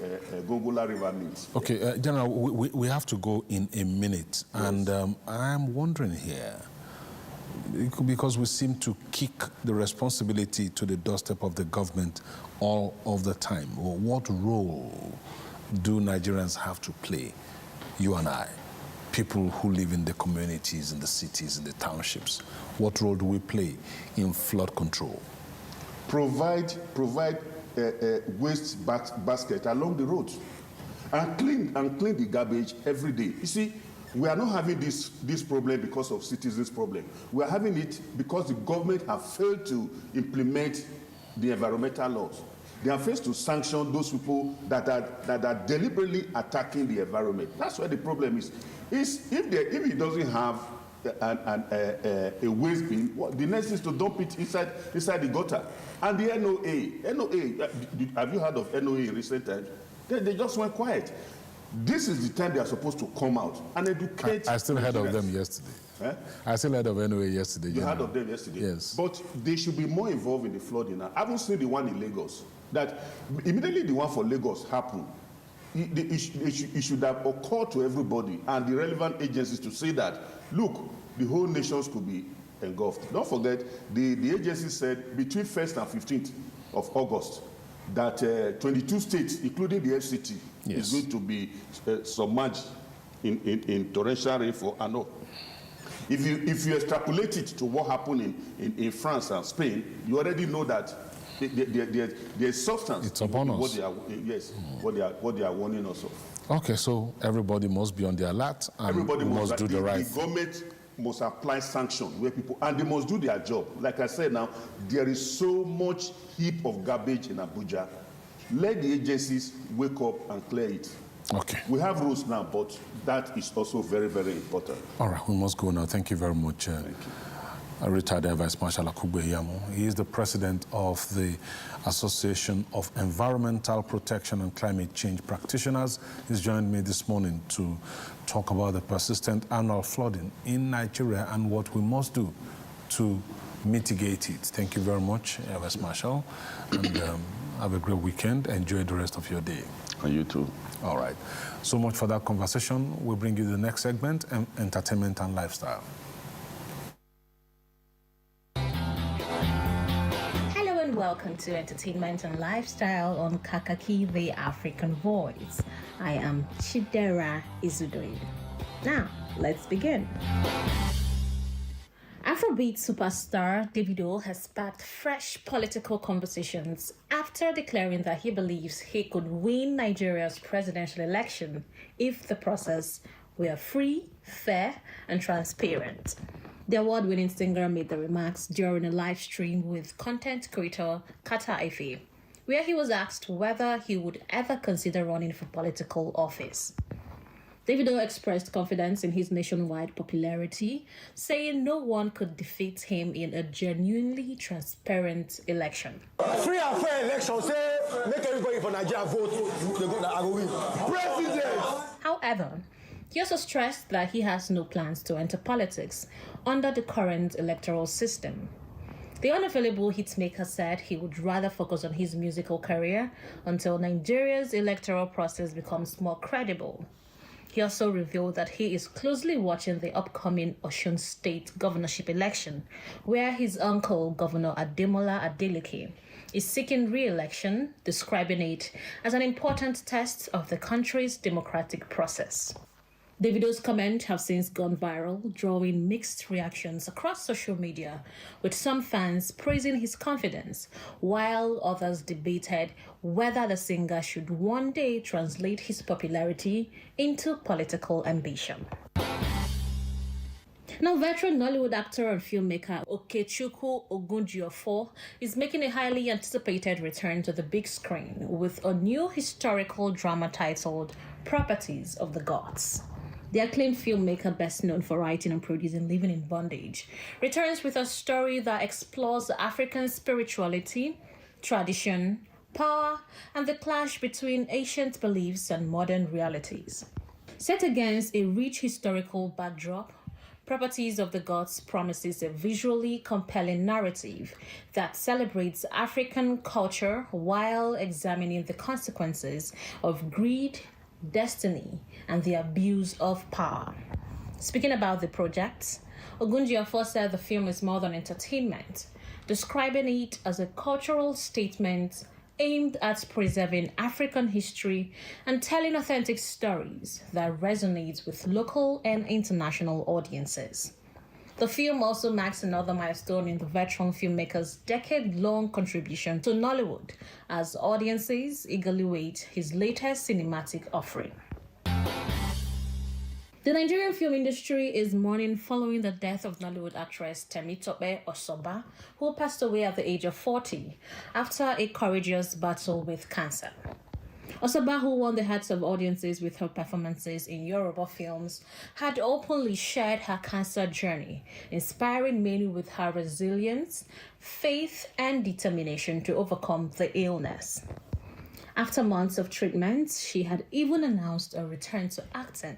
Gongola River meets. Okay, General, we have to go in a minute, and I'm wondering here, because we seem to kick the responsibility to the doorstep of the government all of the time. What role do Nigerians have to play, you and I? People who live in the communities, in the cities, in the townships. What role do we play in flood control? Provide waste basket along the roads and clean the garbage every day. You see, we are not having this problem because of citizens' problem. We are having it because the government have failed to implement the environmental laws. They are faced to sanction those people that are deliberately attacking the environment. That's where the problem is. If it doesn't have a waste bin, the next is to dump it inside the gutter. And the NOA, have you heard of NOA in recent times? They just went quiet. This is the time they are supposed to come out and educate. I still heard of them yesterday. I still heard of NOA yesterday. You heard of them yesterday? Yes. But they should be more involved in the flooding now. I haven't seen the one in Lagos. That immediately the one for Lagos happened, it should have occurred to everybody and the relevant agencies to say that, look, the whole nations could be engulfed. Don't forget, the agency said between 1st and 15th of August that 22 states, including the FCT, is going to be submerged in torrential rainfall. And all. If you extrapolate it to what happened in France and Spain, you already know that there's substance. It's upon us. What they are warning us of. Okay, so everybody must be on the alert and everybody must do the right thing. The government must apply sanctions where people, and they must do their job. Like I said now, there is so much heap of garbage in Abuja. Let the agencies wake up and clear it. Okay. We have rules now, but that is also very, very important. All right, we must go now. Thank you very much. Thank you. Retired Air Vice Marshal Akugbe Yamo. He is the president of the Association of Environmental Protection and Climate Change Practitioners. He's joined me this morning to talk about the persistent annual flooding in Nigeria and what we must do to mitigate it. Thank you very much, Air Vice Marshal, and have a great weekend. Enjoy the rest of your day. And you too. All right. So much for that conversation. We'll bring you the next segment, entertainment and lifestyle. Welcome to Entertainment and Lifestyle on Kakaaki, the African Voice. I am Chidera Izudoide. Now, let's begin. Afrobeat superstar Davido has sparked fresh political conversations after declaring that he believes he could win Nigeria's presidential election if the process were free, fair, and transparent. The award-winning singer made the remarks during a live stream with content creator Kakaaki, where he was asked whether he would ever consider running for political office. Davido expressed confidence in his nationwide popularity, saying no one could defeat him in a genuinely transparent election. Free and fair election, say, make everybody for Nigeria vote, I will win. President! However, he also stressed that he has no plans to enter politics under the current electoral system. The unavailable hitmaker said he would rather focus on his musical career until Nigeria's electoral process becomes more credible. He also revealed that he is closely watching the upcoming Osun State governorship election, where his uncle, Governor Ademola Adeleke, is seeking re-election, describing it as an important test of the country's democratic process. Davido's comments have since gone viral, drawing mixed reactions across social media, with some fans praising his confidence, while others debated whether the singer should one day translate his popularity into political ambition. Now, veteran Nollywood actor and filmmaker Okechukwu Ogunjiofor is making a highly anticipated return to the big screen with a new historical drama titled Properties of the Gods. The acclaimed filmmaker, best known for writing and producing Living in Bondage, returns with a story that explores African spirituality, tradition, power, and the clash between ancient beliefs and modern realities. Set against a rich historical backdrop, Properties of the Gods promises a visually compelling narrative that celebrates African culture while examining the consequences of greed, destiny, and the abuse of power. Speaking about the project, Ogunjiofor said the film is more than entertainment, describing it as a cultural statement aimed at preserving African history and telling authentic stories that resonate with local and international audiences. The film also marks another milestone in the veteran filmmaker's decade-long contribution to Nollywood, as audiences eagerly wait his latest cinematic offering. The Nigerian film industry is mourning following the death of Nollywood actress Temitope Osoba, who passed away at the age of 40 after a courageous battle with cancer. Osoba, who won the hearts of audiences with her performances in Yoruba films, had openly shared her cancer journey, inspiring many with her resilience, faith, and determination to overcome the illness. After months of treatment, she had even announced a return to acting,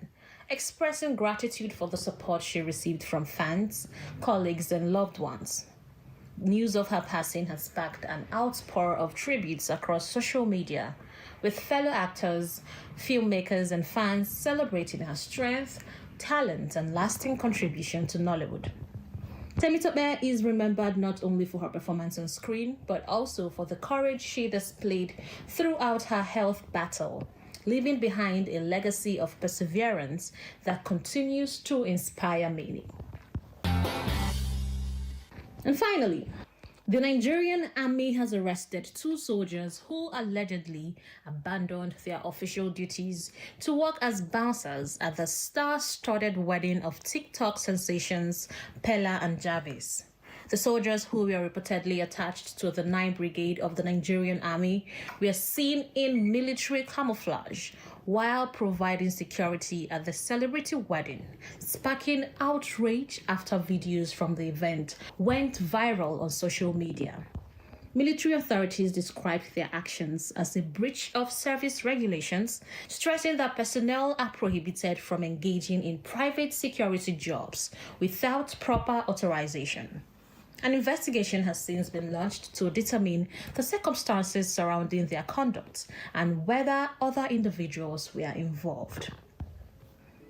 expressing gratitude for the support she received from fans, colleagues, and loved ones. News of her passing has sparked an outpour of tributes across social media, with fellow actors, filmmakers, and fans celebrating her strength, talent, and lasting contribution to Nollywood. Temitope is remembered not only for her performance on screen, but also for the courage she displayed throughout her health battle, leaving behind a legacy of perseverance that continues to inspire many. And finally, the Nigerian army has arrested 2 soldiers who allegedly abandoned their official duties to work as bouncers at the star-studded wedding of TikTok sensations Pella and Jarvis. The soldiers, who were reportedly attached to the 9th Brigade of the Nigerian Army, were seen in military camouflage while providing security at the celebrity wedding, sparking outrage after videos from the event went viral on social media. Military authorities described their actions as a breach of service regulations, stressing that personnel are prohibited from engaging in private security jobs without proper authorization. An investigation has since been launched to determine the circumstances surrounding their conduct and whether other individuals were involved.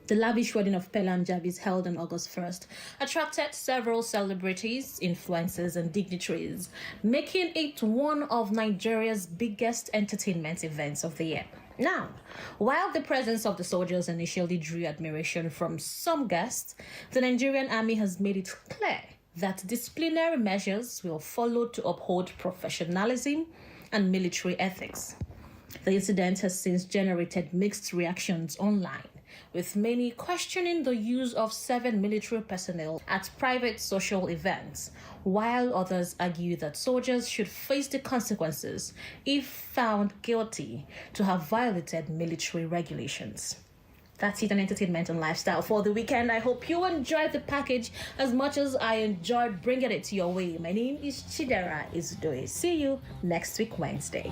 The lavish wedding of Pella and Jarvis, held on August 1st, attracted several celebrities, influencers, and dignitaries, making it one of Nigeria's biggest entertainment events of the year. Now, while the presence of the soldiers initially drew admiration from some guests, the Nigerian Army has made it clear that disciplinary measures will follow to uphold professionalism and military ethics. The incident has since generated mixed reactions online, with many questioning the use of 7 military personnel at private social events, while others argue that soldiers should face the consequences if found guilty to have violated military regulations. That's it on entertainment and lifestyle for the weekend. I hope you enjoyed the package as much as I enjoyed bringing it your way. My name is Chidera Izudoe. See you next week, Wednesday.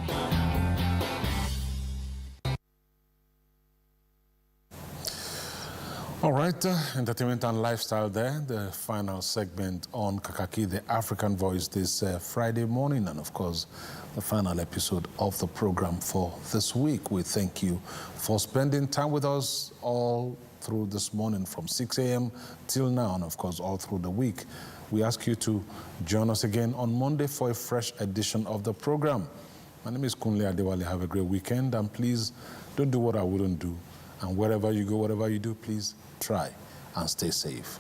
All right, entertainment and lifestyle there. The final segment on Kakaaki, the African Voice, this Friday morning. And of course, the final episode of the program for this week. We thank you for spending time with us all through this morning from 6 a.m. till now, and of course, all through the week. We ask you to join us again on Monday for a fresh edition of the program. My name is Kunle Adewale. Have a great weekend, and please don't do what I wouldn't do. And wherever you go, whatever you do, please try and stay safe.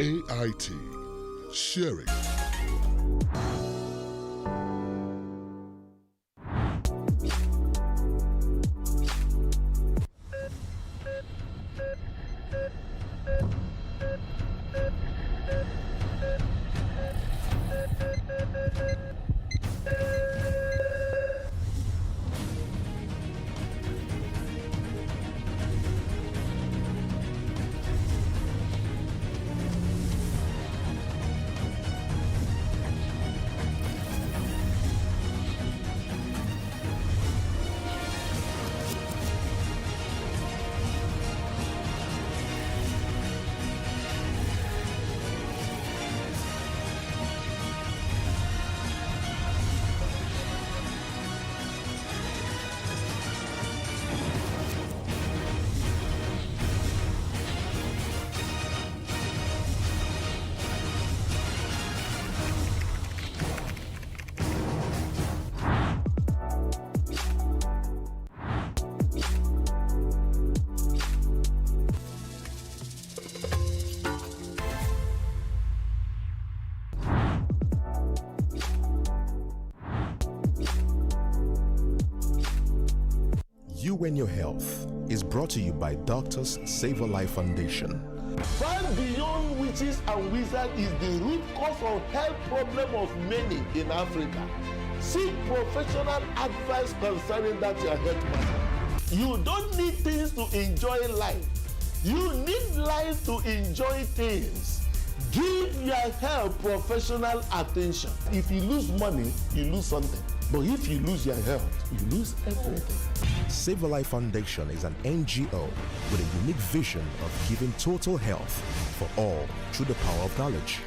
AIT, sharing. You and Your Health is brought to you by Doctors Save a Life Foundation. Far beyond witches and wizards is the root cause of health problem of many in Africa. Seek professional advice concerning that your health matter. You don't need things to enjoy life. You need life to enjoy things. Give your health professional attention. If you lose money, you lose something. But if you lose your health, you lose everything. Save a Life Foundation is an NGO with a unique vision of giving total health for all through the power of knowledge.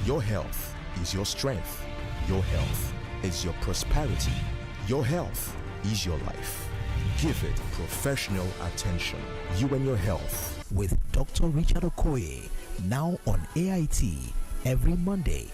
Your health is your strength. Your health is your prosperity. Your health is your life. Give it professional attention. You and Your Health with Dr. Richard Okoye, now on AIT every Monday.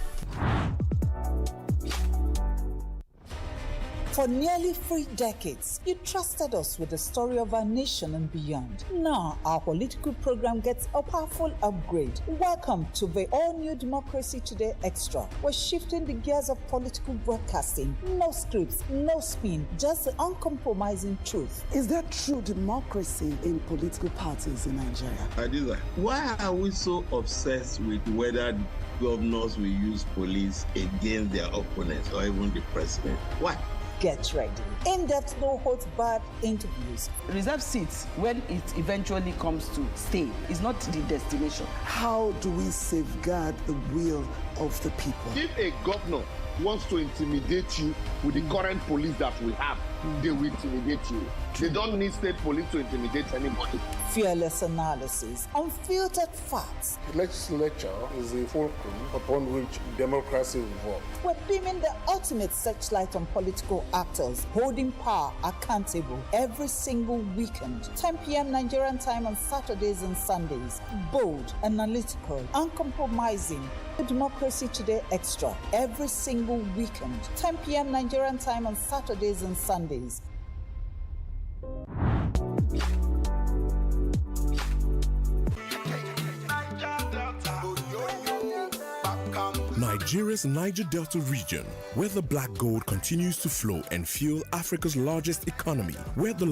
For nearly 3 decades, you trusted us with the story of our nation and beyond. Now, our political program gets a powerful upgrade. Welcome to the all-new Democracy Today Extra. We're shifting the gears of political broadcasting. No scripts, no spin, just the uncompromising truth. Is there true democracy in political parties in Nigeria? Adiza, why are we so obsessed with whether governors will use police against their opponents or even the president? Why? Get ready. In-depth, no-holds-barred interviews. Reserve seats, when it eventually comes to stay, is not the destination. How do we safeguard the will of the people? If a governor wants to intimidate you with the current police that we have, they will intimidate you. They don't need state police to intimidate anybody. Fearless analysis, unfiltered facts. The legislature is the fulcrum upon which democracy evolves. We're beaming the ultimate searchlight on political actors, holding power accountable every single weekend. 10 p.m. Nigerian time on Saturdays and Sundays. Bold, analytical, uncompromising. Democracy Today Extra every single weekend, 10 p.m. Nigerian time on Saturdays and Sundays. Nigeria's Niger Delta region, where the black gold continues to flow and fuel Africa's largest economy, where the